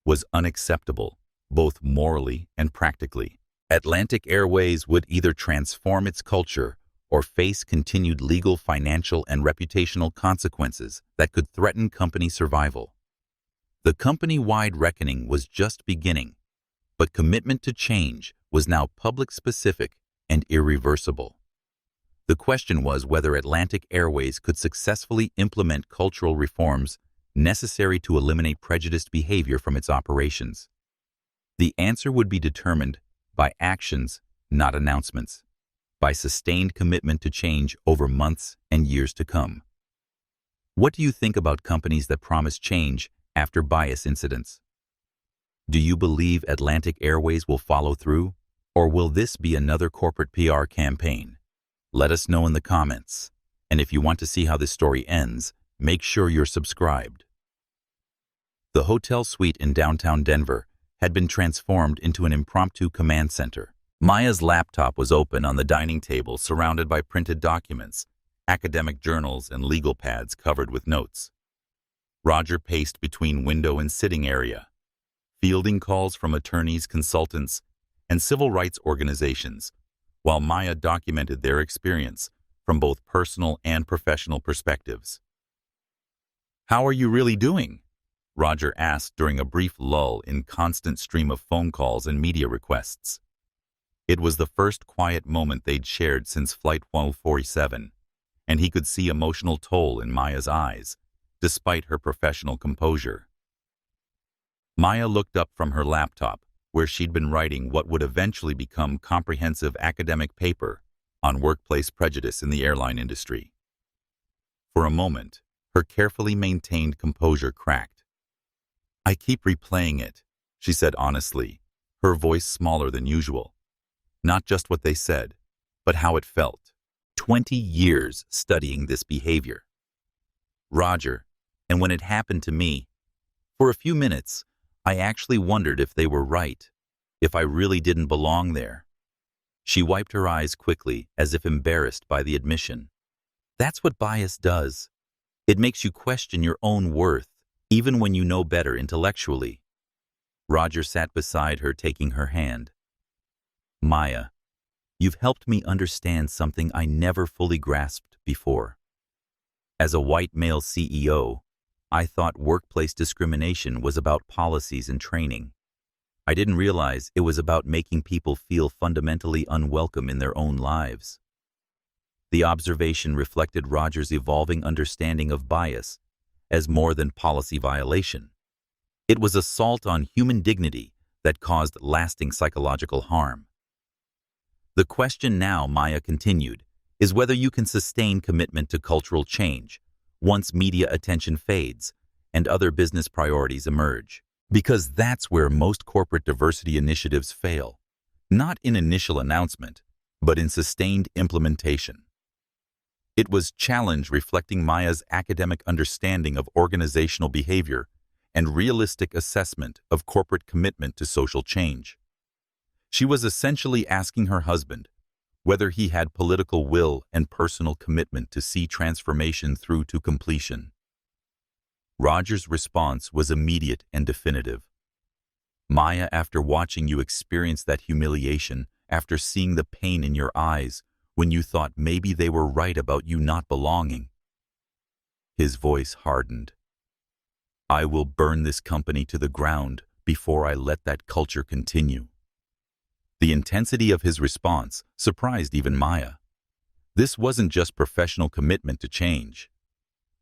was unacceptable, both morally and practically. Atlantic Airways would either transform its culture or face continued legal, financial, and reputational consequences that could threaten company survival. The company-wide reckoning was just beginning, but commitment to change was now public, specific, and irreversible. The question was whether Atlantic Airways could successfully implement cultural reforms necessary to eliminate prejudiced behavior from its operations. The answer would be determined by actions, not announcements, by sustained commitment to change over months and years to come. What do you think about companies that promise change after bias incidents? Do you believe Atlantic Airways will follow through, or will this be another corporate PR campaign? Let us know in the comments. And if you want to see how this story ends, make sure you're subscribed. The hotel suite in downtown Denver had been transformed into an impromptu command center. Maya's laptop was open on the dining table, surrounded by printed documents, academic journals, and legal pads covered with notes. Roger paced between window and sitting area, fielding calls from attorneys, consultants, and civil rights organizations, while Maya documented their experience from both personal and professional perspectives. "How are you really doing?" Roger asked during a brief lull in constant stream of phone calls and media requests. It was the first quiet moment they'd shared since Flight 1247, and he could see emotional toll in Maya's eyes, despite her professional composure. Maya looked up from her laptop, where she'd been writing what would eventually become comprehensive academic paper on workplace prejudice in the airline industry. For a moment, her carefully maintained composure cracked. "I keep replaying it," she said honestly, her voice smaller than usual. Not just what they said, but how it felt. 20 years studying this behavior. "Roger, and when it happened to me, for a few minutes, I actually wondered if they were right, if I really didn't belong there." She wiped her eyes quickly, as if embarrassed by the admission. That's what bias does. It makes you question your own worth, even when you know better intellectually. Roger sat beside her, taking her hand. "Maya, you've helped me understand something I never fully grasped before. As a white male CEO, I thought workplace discrimination was about policies and training. I didn't realize it was about making people feel fundamentally unwelcome in their own lives." The observation reflected Roger's evolving understanding of bias as more than policy violation. It was assault on human dignity that caused lasting psychological harm. The question now, Maya continued, is whether you can sustain commitment to cultural change once media attention fades and other business priorities emerge. Because that's where most corporate diversity initiatives fail, not in initial announcement, but in sustained implementation. It was challenge reflecting Maya's academic understanding of organizational behavior and realistic assessment of corporate commitment to social change. She was essentially asking her husband whether he had political will and personal commitment to see transformation through to completion. Roger's response was immediate and definitive. Maya, after watching you experience that humiliation, after seeing the pain in your eyes when you thought maybe they were right about you not belonging. His voice hardened. I will burn this company to the ground before I let that culture continue. The intensity of his response surprised even Maya. This wasn't just professional commitment to change.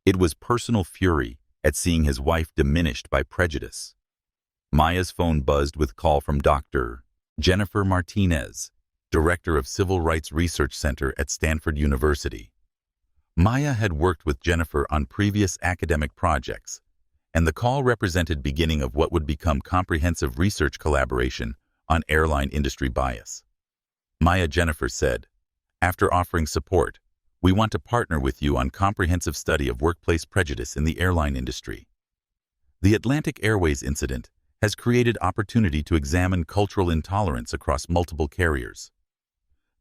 It was personal fury at seeing his wife diminished by prejudice. Maya's phone buzzed with call from Dr. Jennifer Martinez, Director of Civil Rights Research Center at Stanford University. Maya had worked with Jennifer on previous academic projects, and the call represented beginning of what would become comprehensive research collaboration on airline industry bias. Jennifer said, after offering support, we want to partner with you on comprehensive study of workplace prejudice in the airline industry. The Atlantic Airways incident has created opportunity to examine cultural intolerance across multiple carriers.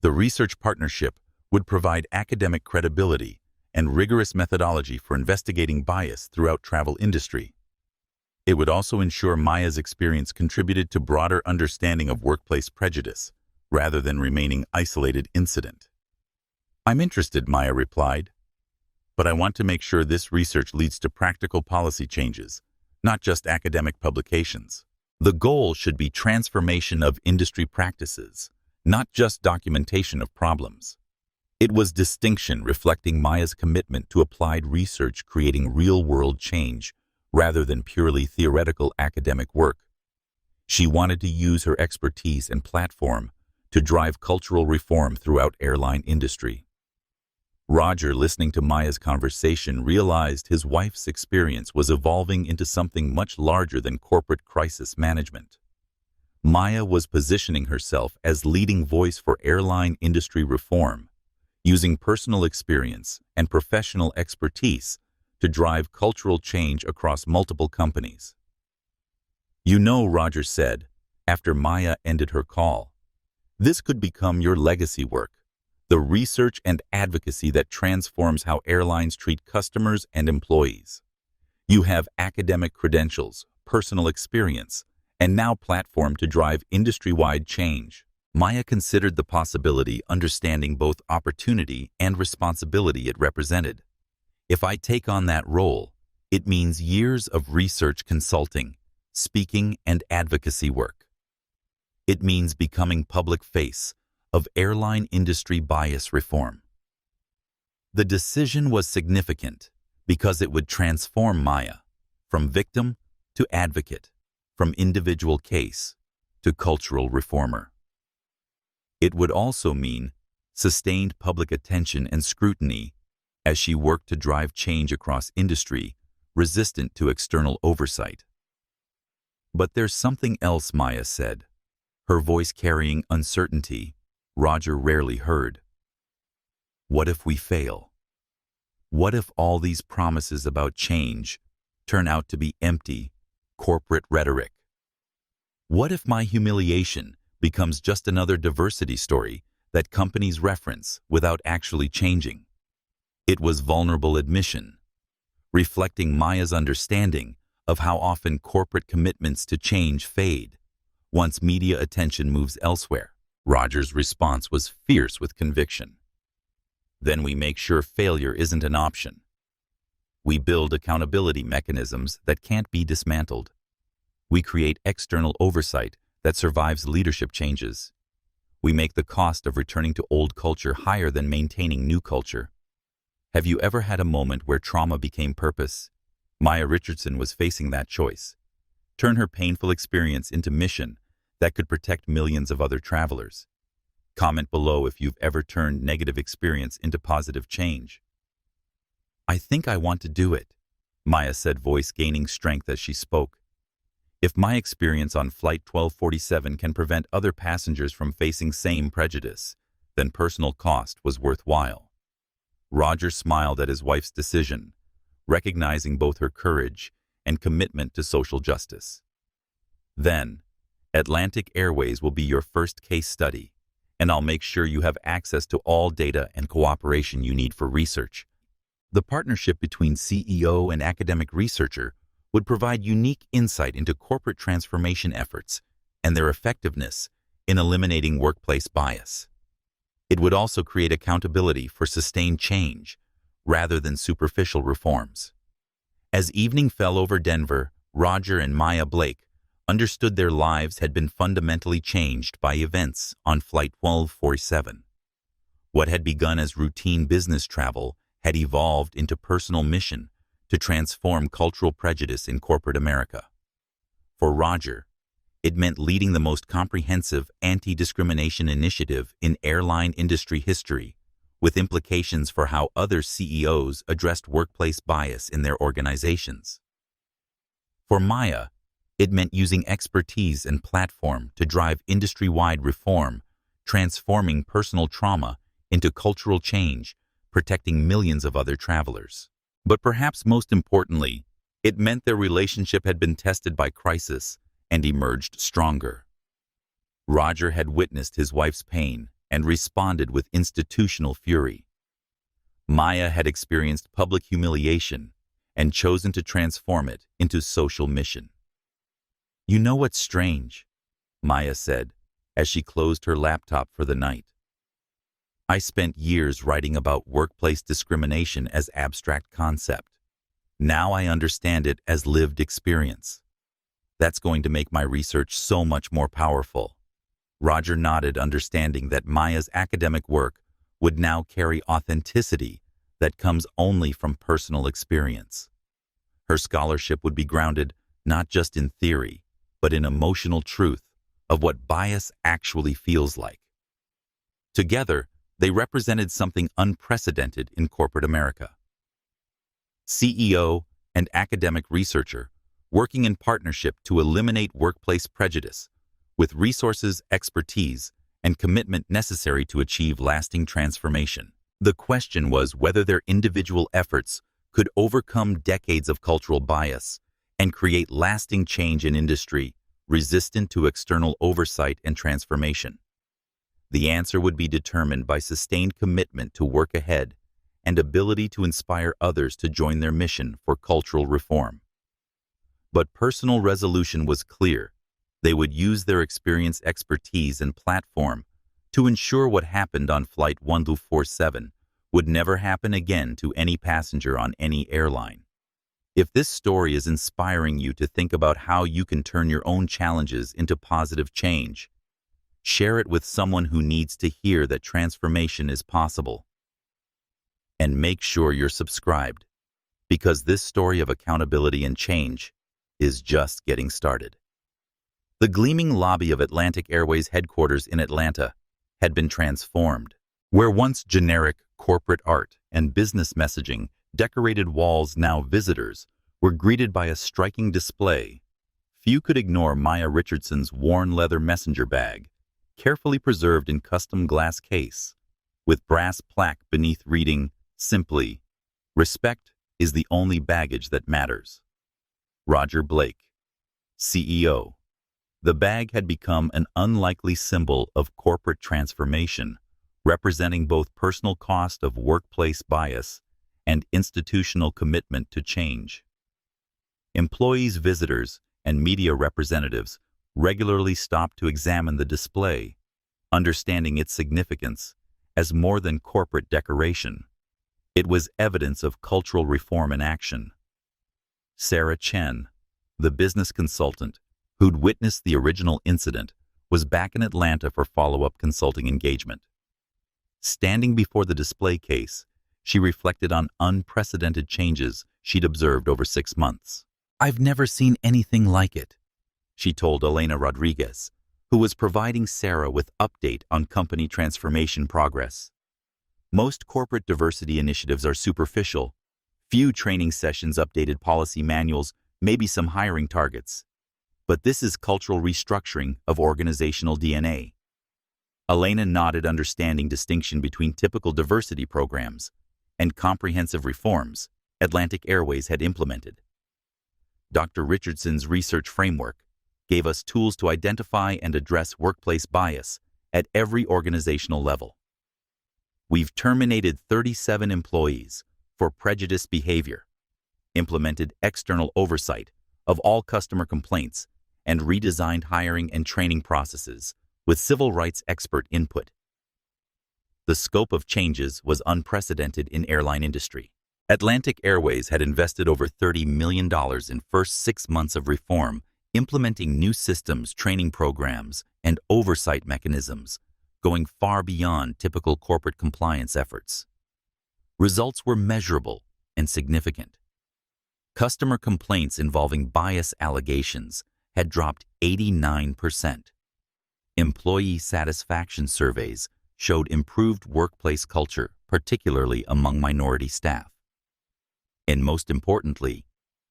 The research partnership would provide academic credibility and rigorous methodology for investigating bias throughout travel industry. It would also ensure Maya's experience contributed to broader understanding of workplace prejudice, rather than remaining isolated incident. I'm interested, Maya replied, but I want to make sure this research leads to practical policy changes, not just academic publications. The goal should be transformation of industry practices, not just documentation of problems. It was distinction reflecting Maya's commitment to applied research creating real-world change rather than purely theoretical academic work. She wanted to use her expertise and platform to drive cultural reform throughout airline industry. Roger, listening to Maya's conversation, realized his wife's experience was evolving into something much larger than corporate crisis management. Maya was positioning herself as leading voice for airline industry reform, using personal experience and professional expertise to drive cultural change across multiple companies. You know, Roger said, after Maya ended her call, this could become your legacy work. The research and advocacy that transforms how airlines treat customers and employees. You have academic credentials, personal experience, and now platform to drive industry-wide change. Maya considered the possibility, understanding both opportunity and responsibility it represented. If I take on that role, it means years of research consulting, speaking, and advocacy work. It means becoming public face of airline industry bias reform. The decision was significant because it would transform Maya from victim to advocate, from individual case to cultural reformer. It would also mean sustained public attention and scrutiny as she worked to drive change across industry resistant to external oversight. But there's something else, Maya said, her voice carrying uncertainty Roger rarely heard. What if we fail? What if all these promises about change turn out to be empty, corporate rhetoric? What if my humiliation becomes just another diversity story that companies reference without actually changing? It was vulnerable admission, reflecting Maya's understanding of how often corporate commitments to change fade once media attention moves elsewhere. Roger's response was fierce with conviction. Then we make sure failure isn't an option. We build accountability mechanisms that can't be dismantled. We create external oversight that survives leadership changes. We make the cost of returning to old culture higher than maintaining new culture. Have you ever had a moment where trauma became purpose? Maya Richardson was facing that choice. Turn her painful experience into mission that could protect millions of other travelers. Comment below if you've ever turned negative experience into positive change. I think I want to do it, Maya said, voice gaining strength as she spoke. If my experience on Flight 1247 can prevent other passengers from facing same prejudice, then personal cost was worthwhile. Roger smiled at his wife's decision, recognizing both her courage and commitment to social justice. Then, Atlantic Airways will be your first case study, and I'll make sure you have access to all data and cooperation you need for research. The partnership between CEO and academic researcher would provide unique insight into corporate transformation efforts and their effectiveness in eliminating workplace bias. It would also create accountability for sustained change rather than superficial reforms. As evening fell over Denver, Roger and Maya Blake understood their lives had been fundamentally changed by events on Flight 1247. What had begun as routine business travel had evolved into personal mission to transform cultural prejudice in corporate America. For Roger, it meant leading the most comprehensive anti-discrimination initiative in airline industry history, with implications for how other CEOs addressed workplace bias in their organizations. For Maya, it meant using expertise and platform to drive industry-wide reform, transforming personal trauma into cultural change, protecting millions of other travelers. But perhaps most importantly, it meant their relationship had been tested by crisis and emerged stronger. Roger had witnessed his wife's pain and responded with institutional fury. Maya had experienced public humiliation and chosen to transform it into social mission. "You know what's strange?" Maya said as she closed her laptop for the night. "I spent years writing about workplace discrimination as abstract concept. Now I understand it as lived experience. That's going to make my research so much more powerful." Roger nodded, understanding that Maya's academic work would now carry authenticity that comes only from personal experience. Her scholarship would be grounded not just in theory, but in emotional truth of what bias actually feels like. Together, they represented something unprecedented in corporate America. CEO and academic researcher working in partnership to eliminate workplace prejudice with resources, expertise, and commitment necessary to achieve lasting transformation. The question was whether their individual efforts could overcome decades of cultural bias and create lasting change in industry resistant to external oversight and transformation. The answer would be determined by sustained commitment to work ahead and ability to inspire others to join their mission for cultural reform. But personal resolution was clear. They would use their experience, expertise, and platform to ensure what happened on Flight 1247 would never happen again to any passenger on any airline. If this story is inspiring you to think about how you can turn your own challenges into positive change, share it with someone who needs to hear that transformation is possible. And make sure you're subscribed, because this story of accountability and change is just getting started. The gleaming lobby of Atlantic Airways headquarters in Atlanta had been transformed. Where once generic corporate art and business messaging decorated walls, now visitors were greeted by a striking display. Few could ignore Maya Richardson's worn leather messenger bag, carefully preserved in custom glass case, with brass plaque beneath reading simply, "Respect is the only baggage that matters." Roger Blake, CEO. The bag had become an unlikely symbol of corporate transformation, representing both personal cost of workplace bias and institutional commitment to change. Employees, visitors, and media representatives regularly stopped to examine the display, understanding its significance as more than corporate decoration. It was evidence of cultural reform in action. Sarah Chen, the business consultant who'd witnessed the original incident, was back in Atlanta for follow-up consulting engagement. Standing before the display case, she reflected on unprecedented changes she'd observed over 6 months. "I've never seen anything like it," she told Elena Rodriguez, who was providing Sarah with update on company transformation progress. Most corporate diversity initiatives are superficial. Few training sessions, updated policy manuals, maybe some hiring targets. But this is cultural restructuring of organizational DNA. Elena nodded, understanding distinction between typical diversity programs and comprehensive reforms Atlantic Airways had implemented. Dr. Richardson's research framework gave us tools to identify and address workplace bias at every organizational level. We've terminated 37 employees for prejudiced behavior, implemented external oversight of all customer complaints, and redesigned hiring and training processes with civil rights expert input. The scope of changes was unprecedented in airline industry. Atlantic Airways had invested over $30 million in first 6 months of reform, implementing new systems, training programs, and oversight mechanisms, going far beyond typical corporate compliance efforts. Results were measurable and significant. Customer complaints involving bias allegations had dropped 89%. Employee satisfaction surveys showed improved workplace culture, particularly among minority staff. And most importantly,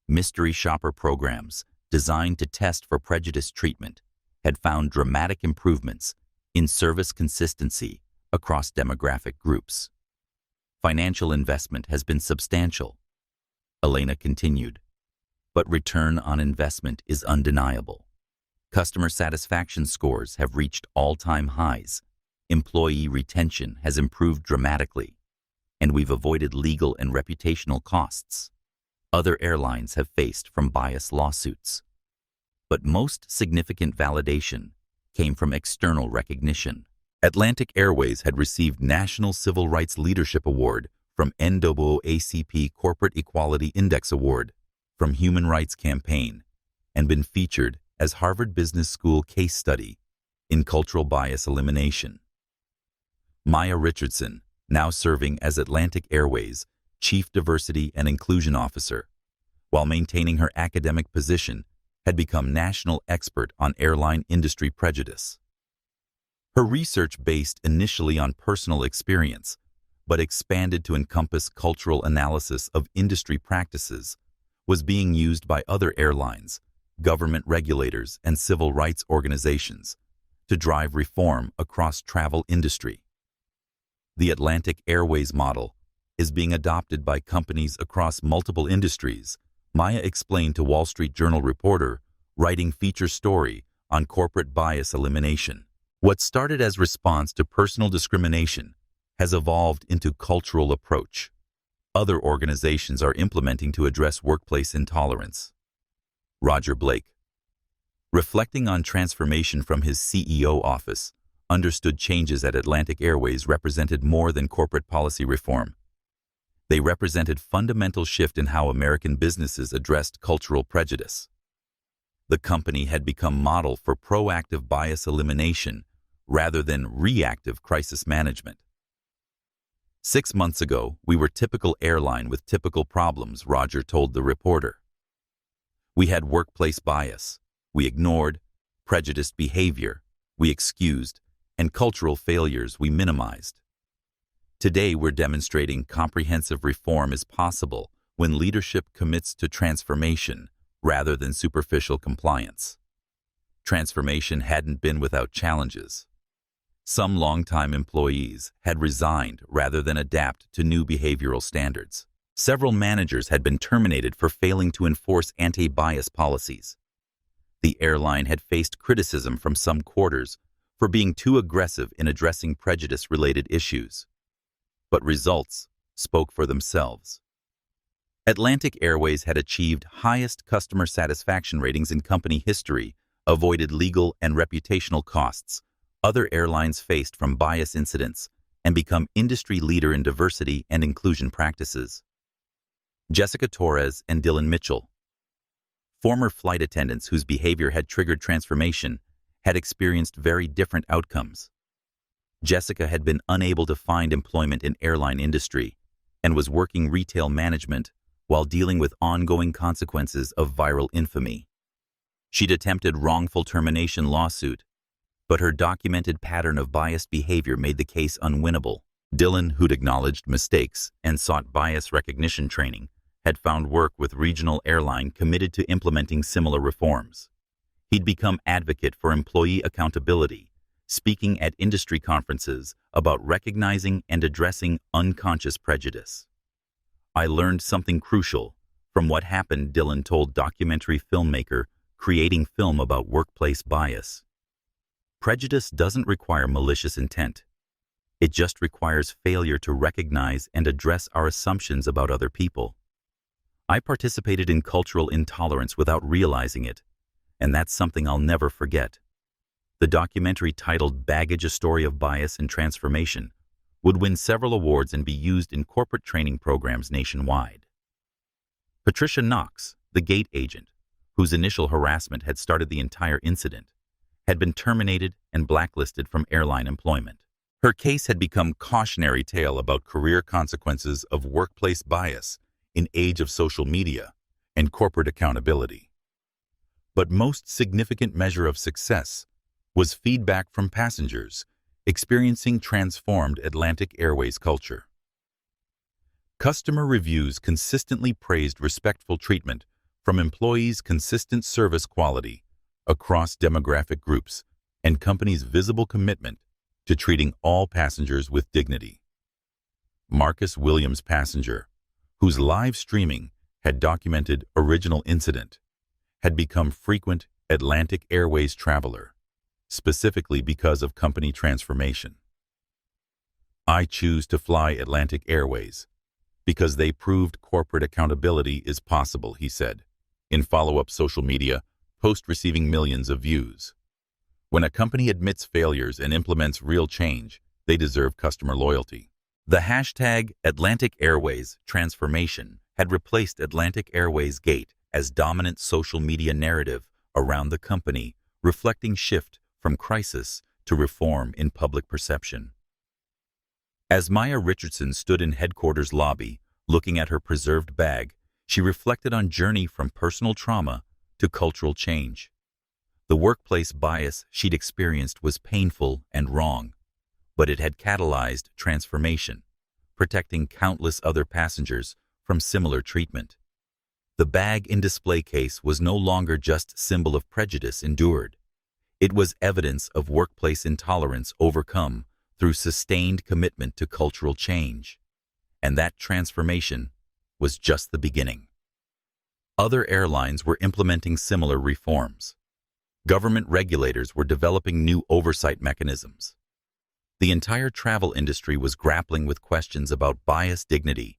mystery shopper programs designed to test for prejudice treatment had found dramatic improvements in service consistency across demographic groups. Financial investment has been substantial, Elena continued, but return on investment is undeniable. Customer satisfaction scores have reached all-time highs, employee retention has improved dramatically, and we've avoided legal and reputational costs other airlines have faced from bias lawsuits. But most significant validation came from external recognition. Atlantic Airways had received National Civil Rights Leadership Award from NAACP Corporate Equality Index Award from Human Rights Campaign and been featured as Harvard Business School case study in cultural bias elimination. Maya Richardson, now serving as Atlantic Airways Chief Diversity and Inclusion Officer, while maintaining her academic position, had become national expert on airline industry prejudice. Her research, based initially on personal experience, but expanded to encompass cultural analysis of industry practices, was being used by other airlines, government regulators, and civil rights organizations to drive reform across travel industry. The Atlantic Airways model is being adopted by companies across multiple industries, Maya explained to Wall Street Journal reporter, writing feature story on corporate bias elimination. What started as response to personal discrimination has evolved into cultural approach other organizations are implementing to address workplace intolerance. Roger Blake, reflecting on transformation from his CEO office, understood changes at Atlantic Airways represented more than corporate policy reform. They represented fundamental shift in how American businesses addressed cultural prejudice. The company had become model for proactive bias elimination rather than reactive crisis management. 6 months ago, we were typical airline with typical problems, Roger told the reporter. We had workplace bias, we ignored, prejudiced behavior, we excused, and cultural failures we minimized. Today, we're demonstrating comprehensive reform is possible when leadership commits to transformation rather than superficial compliance. Transformation hadn't been without challenges. Some longtime employees had resigned rather than adapt to new behavioral standards. Several managers had been terminated for failing to enforce anti-bias policies. The airline had faced criticism from some quarters for being too aggressive in addressing prejudice-related issues. But results spoke for themselves. Atlantic Airways had achieved highest customer satisfaction ratings in company history, avoided legal and reputational costs other airlines faced from bias incidents, and become industry leader in diversity and inclusion practices. Jessica Torres and Dylan Mitchell, former flight attendants whose behavior had triggered transformation, had experienced very different outcomes. Jessica had been unable to find employment in airline industry and was working retail management, while dealing with ongoing consequences of viral infamy. She'd attempted wrongful termination lawsuit, but her documented pattern of biased behavior made the case unwinnable. Dylan, who'd acknowledged mistakes and sought bias recognition training, had found work with regional airline committed to implementing similar reforms. He'd become advocate for employee accountability, speaking at industry conferences about recognizing and addressing unconscious prejudice. "I learned something crucial from what happened," Dylan told documentary filmmaker creating film about workplace bias. "Prejudice doesn't require malicious intent. It just requires failure to recognize and address our assumptions about other people. I participated in cultural intolerance without realizing it, and that's something I'll never forget." The documentary, titled Baggage: A Story of Bias and Transformation, would win several awards and be used in corporate training programs nationwide. Patricia Knox, the gate agent, whose initial harassment had started the entire incident, had been terminated and blacklisted from airline employment. Her case had become cautionary tale about career consequences of workplace bias in age of social media and corporate accountability. But most significant measure of success was feedback from passengers experiencing transformed Atlantic Airways culture. Customer reviews consistently praised respectful treatment from employees, consistent service quality across demographic groups, and company's visible commitment to treating all passengers with dignity. Marcus Williams, passenger, whose live streaming had documented original incident, had become frequent Atlantic Airways traveler, specifically because of company transformation. "I choose to fly Atlantic Airways because they proved corporate accountability is possible," he said, in follow-up social media post receiving millions of views. "When a company admits failures and implements real change, they deserve customer loyalty." The hashtag Atlantic Airways transformation had replaced Atlantic Airways Gate as dominant social media narrative around the company, reflecting shift from crisis to reform in public perception. As Maya Richardson stood in headquarters lobby, looking at her preserved bag, she reflected on journey from personal trauma to cultural change. The workplace bias she'd experienced was painful and wrong, but it had catalyzed transformation, protecting countless other passengers from similar treatment. The bag in display case was no longer just symbol of prejudice endured. It was evidence of workplace intolerance overcome through sustained commitment to cultural change. And that transformation was just the beginning. Other airlines were implementing similar reforms. Government regulators were developing new oversight mechanisms. The entire travel industry was grappling with questions about bias, dignity,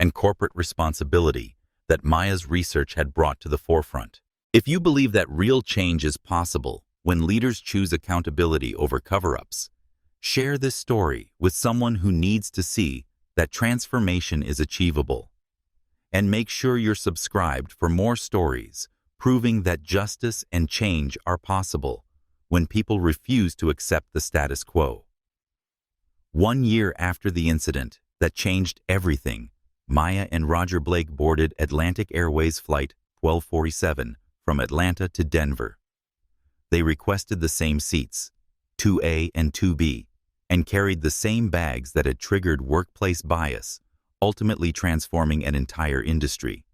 and corporate responsibility that Maya's research had brought to the forefront. If you believe that real change is possible when leaders choose accountability over cover-ups, share this story with someone who needs to see that transformation is achievable. And make sure you're subscribed for more stories proving that justice and change are possible when people refuse to accept the status quo. 1 year after the incident that changed everything, Maya and Roger Blake boarded Atlantic Airways Flight 1247 from Atlanta to Denver. They requested the same seats, 2A and 2B, and carried the same bags that had triggered workplace bias, ultimately transforming an entire industry.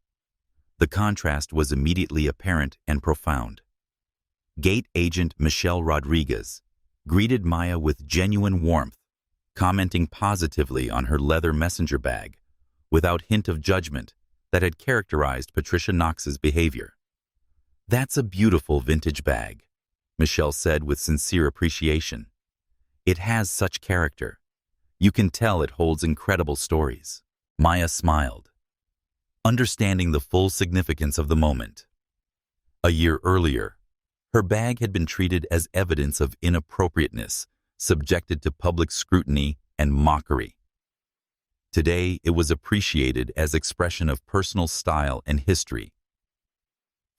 The contrast was immediately apparent and profound. Gate agent Michelle Rodriguez greeted Maya with genuine warmth, commenting positively on her leather messenger bag, without hint of judgment that had characterized Patricia Knox's behavior. "That's a beautiful vintage bag," Michelle said with sincere appreciation. "It has such character. You can tell it holds incredible stories." Maya smiled, understanding the full significance of the moment. A year earlier, her bag had been treated as evidence of inappropriateness, subjected to public scrutiny and mockery. Today, it was appreciated as expression of personal style and history.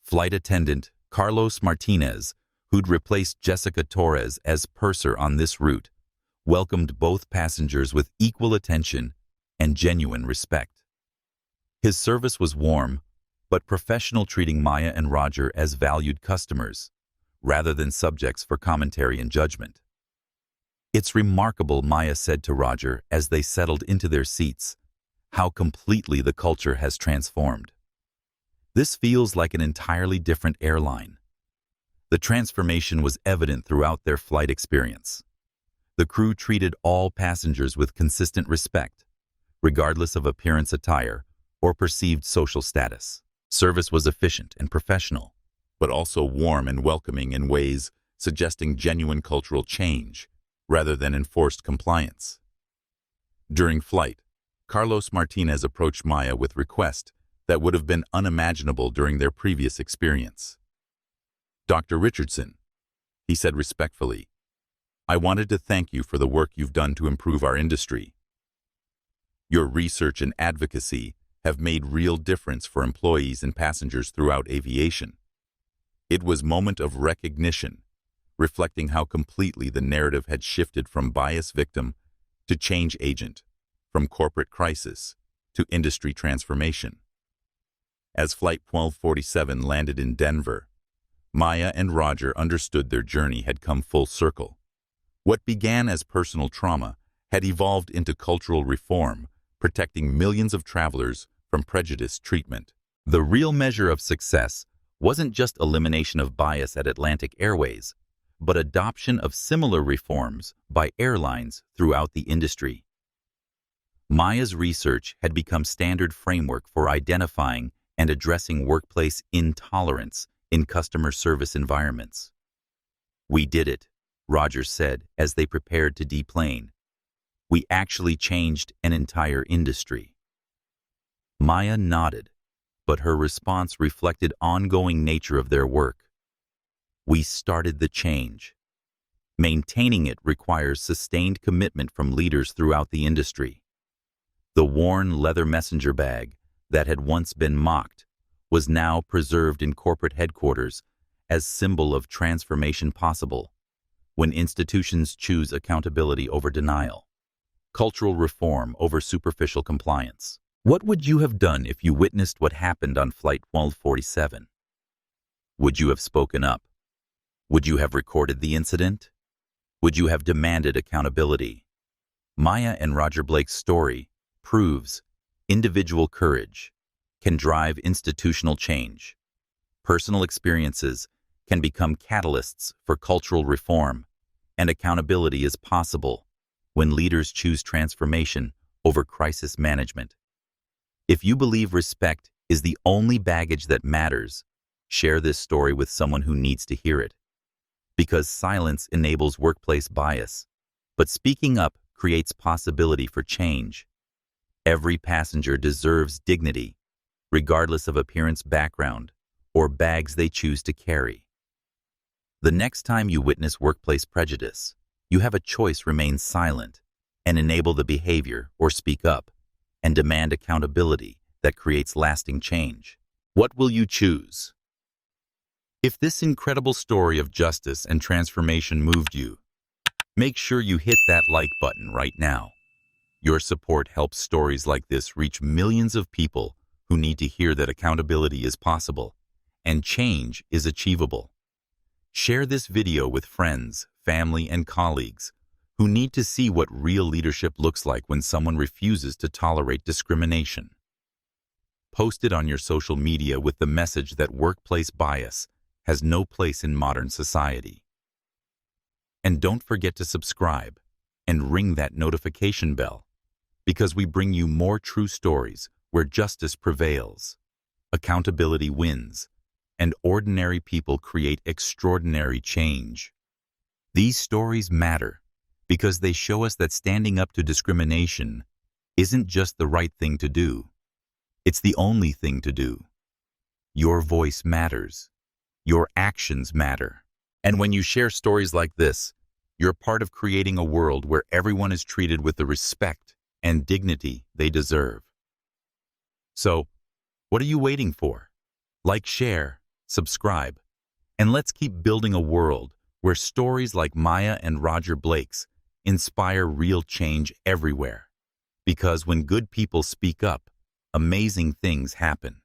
Flight attendant Carlos Martinez, who'd replaced Jessica Torres as purser on this route, welcomed both passengers with equal attention and genuine respect. His service was warm, but professional, treating Maya and Roger as valued customers, rather than subjects for commentary and judgment. "It's remarkable," Maya said to Roger as they settled into their seats, "how completely the culture has transformed. This feels like an entirely different airline." The transformation was evident throughout their flight experience. The crew treated all passengers with consistent respect, regardless of appearance, attire, or perceived social status. Service was efficient and professional, but also warm and welcoming in ways suggesting genuine cultural change rather than enforced compliance. During flight, Carlos Martinez approached Maya with requests that would have been unimaginable during their previous experience. "Dr. Richardson," he said respectfully, "I wanted to thank you for the work you've done to improve our industry. Your research and advocacy have made real difference for employees and passengers throughout aviation." It was a moment of recognition, reflecting how completely the narrative had shifted from bias victim to change agent, from corporate crisis to industry transformation. As Flight 1247 landed in Denver, Maya and Roger understood their journey had come full circle. What began as personal trauma had evolved into cultural reform, protecting millions of travelers from prejudiced treatment. The real measure of success wasn't just elimination of bias at Atlantic Airways, but adoption of similar reforms by airlines throughout the industry. Maya's research had become standard framework for identifying and addressing workplace intolerance in customer service environments. "We did it," Roger said as they prepared to deplane. "We actually changed an entire industry." Maya nodded, but her response reflected ongoing nature of their work. "We started the change. Maintaining it requires sustained commitment from leaders throughout the industry." The worn leather messenger bag that had once been mocked was now preserved in corporate headquarters as symbol of transformation possible when institutions choose accountability over denial, cultural reform over superficial compliance. What would you have done if you witnessed what happened on Flight 1247? Would you have spoken up? Would you have recorded the incident? Would you have demanded accountability? Maya and Roger Blake's story proves individual courage can drive institutional change. Personal experiences can become catalysts for cultural reform, and accountability is possible when leaders choose transformation over crisis management. If you believe respect is the only baggage that matters, share this story with someone who needs to hear it. Because silence enables workplace bias, but speaking up creates possibility for change. Every passenger deserves dignity, regardless of appearance, background, or bags they choose to carry. The next time you witness workplace prejudice, you have a choice: remain silent and enable the behavior, or speak up and demand accountability that creates lasting change. What will you choose? If this incredible story of justice and transformation moved you, make sure you hit that like button right now. Your support helps stories like this reach millions of people who need to hear that accountability is possible and change is achievable. Share this video with friends, family, and colleagues who need to see what real leadership looks like when someone refuses to tolerate discrimination. Post it on your social media with the message that workplace bias has no place in modern society. And don't forget to subscribe and ring that notification bell, because we bring you more true stories where justice prevails, accountability wins, and ordinary people create extraordinary change. These stories matter because they show us that standing up to discrimination isn't just the right thing to do. It's the only thing to do. Your voice matters. Your actions matter. And when you share stories like this, you're part of creating a world where everyone is treated with the respect and dignity they deserve. So, what are you waiting for? Like, share, subscribe, and let's keep building a world where stories like Maya and Roger Blake's inspire real change everywhere. Because when good people speak up, amazing things happen.